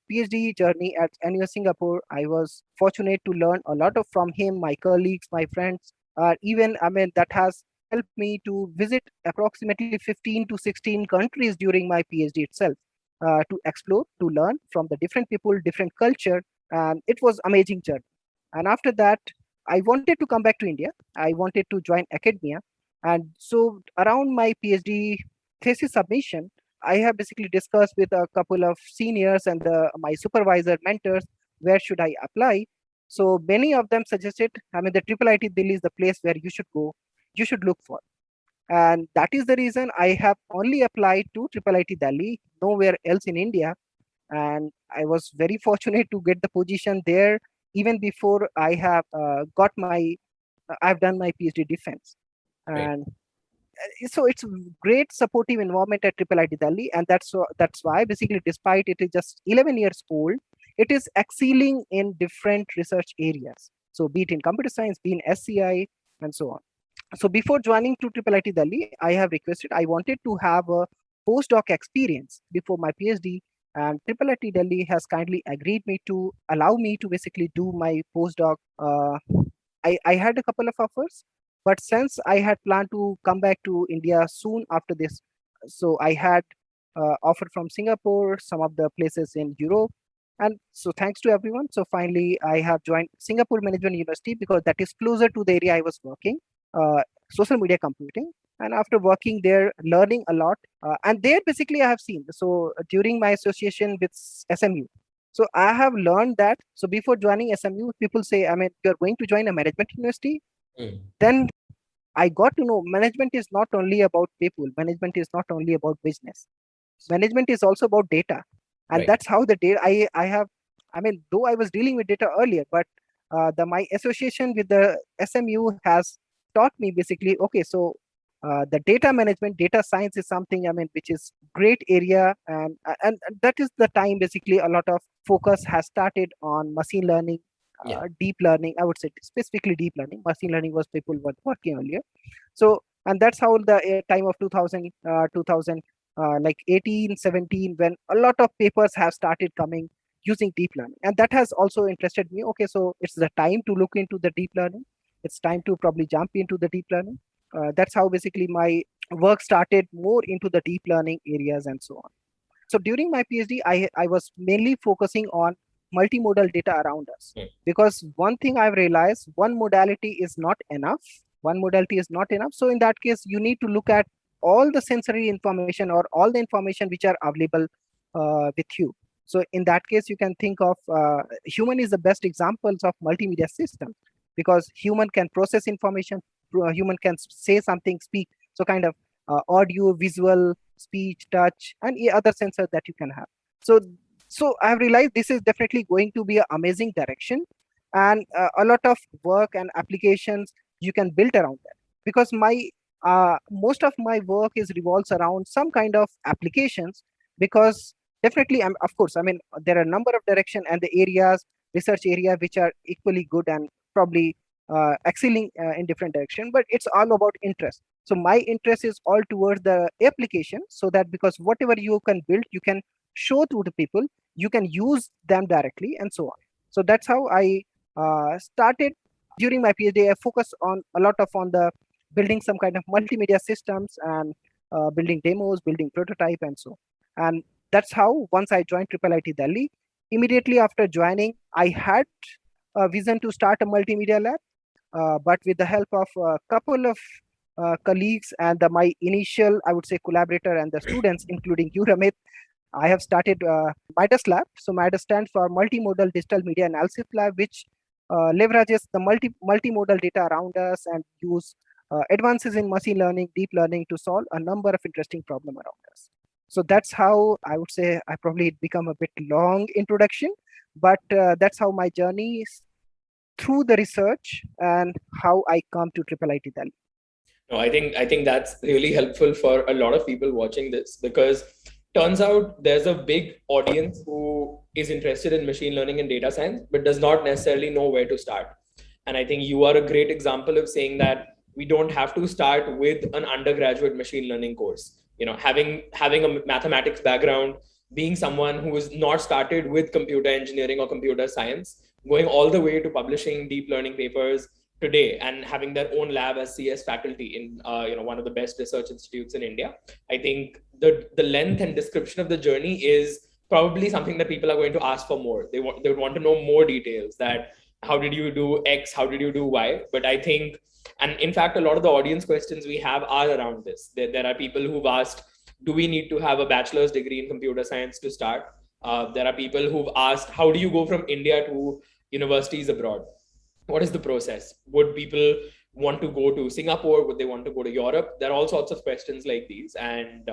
PhD journey at NU Singapore. I was fortunate to learn a lot of from him, my colleagues, my friends. Even I mean that has helped me to visit approximately 15 to 16 countries during my PhD itself, to explore, to learn from the different people, different culture. And it was amazing journey. And after that I wanted to come back to India. I wanted to join academia. And so around my PhD thesis submission, I have basically discussed with a couple of seniors and my supervisor mentors, where should I apply. So many of them suggested, I mean, the Triple IT Delhi is the place where you should go, you should look for. And that is the reason I have only applied to Triple IT Delhi, nowhere else in India. And I was very fortunate to get the position there even before I have I've done my PhD defense. Right. And so it's great supportive environment at Triple IT Delhi, and that's why basically, despite it is just 11 years old, it is excelling in different research areas. So be it in computer science, be in SCI, and so on. So before joining to Triple IT Delhi, I have requested, I wanted to have a postdoc experience before my PhD, and Triple IT Delhi has kindly agreed me to allow me to basically do my postdoc. I had a couple of offers, but since I had planned to come back to India soon after this, so I had offer from Singapore, some of the places in Europe. And so thanks to everyone. So finally, I have joined Singapore Management University because that is closer to the area I was working, uh, social media computing. And after working there, learning a lot. And there basically I have seen. So during my association with SMU, so I have learned that. So before joining SMU, people say, I mean, you're going to join a management university. Mm. Then I got to know management is not only about people, management is not only about business. Management is also about data. And Right. that's how the data I have, I mean, though I was dealing with data earlier, but the my association with the SMU has taught me basically, okay, so the data management, data science is something, I mean, which is great area. And that is the time basically a lot of focus has started on machine learning, Yeah. deep learning. I would say specifically deep learning. Machine learning was people were working earlier. So, and that's how the time of 2000 like 18 17, when a lot of papers have started coming using deep learning, and that has also interested me. Okay, so it's the time to look into the deep learning. It's time to probably jump into the deep learning. That's how basically my work started more into the deep learning areas and so on. So during my PhD, I was mainly focusing on multimodal data around us, Mm. because one thing I've realized, one modality is not enough. One modality is not enough. So in that case, you need to look at all the sensory information or all the information which are available with you. So in that case, you can think of human is the best examples of multimedia system, because human can process information, human can say something, speak. So kind of audio, visual, speech, touch, and other sensors that you can have. So, so I have realized this is definitely going to be an amazing direction, and a lot of work and applications you can build around that. Because my most of my work is revolves around some kind of applications. Because definitely, of course, I mean there are a number of direction and the areas, research area, which are equally good and probably excelling in different direction. But it's all about interest. So my interest is all towards the application, so that because whatever you can build, you can show to the people, you can use them directly, and so on. So that's how I started. During my PhD, I focus on a lot of on the building some kind of multimedia systems, and building demos, building prototype, and so. And that's how once I joined Triple IT Delhi, immediately after joining, I had a vision to start a multimedia lab. But with the help of a couple of colleagues and my initial, I would say, collaborator and the students, including you, Ramit, I have started MIDAS Lab. So MIDAS stands for Multimodal Digital Media Analysis Lab, which leverages the multimodal data around us and use advances in machine learning, deep learning to solve a number of interesting problems around us. So that's how I would say I probably become a bit long introduction, but that's how my journey is through the research and how I come to Triple IT Delhi. No, I think that's really helpful for a lot of people watching this, because turns out there's a big audience who is interested in machine learning and data science but does not necessarily know where to start. And I think you are a great example of saying that we don't have to start with an undergraduate machine learning course. Having a mathematics background, being someone who is not started with computer engineering or computer science, going all the way to publishing deep learning papers today and having their own lab as CS faculty in one of the best research institutes in India. I think the length and description of the journey is probably something that people are going to ask for more. They would want to know more details, that how did you do X, how did you do Y. But I think, and in fact, a lot of the audience questions we have are around this. There are people who've asked, do we need to have a bachelor's degree in computer science to start? There are people who've asked, how do you go from India to universities abroad? What is the process? Would people want to go to Singapore? Would they want to go to Europe? There are all sorts of questions like these, and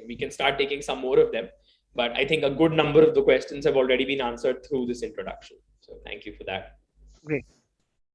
we can start taking some more of them. But I think a good number of the questions have already been answered through this introduction. So thank you for that. Great.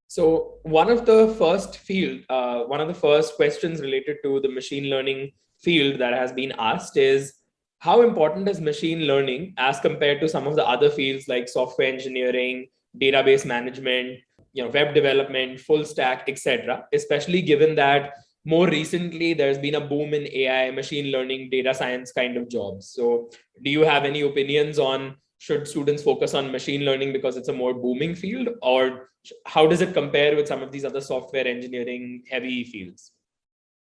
So one of the first questions related to the machine learning field that has been asked is, how important is machine learning as compared to some of the other fields like software engineering, database management, web development, full stack, etc. Especially given that more recently there's been a boom in AI, machine learning, data science kind of jobs. So do you have any opinions on, should students focus on machine learning because it's a more booming field, or how does it compare with some of these other software engineering heavy fields?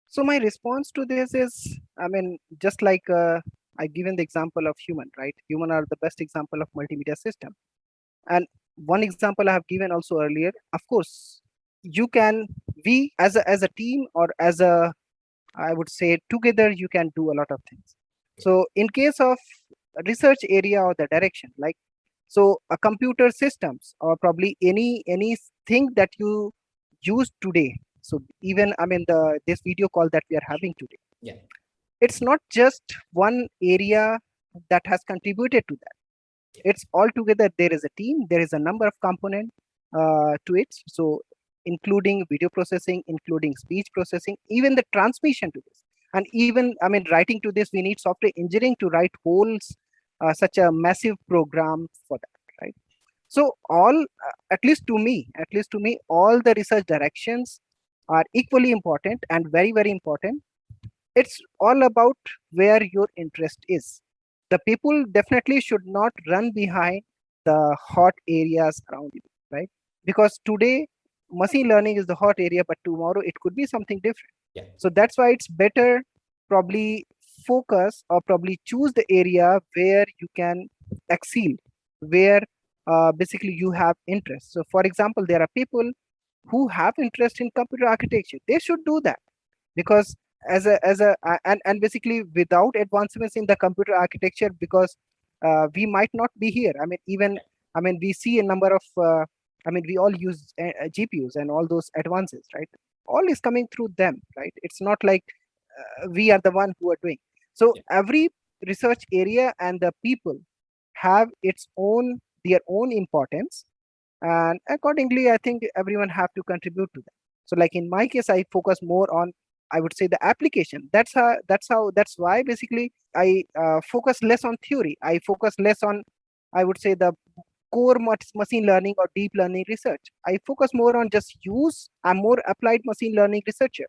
So my response to this is, I mean, just like I given the example of human, right? Human are the best example of multimedia system. And one example I have given also earlier, of course, you can, we as a team or as a, I would say together, you can do a lot of things. So in case of research area or the direction, like, so a computer systems or probably anything that you use today. So even, I mean, this video call that we are having today, Yeah. it's not just one area that has contributed to that. It's all together. There is a team, there is a number of components to it. So including video processing, including speech processing, even the transmission to this. And even, I mean, writing to this, we need software engineering to write whole such a massive program for that, right? So all, at least to me, all the research directions are equally important and very, very important. It's all about where your interest is. The people definitely should not run behind the hot areas around you, right? Because today machine learning is the hot area, but tomorrow it could be something different. Yeah. So that's why it's better probably focus or probably choose the area where you can excel, where basically you have interest. So for example, there are people who have interest in computer architecture. They should do that, because and basically without advancements in the computer architecture, because we might not be here. I mean, even, I mean, we see a number of I mean, we all use GPUs and all those advances, right? All is coming through them, right? It's not like we are the one who are doing. So Yeah. every research area and the people have its own their own importance, and accordingly I think everyone have to contribute to that. So like in my case, I focus more on, I would say, the application. That's why basically I focus less on theory. I focus less on, I would say, the core machine learning or deep learning research. I focus more on just use. I'm more applied machine learning researcher.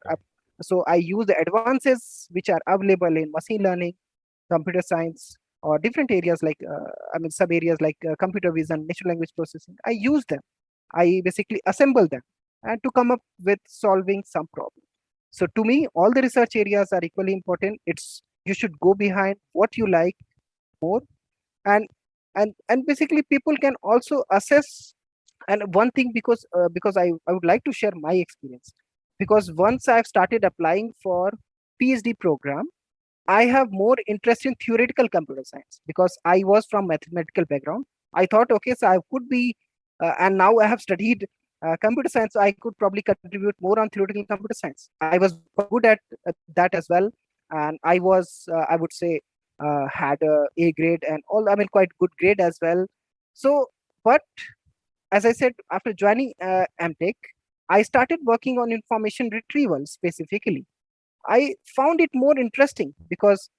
So I use the advances which are available in machine learning, computer science, or different areas like sub areas like computer vision, natural language processing. I use them. I basically assemble them and to come up with solving some problem. So to me, all the research areas are equally important. It's you should go behind what you like more, and and basically people can also assess. And one thing, because I would like to share my experience, because once I've started applying for PhD program, I have more interest in theoretical computer science because I was from mathematical background. I thought, okay, so I could be, and now I have studied computer science, so I could probably contribute more on theoretical computer science. I was good at that as well, and I was, I would say, had a grade and all. I mean, quite good grade as well. So, but as I said, after joining MTech, I started working on information retrieval specifically. I found it more interesting because,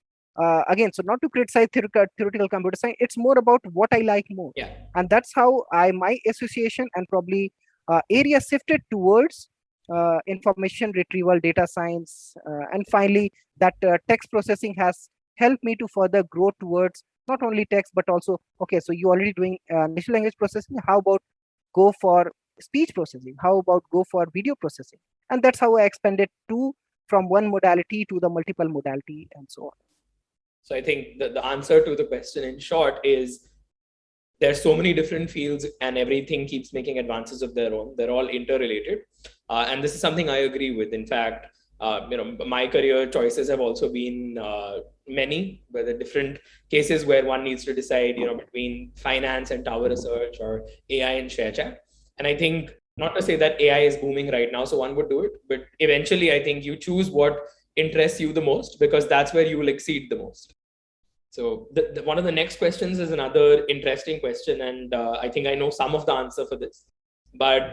again, so not to criticize theoretical computer science, it's more about what I like more. Yeah. And that's how my association and probably area shifted towards information retrieval, data science. And finally, that text processing has helped me to further grow towards not only text, but also, okay, so you're already doing natural language processing. How about go for speech processing? How about go for video processing? And that's how I expanded to from one modality to the multiple modality and so on. So I think the answer to the question in short is there's so many different fields and everything keeps making advances of their own. They're all interrelated. And this is something I agree with. In fact, my career choices have also been many, but the different cases where one needs to decide, between finance and tower research or AI and ShareChat. And I think not to say that AI is booming right now, so one would do it, but eventually I think you choose what interests you the most because that's where you will exceed the most. So one of the next questions is another interesting question, and I think I know some of the answer for this. But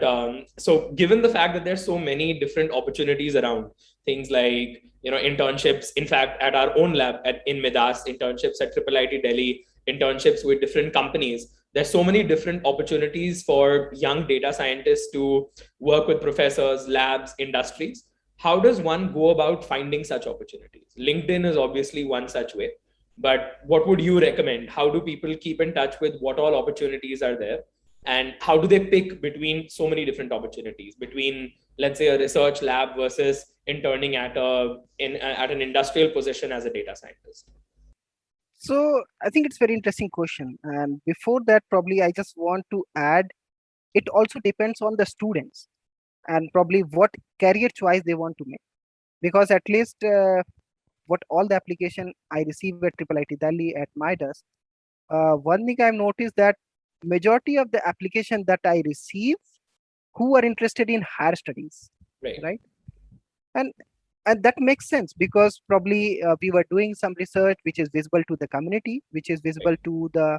so, given the fact that there's so many different opportunities around, things like internships. In fact, at our own lab in Midas, internships at IIIT Delhi, internships with different companies. There's so many different opportunities for young data scientists to work with professors, labs, industries. How does one go about finding such opportunities? LinkedIn is obviously one such way, but what would you recommend? How do people keep in touch with what all opportunities are there, and how do they pick between so many different opportunities, between, let's say, a research lab versus interning at an industrial position as a data scientist? So I think it's very interesting question. And before that, probably I just want to add, it also depends on the students and probably what career choice they want to make. Because at least what all the application I receive at IIIT Delhi at my desk, one thing I've noticed that majority of the application that I receive who are interested in higher studies, Right. right? And and that makes sense because probably we were doing some research which is visible to the community, which is visible Right. to the,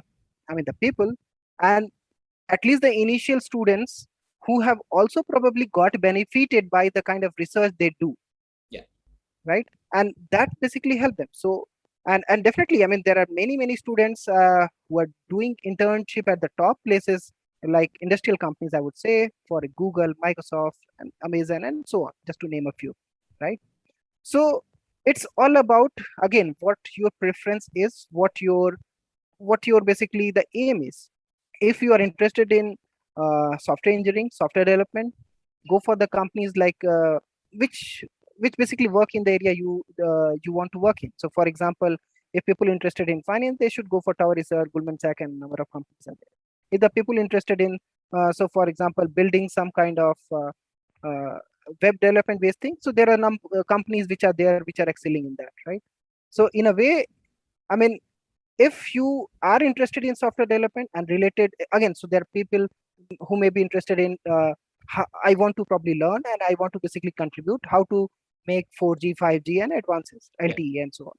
the people, and at least the initial students who have also probably got benefited by the kind of research they do, Yeah. right? And that basically help them. So and definitely, there are many students who are doing internship at the top places like industrial companies, I would say, for Google, Microsoft, and Amazon, and so on, just to name a few, right? So it's all about, again, what your preference is, what your basically the aim is. If you are interested in software engineering, software development, go for the companies like which basically work in the area you want to work in. So for example, if people interested in finance, they should go for Tower Research, Goldman Sachs, and number of companies are there. If the people interested in so for example, building some kind of uh, web development based thing, so there are companies which are there which are excelling in that, right? So in a way, I mean, if you are interested in software development and related, again, so there are people who may be interested in I want to probably learn and I want to basically contribute how to make 4G, 5G, and advances, Yeah. LTE, and so on.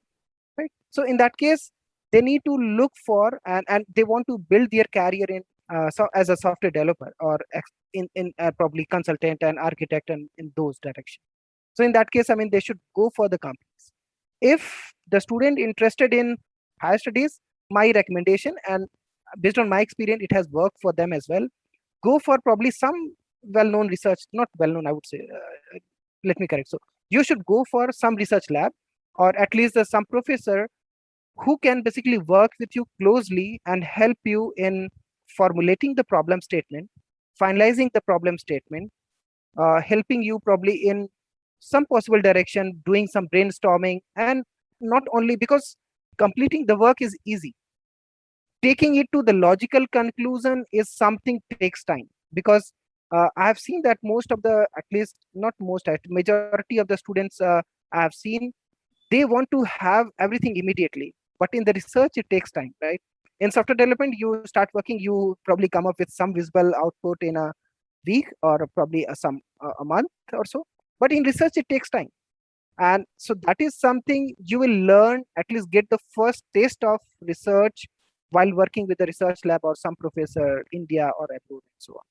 Right. So in that case, they need to look for and they want to build their career in so as a software developer or in probably consultant and architect and in those directions. So in that case, I mean, they should go for the companies. If the student interested in higher studies, my recommendation, and based on my experience, it has worked for them as well. Go for probably some well-known research, not well-known, I would say. Let me correct. So you should go for some research lab, or at least some professor who can basically work with you closely and help you in formulating the problem statement, finalizing the problem statement, helping you probably in some possible direction, doing some brainstorming, and not only because completing the work is easy, taking it to the logical conclusion is something takes time, because I have seen that most of the, at least not most, majority of the students I have seen, they want to have everything immediately, but in the research it takes time, right? In software development, you start working, you probably come up with some visible output in a week or probably a month or so, but in research it takes time. And so that is something you will learn, at least get the first taste of research while working with the research lab or some professor India or abroad and so on.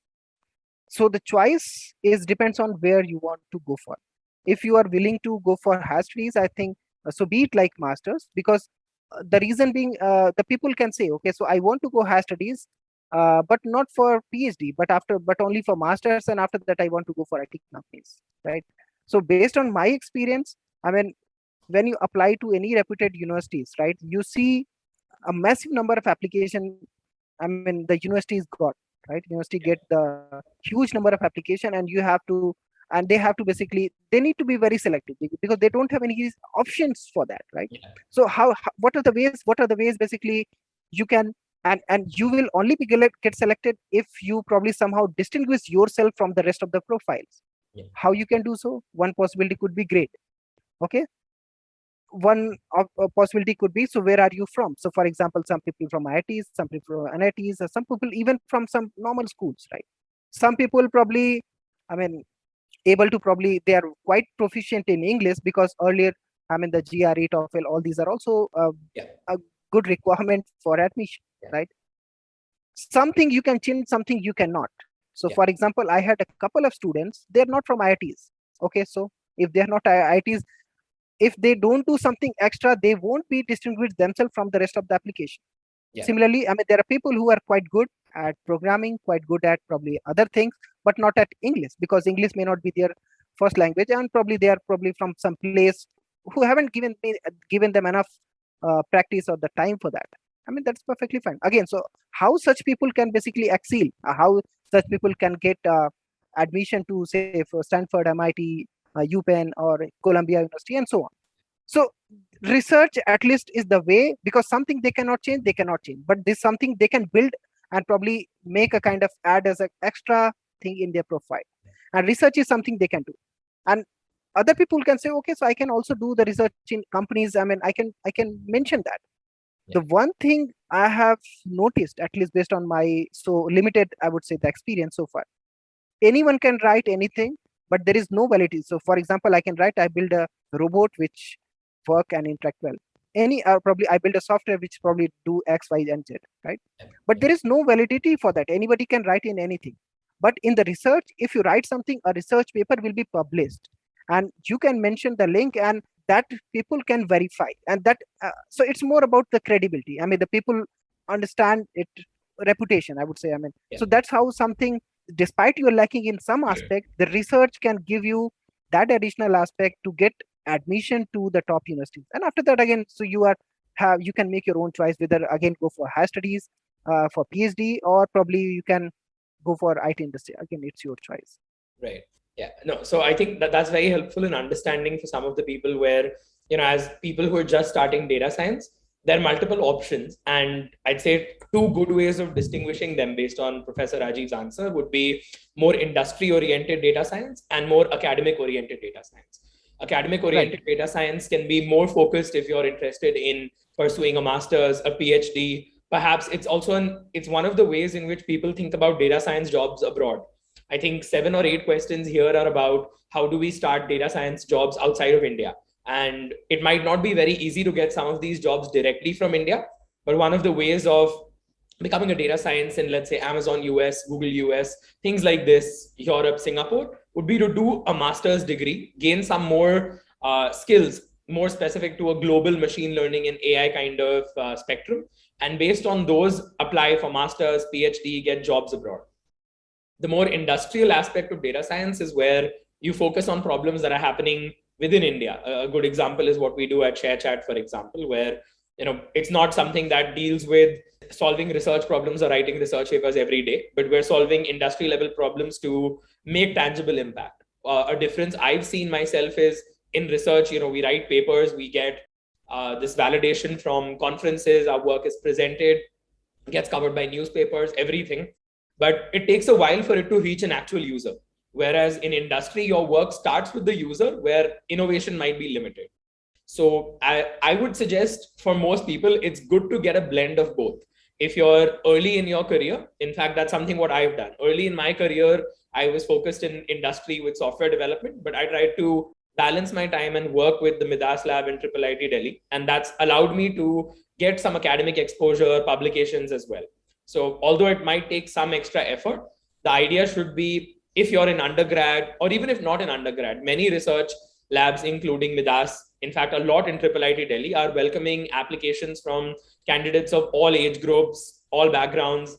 So the choice is depends on where you want to go for. If you are willing to go for higher studies, I think so be it like masters, because the reason being, the people can say, okay, so I want to go higher studies, but not for PhD, but only for masters, and after that I want to go for IT companies, right? So based on my experience, I mean, when you apply to any reputed universities, right, you see a massive number of application. I mean, the universities got, right, university get the huge number of application, and you have to, and they have to basically, they need to be very selective because they don't have any options for that, right? Yeah. So what are the ways basically you can, and you will only be get selected if you probably somehow distinguish yourself from the rest of the profiles. Yeah. How you can do so? One possibility could be great. Okay, one of a possibility could be, so where are you from? So for example, some people from IITs, some people from NITs, some people even from some normal schools, right? Some people probably, I mean, able to probably, they are quite proficient in English, because earlier, I mean, the GRE, TOEFL, all these are also Yeah. a good requirement for admission, Yeah. right? Something you can change, something you cannot. So Yeah. for example, I had a couple of students, they're not from IITs. Okay, so if they're not IITs, if they don't do something extra, they won't be distinguished themselves from the rest of the application. Yeah. Similarly, I mean, there are people who are quite good at programming, quite good at probably other things, but not at English, because English may not be their first language, and probably they are probably from some place who haven't given them enough practice or the time for that. I mean, that's perfectly fine. Again, so how such people can basically excel, how such people can get admission to, say, for Stanford, MIT, UPenn, or Columbia University, and so on. So research at least is the way, because something they cannot change, they cannot change, but this something they can build and probably make a kind of add as an extra thing in their profile. And research is something they can do. And other people can say, okay, so I can also do the research in companies. I mean, I can mention that. Yeah. The one thing I have noticed, at least based on my so limited, I would say, the experience so far, anyone can write anything, but there is no validity. So for example, I can write, I build a robot which work and interact well. Any probably I build a software which probably do X, Y, and Z, right? But there is no validity for that. Anybody can write in anything. But in the research, if you write something, a research paper will be published, and you can mention the link, and that people can verify. And that so it's more about the credibility. I mean, the people understand it, reputation, I would say. I mean, Yeah. so that's how something, despite you're lacking in some aspect, the research can give you that additional aspect to get admission to the top universities. And after that, again, so you can make your own choice, whether again go for higher studies, for PhD, or probably you can go for IT industry. Again, it's your choice. Right. Yeah. No. So I think that that's very helpful in understanding for some of the people where, as people who are just starting data science, there are multiple options. And I'd say two good ways of distinguishing them based on Professor Rajiv's answer would be more industry oriented data science and more academic oriented data science. Academic Right. oriented data science can be more focused if you're interested in pursuing a master's, a PhD. Perhaps it's also it's one of the ways in which people think about data science jobs abroad. I think 7 or 8 questions here are about how do we start data science jobs outside of India. And it might not be very easy to get some of these jobs directly from India, but one of the ways of becoming a data science in, let's say, Amazon US, Google US, things like this, Europe, Singapore, would be to do a master's degree, gain some more skills more specific to a global machine learning and AI kind of spectrum. And based on those, apply for master's, PhD, get jobs abroad. The more industrial aspect of data science is where you focus on problems that are happening within India. A good example is what we do at ShareChat, for example, where it's not something that deals with solving research problems or writing research papers every day, but we're solving industry level problems to make tangible impact. A difference I've seen myself is in research, we write papers, we get this validation from conferences, our work is presented, gets covered by newspapers, everything. But it takes a while for it to reach an actual user. Whereas in industry, your work starts with the user where innovation might be limited. So I would suggest for most people, it's good to get a blend of both. If you're early in your career, in fact, that's something what I've done. Early in my career, I was focused in industry with software development, but I tried to balance my time and work with the Midas Lab in IIIT Delhi. And that's allowed me to get some academic exposure, publications as well. So although it might take some extra effort, the idea should be if you're in undergrad or even if not in undergrad, many research labs, including Midas, in fact, a lot in IIIT Delhi are welcoming applications from candidates of all age groups, all backgrounds,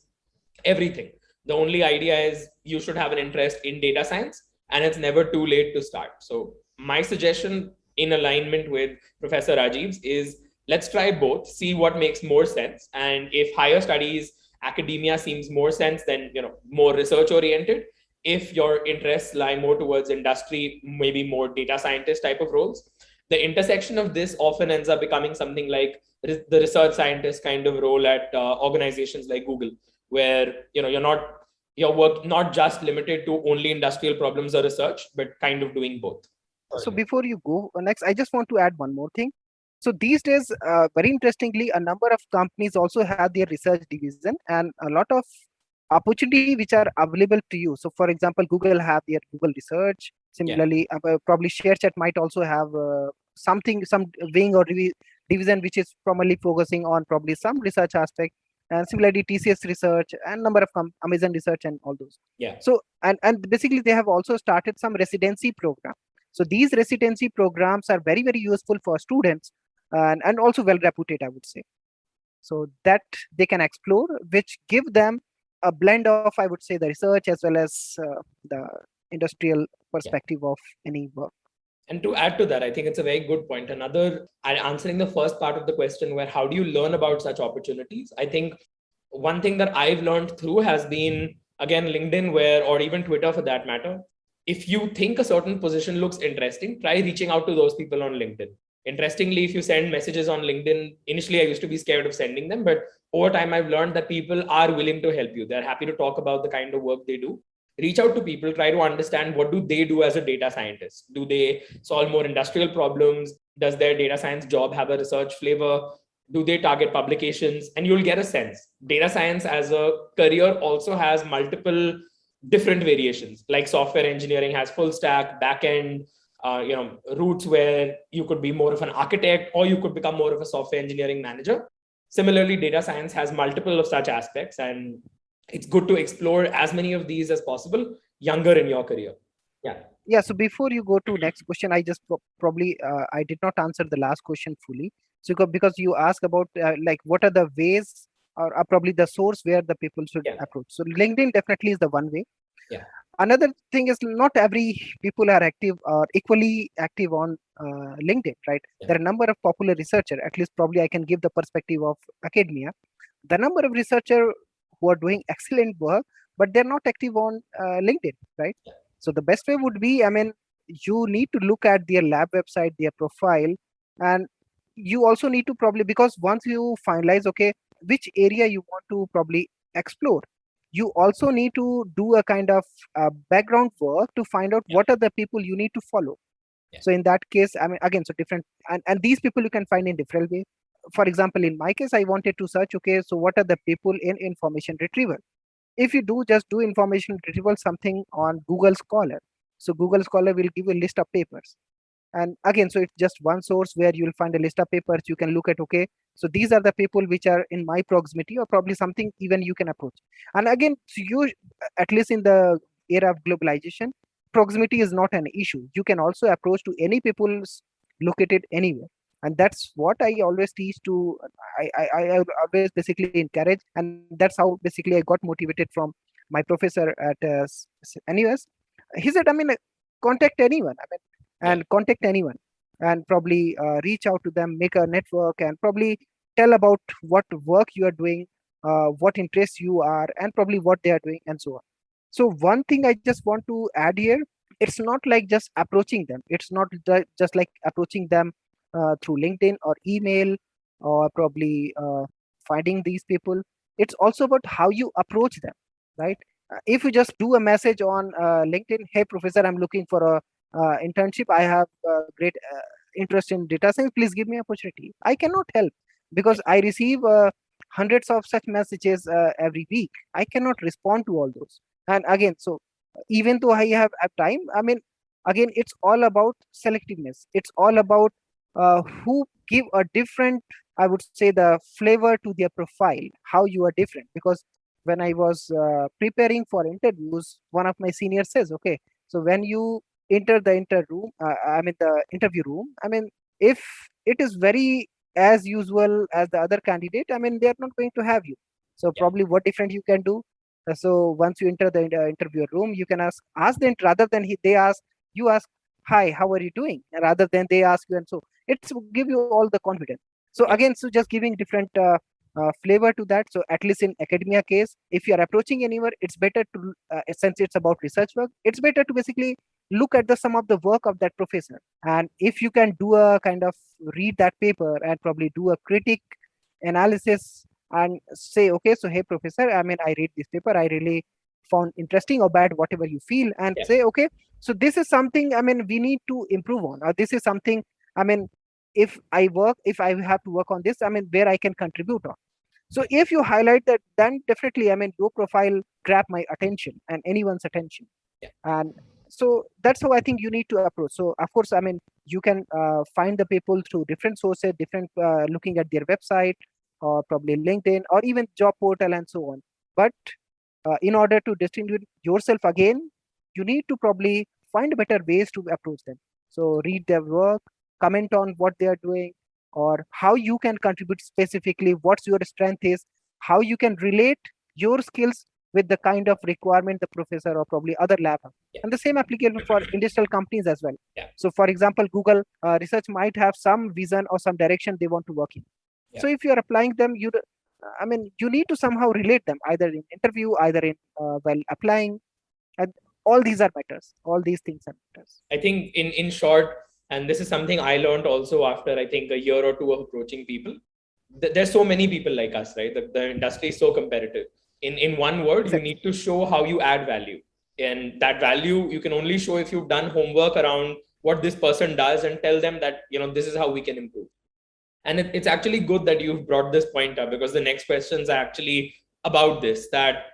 everything. The only idea is you should have an interest in data science and it's never too late to start. So my suggestion in alignment with Professor Rajiv's is let's try both, see what makes more sense. And if higher studies, academia seems more sense, then more research oriented. If your interests lie more towards industry, maybe more data scientist type of roles, the intersection of this often ends up becoming something like the research scientist kind of role at organizations like Google, where your work not just limited to only industrial problems or research, but kind of doing both. So before you go next, I just want to add one more thing. So these days, very interestingly, a number of companies also have their research division and a lot of opportunity which are available to you. So for example, Google have their Google Research. Similarly, probably ShareChat might also have some wing or division which is primarily focusing on probably some research aspect. And similarly, TCS Research and number of Amazon Research and all those. Yeah. So and basically they have also started some residency program. So these residency programs are very, very useful for students and also well reputed, I would say. So that they can explore, which give them a blend of, I would say, the research as well as the industrial perspective of any work. And to add to that, I think it's a very good point. Answering the first part of the question, where how do you learn about such opportunities? I think one thing that I've learned through has been, again, LinkedIn, or even Twitter for that matter. If you think a certain position looks interesting, try reaching out to those people on LinkedIn. Interestingly, if you send messages on LinkedIn, initially I used to be scared of sending them, but over time I've learned that people are willing to help you. They're happy to talk about the kind of work they do. Reach out to people, try to understand what do they do as a data scientist. Do they solve more industrial problems? Does their data science job have a research flavor? Do they target publications? And you'll get a sense. Data science as a career also has multiple different variations, like software engineering has full stack, backend, routes where you could be more of an architect or you could become more of a software engineering manager. Similarly, data science has multiple of such aspects, and it's good to explore as many of these as possible younger in your career. Yeah. So before you go to next question, I just probably I did not answer the last question fully. So because you asked about like what are the ways or probably the source where the people should approach. So LinkedIn definitely is the one way. Yeah. Another thing is not every people are active or equally active on LinkedIn, right? Yeah. There are a number of popular researchers, at least probably I can give the perspective of academia. The number of researchers who are doing excellent work, but they're not active on LinkedIn, right? Yeah. So the best way would be, you need to look at their lab website, their profile, and you also need to probably, because once you finalize, okay, which area you want to probably explore, you also need to do a kind of background work to find out what are the people you need to follow. So in that case, again, so different, and these people you can find in different ways. For example, in my case, I wanted to search, okay, so what are the people in information retrieval? If you do just do information retrieval something on Google Scholar, so Google Scholar will give you a list of papers. And again, so it's just one source where you'll find a list of papers. You can look at, okay, so these are the people which are in my proximity, or probably something even you can approach. And again, so you, at least in the era of globalization, proximity is not an issue. You can also approach to any people located anywhere. And that's what I always teach to, I always basically encourage. And that's how basically I got motivated from my professor at NUS. He said, I mean, contact anyone. I mean, Yeah. and contact anyone, and probably reach out to them, make a network, and probably tell about what work you are doing, what interests you are, and probably what they are doing, and so on. So one thing I just want to add here, it's not like just approaching them. It's not just like approaching them through LinkedIn or email, or probably finding these people. It's also about how you approach them, right? If you just do a message on LinkedIn, hey professor, I'm looking for a internship, I have great interest in data science, please give me opportunity, I cannot help, Yeah. because I receive hundreds of such messages every week. I cannot respond to all those. And again, so even though I have time, I mean, again, it's all about selectiveness. It's all about who give a different, I would say, the flavor to their profile, how you are different. Because when I was preparing for interviews, one of my seniors says, okay, so when you enter the I mean the interview room, I mean, if it is very as usual as the other candidate, I mean, they are not going to have you. So Yeah. probably what different you can do, so once you enter the interview room, you can ask them, rather than they ask, you ask, hi, how are you doing, rather than they ask you. And so it's give you all the confidence. So Yeah. again, so just giving different flavor to that. So at least in academia case, if you are approaching anywhere, it's better to since it's about research work, it's better to basically look at the some of the work of that professor. And if you can do a kind of read that paper and probably do a critic analysis and say, okay, so hey professor, I mean, I read this paper, I really found interesting or bad, whatever you feel, and Yeah. say, okay, so this is something, I mean, we need to improve on, or this is something, I mean, if I have to work on this, I mean, where I can contribute on. So if you highlight that, then definitely, I mean, your profile grab my attention and anyone's attention. Yeah. And so that's how I think you need to approach. So of course, I mean, you can find the people through different sources, different looking at their website, or probably LinkedIn, or even job portal, and so on. But in order to distinguish yourself again, you need to probably find better ways to approach them. So read their work, comment on what they are doing, or how you can contribute specifically, what's your strength is, how you can relate your skills with the kind of requirement the professor or probably other lab have. Yeah. And the same applicable for industrial companies as well. Yeah. So for example, Google research might have some vision or some direction they want to work in. Yeah. So if you are applying them, I mean, you need to somehow relate them either in interview, either in while applying, and all these are matters. All these things are matters. I think in short, and this is something I learned also after I think a year or two of approaching people. There's so many people like us, right? The industry is so competitive. In one word, you Exactly. need to show how you add value, and that value you can only show if you've done homework around what this person does and tell them that this is how we can improve. And it's actually good that you've brought this point up, because the next questions are actually about this, that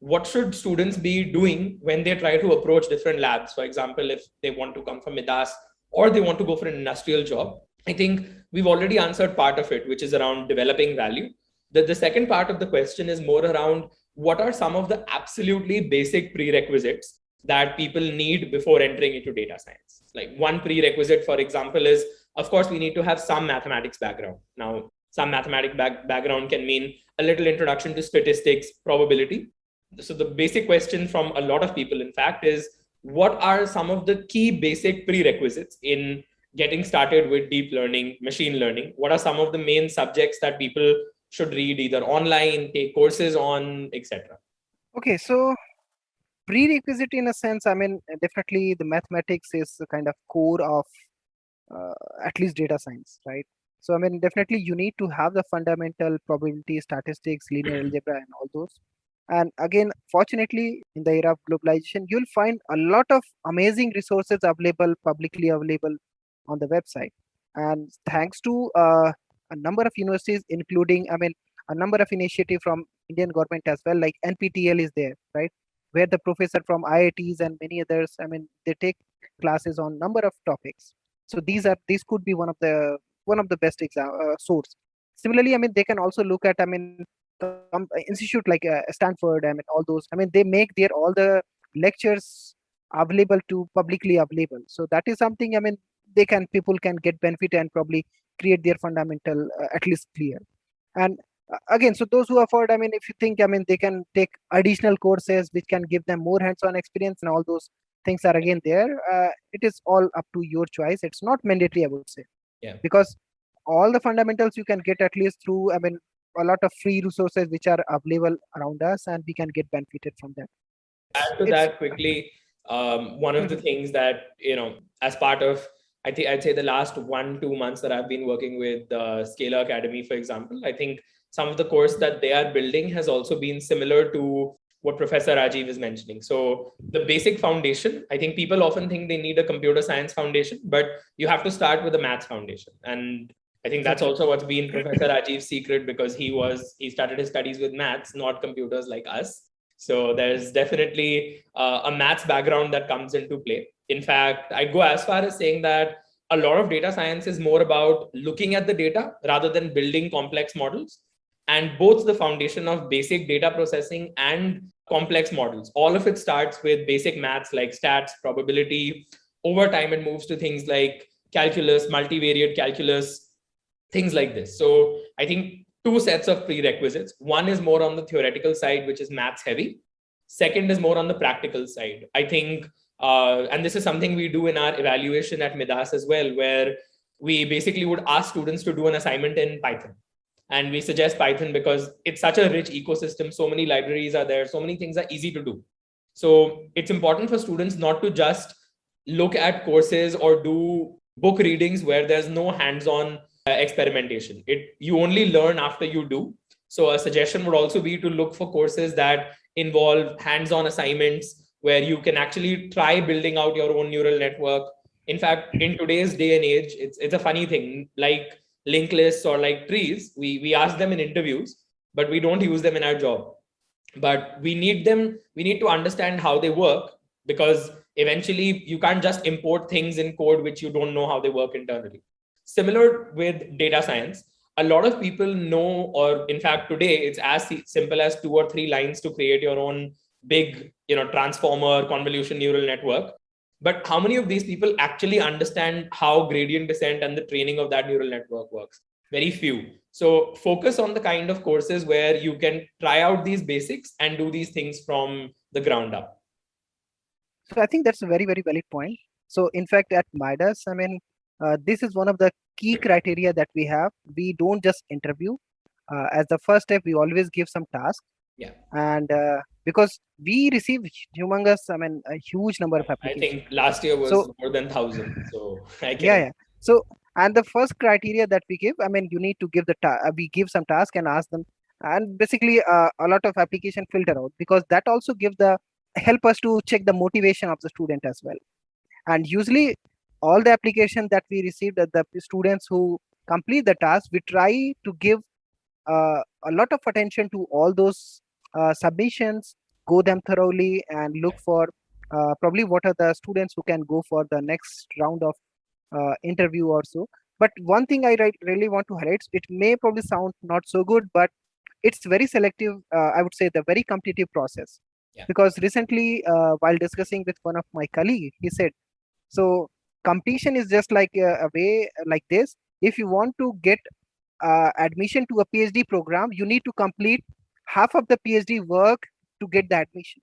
what should students be doing when they try to approach different labs? For example, if they want to come from Midas or they want to go for an industrial job, I think we've already answered part of it, which is around developing value. The second part of the question is more around what are some of the absolutely basic prerequisites that people need before entering into data science. Like one prerequisite, for example, is of course we need to have some mathematics background. Now, some mathematics background can mean a little introduction to statistics, probability. So the basic question from a lot of people, in fact, is what are some of the key basic prerequisites in getting started with deep learning, machine learning? What are some of the main subjects that people should read either online, take courses on, etc.? Okay, so prerequisite in a sense, I mean, definitely the mathematics is the kind of core of uh, at least data science, right? So I mean, definitely you need to have the fundamental probability, statistics, linear algebra, and all those. And again, fortunately, in the era of globalization, you'll find a lot of amazing resources available, publicly available on the website. And thanks to a number of universities, including, I mean, a number of initiatives from Indian government as well, like NPTEL is there, right, where the professor from IITs and many others, I mean, they take classes on number of topics. So these could be one of the best source. Similarly, I mean, they can also look at, I mean, institute like Stanford, I mean, all those, I mean, they make their all the lectures available to publicly available. So that is something, I mean, people can get benefit and probably create their fundamental at least clear. And again, so those who afford, I mean, if you think, I mean, they can take additional courses which can give them more hands-on experience, and all those things are again there. It is all up to your choice. It's not mandatory, I would say, Yeah. because all the fundamentals you can get at least through, I mean, a lot of free resources which are available around us, and we can get benefited from that. Add to It's that quickly, one of the things that, as part of, I think I'd say the last 1-2 months that I've been working with Scalar Academy, for example, I think some of the course that they are building has also been similar to what Professor Rajiv is mentioning. So the basic foundation, I think people often think they need a computer science foundation, but you have to start with a maths foundation. And I think that's also what's been Professor Rajiv's secret, because he started his studies with maths, not computers like us. So there's definitely a maths background that comes into play. In fact, I'd go as far as saying that a lot of data science is more about looking at the data rather than building complex models. And both the foundation of basic data processing and complex models, all of it starts with basic maths like stats, probability. Over time, it moves to things like calculus, multivariate calculus, things like this. So I think two sets of prerequisites. One is more on the theoretical side, which is maths heavy. Second is more on the practical side. I think, and this is something we do in our evaluation at Midas as well, where we basically would ask students to do an assignment in Python. And we suggest Python because it's such a rich ecosystem. So many libraries are there. So many things are easy to do. So it's important for students not to just look at courses or do book readings where there's no hands-on experimentation. You only learn after you do. So a suggestion would also be to look for courses that involve hands-on assignments where you can actually try building out your own neural network. In fact, in today's day and age, it's a funny thing, like linked lists or like trees, we ask them in interviews, but we don't use them in our job. But we need to understand how they work, because eventually you can't just import things in code which you don't know how they work internally. Similar with data science, a lot of people know, or in fact today it's as simple as 2 or 3 lines to create your own big transformer convolution neural network. But how many of these people actually understand how gradient descent and the training of that neural network works? Very few. So focus on the kind of courses where you can try out these basics and do these things from the ground up. So I think that's a very, very valid point. So in fact, at Midas, I mean, this is one of the key criteria that we have. We don't just interview. As the first step, we always give some task. Yeah. And because we receive humongous, I mean, a huge number of applications. I think last year was more than 1,000. So I can. Yeah. So, and the first criteria that we give, I mean, you need to give we give some task and ask them, and basically a lot of application filter out, because that also give help us to check the motivation of the student as well. And usually all the application that we received, the students who complete the task, we try to give a lot of attention to all those submissions, go them thoroughly, and look for probably what are the students who can go for the next round of interview or so. But one thing I really want to highlight, it may probably sound not so good, but it's very selective. I would say the very competitive process. Yeah. Because recently, while discussing with one of my colleagues, he said, so competition is just like a way like this. If you want to get admission to a PhD program, you need to complete half of the PhD work to get the admission.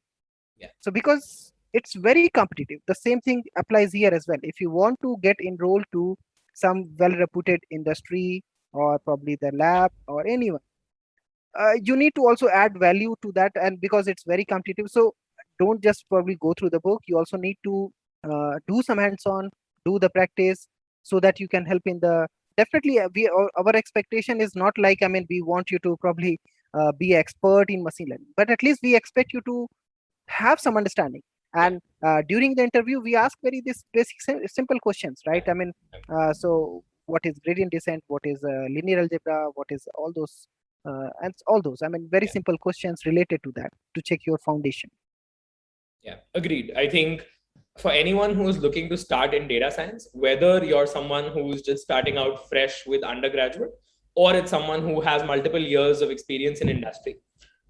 Yeah. So because it's very competitive, the same thing applies here as well. If you want to get enrolled to some well-reputed industry or probably the lab or anyone, you need to also add value to that, and because it's very competitive, so don't just probably go through the book. You also need to do some hands-on, do the practice, so that you can help in the definitely our expectation is not like, I mean, we want you to probably be expert in machine learning, but at least we expect you to have some understanding. And during the interview we ask very this basic simple questions, right? I mean, so what is gradient descent, what is linear algebra, what is all those and all those. I mean, very Yeah. simple questions related to that to check your foundation. Yeah, agreed. I think for anyone who's looking to start in data science, whether you're someone who's just starting out fresh with undergraduate, or it's someone who has multiple years of experience in industry,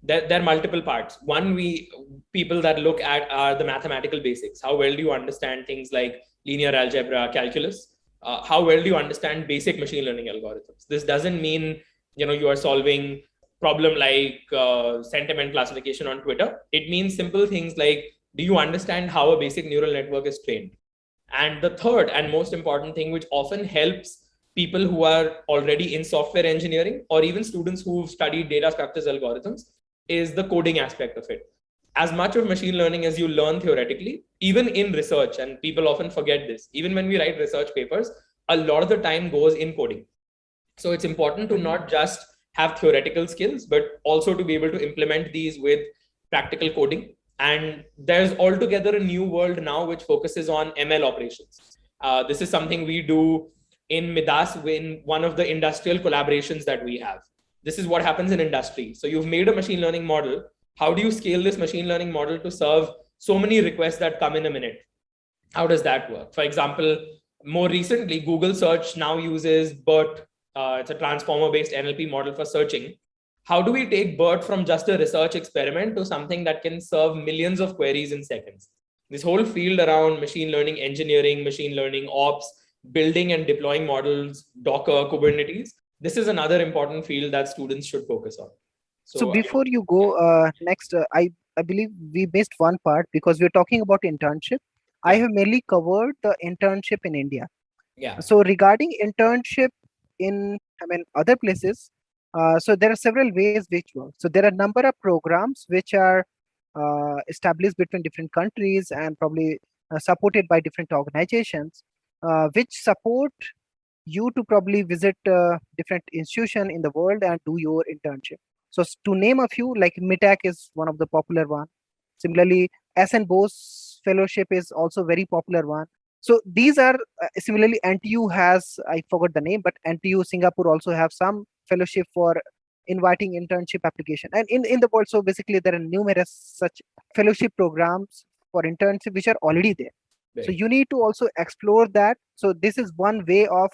there are multiple parts. One, we people that look at are the mathematical basics. How well do you understand things like linear algebra, calculus? How well do you understand basic machine learning algorithms? This doesn't mean you are solving problem like sentiment classification on Twitter. It means simple things like, do you understand how a basic neural network is trained? And the third and most important thing, which often helps people who are already in software engineering or even students who've studied data structures algorithms, is the coding aspect of it. As much of machine learning as you learn theoretically, even in research, and people often forget this, even when we write research papers, a lot of the time goes in coding. So it's important to not just have theoretical skills, but also to be able to implement these with practical coding. And there's altogether a new world now which focuses on ML operations. This is something we do in Midas, in one of the industrial collaborations that we have. This is what happens in industry. So you've made a machine learning model. How do you scale this machine learning model to serve so many requests that come in a minute? How does that work? For example, more recently, Google search now uses BERT. It's a transformer based NLP model for searching. How do we take BERT from just a research experiment to something that can serve millions of queries in seconds? This whole field around machine learning engineering, machine learning ops, building and deploying models, Docker, Kubernetes, this is another important field that students should focus on. So So, before you yeah, go next, I believe we missed one part because we're talking about internship. I yeah, have mainly covered the internship in India. yeah, So regarding internship in, I mean, other places, so there are several ways which work. So there are a number of programs which are established between different countries and probably supported by different organizations, which support you to probably visit different institution in the world and do your internship. So to name a few, like MITAC is one of the popular one. Similarly, SN Bose Fellowship is also very popular one. So these are similarly NTU has, I forgot the name, but NTU Singapore also have some fellowship for inviting internship application. And in the world, so basically there are numerous such fellowship programs for internship which are already there. So right, you need to also explore that. So this is one way of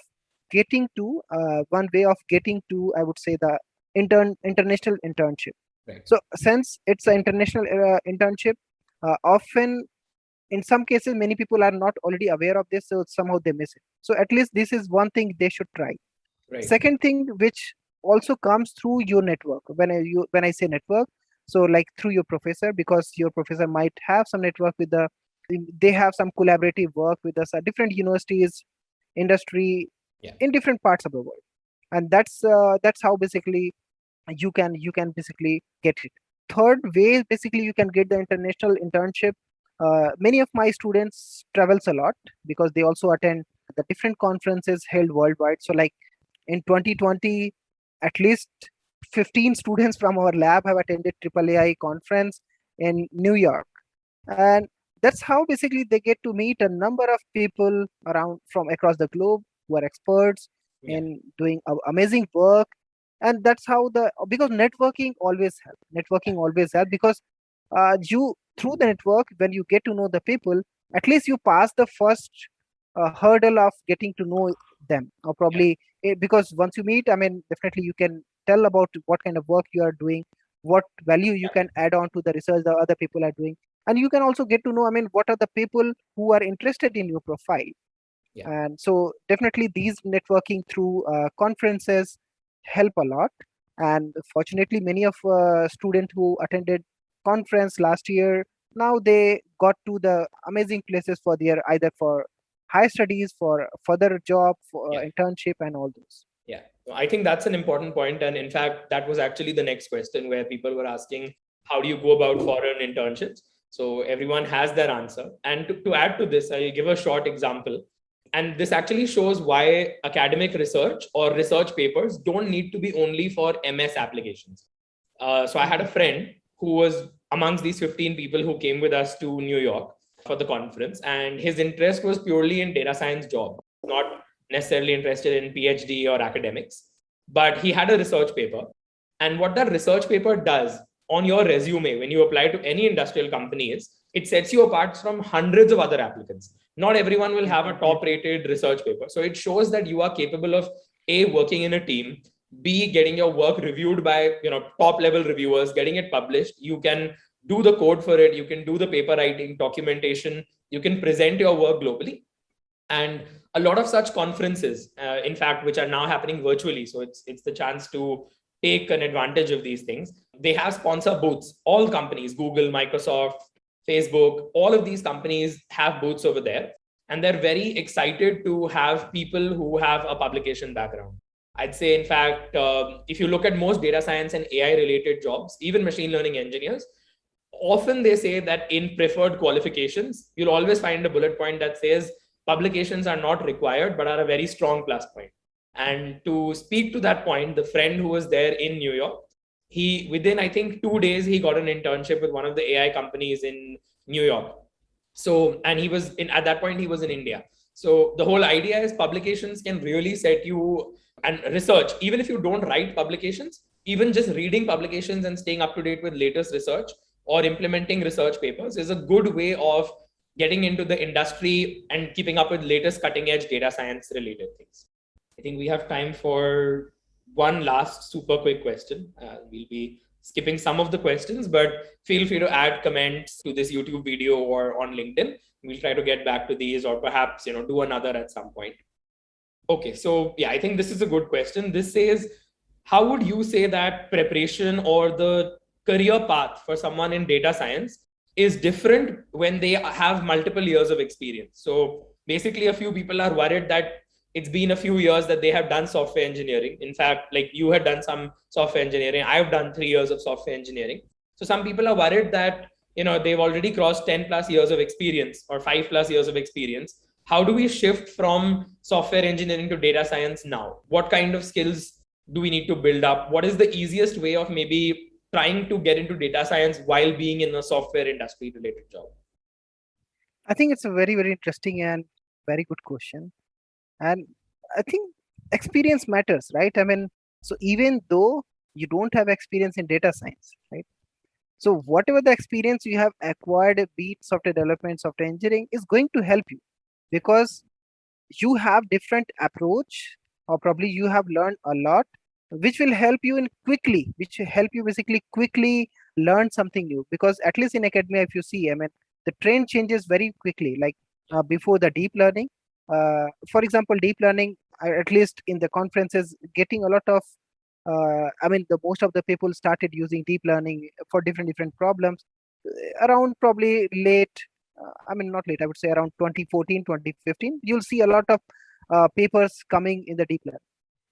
getting to, I would say, the international internship. right, So since it's an international internship, often in some cases many people are not already aware of this, so somehow they miss it. So at least this is one thing they should try. right, Second thing, which also comes through your network, when I say network, so like through your professor, because your professor might have some network with the, they have some collaborative work with us at different universities, industry, yeah, in different parts of the world. And that's how basically you can basically get it. Third way, basically you can get the international internship. Many of my students travels a lot because they also attend the different conferences held worldwide. So like in 2020, at least 15 students from our lab have attended AAAI conference in New York. And that's how basically they get to meet a number of people around from across the globe who are experts yeah, in doing amazing work. And that's how the, because networking always help, because you, through the network, when you get to know the people, at least you pass the first hurdle of getting to know them, or yeah, probably because once you meet, I mean, definitely you can tell about what kind of work you are doing, what value you yeah, can add on to the research the other people are doing. And you can also get to know, I mean, what are the people who are interested in your profile. yeah. And so definitely these networking through conferences help a lot. And fortunately many of students who attended conference last year, now they got to the amazing places for their, either for higher studies, for further job, for Yeah. internship and all those. Yeah, I think that's an important point. And in fact, that was actually the next question where people were asking, how do you go about foreign internships? So everyone has their answer. And to add to this, I'll give a short example. And this actually shows why academic research or research papers don't need to be only for MS applications. So I had a friend who was amongst these 15 people who came with us to New York for the conference, and his interest was purely in data science job, not necessarily interested in PhD or academics. But he had a research paper, And what that research paper does on your resume when you apply to any industrial company is it sets you apart from hundreds of other applicants. Not everyone will have a top rated research paper. So it shows that you are capable of A, working in a team, B, getting your work reviewed by top level reviewers, getting it published. You can do the code for it, you can do the paper writing, documentation, you can present your work globally. And a lot of such conferences, in fact, which are now happening virtually, so it's the chance to take an advantage of these things. They have sponsor booths. All companies, Google, Microsoft, Facebook, all of these companies have booths over there, and they're very excited to have people who have a publication background. I'd say, in fact, if you look at most data science and AI related jobs, even machine learning engineers, often they say that in preferred qualifications, you'll always find a bullet point that says publications are not required, but are a very strong plus point. And to speak to that point, the friend who was there in New York, he, within, I think, 2 days, he got an internship with one of the AI companies in New York. So, and he was in, at that point, he was in India. So the whole idea is publications can really set you, and research, even if you don't write publications, even just reading publications and staying up to date with latest research or implementing research papers is a good way of getting into the industry and keeping up with latest cutting edge data science related things. I think we have time for one last super quick question. We'll be skipping some of the questions, but feel free to add comments to this YouTube video or on LinkedIn. We'll try to get back to these, or perhaps do another at some point. Okay, so yeah, I think this is a good question. This says, how would you say that preparation or the career path for someone in data science is different when they have multiple years of experience? So basically, a few people are worried that it's been a few years that they have done software engineering. In fact, like you had done some software engineering, I've done 3 years of software engineering. So some people are worried that they've already crossed 10 plus years of experience or 5 plus years of experience. How do we shift from software engineering to data science now? What kind of skills do we need to build up? What is the easiest way of maybe trying to get into data science while being in a software industry related job? I think it's a very, very interesting and very good question. And I think experience matters, right? I mean, so even though you don't have experience in data science, right? So whatever the experience you have acquired, be it software development, software engineering, is going to help you, because you have different approach, or probably you have learned a lot, which will help you which will help you basically quickly learn something new. Because at least in academia, if you see, I mean, the trend changes very quickly. Like before the deep learning, for example, deep learning, at least in the conferences, getting a lot of I mean, the most of the people started using deep learning for different problems around probably late. I mean, not late. I would say around 2014, 2015. You'll see a lot of papers coming in the deep learning.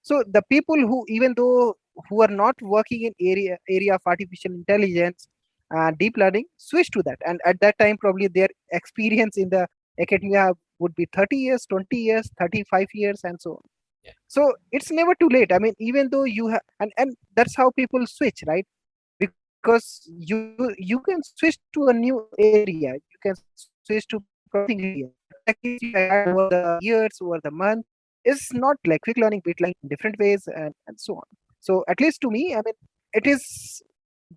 So the people who, even though who are not working in area of artificial intelligence, deep learning, switch to that. And at that time, probably their experience in the academia would be 30 years, 20 years, 35 years, and so on. So it's never too late. I mean, even though you have, and that's how people switch, right? Because you can switch to a new area, you can switch to something area. Practice you had over the years, over the month, is not like quick learning, bit learning in different ways, and so on. So at least to me, I mean, it is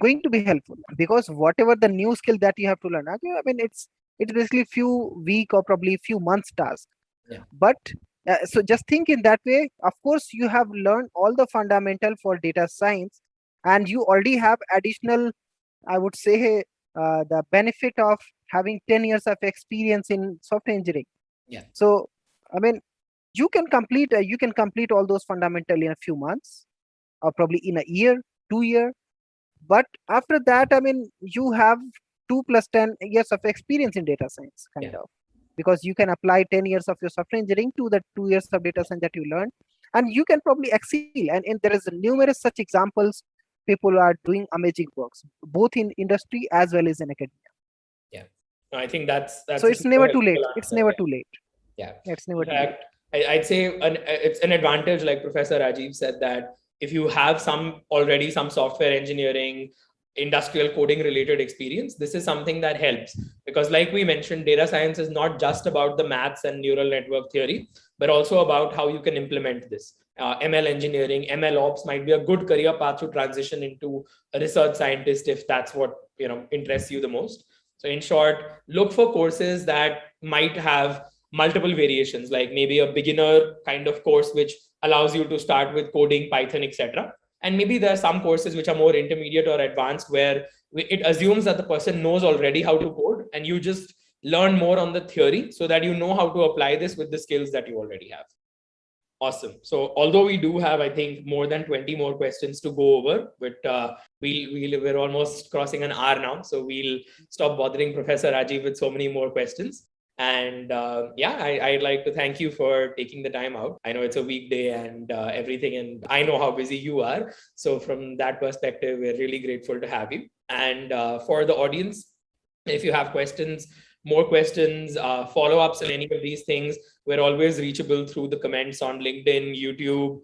going to be helpful, because whatever the new skill that you have to learn, okay, I mean, it's basically few week or probably few months task. But so just think in that way. Of course, you have learned all the fundamental for data science, and you already have additional, I would say, the benefit of having 10 years of experience in software engineering. So I mean, you can complete all those fundamental in a few months, or probably in a year, 2 year. But after that, I mean, you have 2 plus 10 years of experience in data science, kind of, because you can apply 10 years of your software engineering to the 2 years of data science that you learned, and you can probably excel. And there is numerous such examples. People are doing amazing works, both in industry as well as in academia. Yeah, no, I think that's so it's never too late. It's never too late. Yeah, it's never too late. I'd say it's an advantage, like Professor Rajiv said, that if you have some software engineering, industrial coding related experience, this is something that helps, because like we mentioned, data science is not just about the maths and neural network theory, but also about how you can implement this. ML engineering, ML ops might be a good career path to transition into a research scientist if that's what interests you the most. So in short, look for courses that might have multiple variations, like maybe a beginner kind of course which allows you to start with coding, Python, etc. And maybe there are some courses which are more intermediate or advanced where it assumes that the person knows already how to code and you just learn more on the theory so that you know how to apply this with the skills that you already have. Awesome. So although we do have, I think, more than 20 more questions to go over, but we're almost crossing an hour now. So we'll stop bothering Professor Rajiv with so many more questions. And I'd like to thank you for taking the time out. I know it's a weekday and everything, and I know how busy you are. So from that perspective, we're really grateful to have you. And for the audience, if you have questions, more questions, follow-ups on any of these things, we're always reachable through the comments on LinkedIn, YouTube,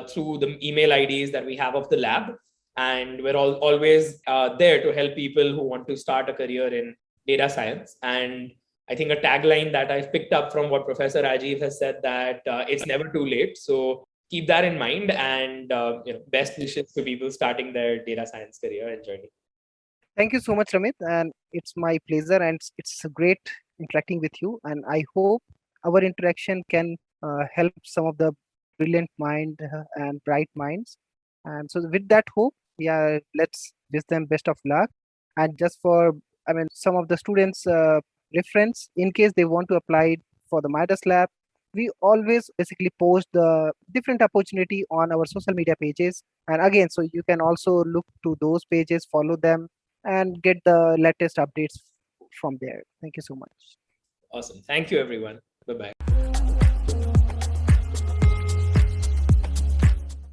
through the email IDs that we have of the lab. And we're always there to help people who want to start a career in data science. And I think a tagline that I've picked up from what Professor Rajiv has said, that it's never too late. So keep that in mind, and best wishes to people starting their data science career and journey. Thank you so much, Ramit, and it's my pleasure, and it's great interacting with you. And I hope our interaction can help some of the brilliant mind and bright minds. And so, with that hope, yeah, let's wish them best of luck. And just for, some of the students' reference, in case they want to apply for the Midas Lab, we always basically post the different opportunity on our social media pages. And again, so you can also look to those pages, follow them, and get the latest updates from there. Thank you so much. Awesome. Thank you, everyone. Bye-bye.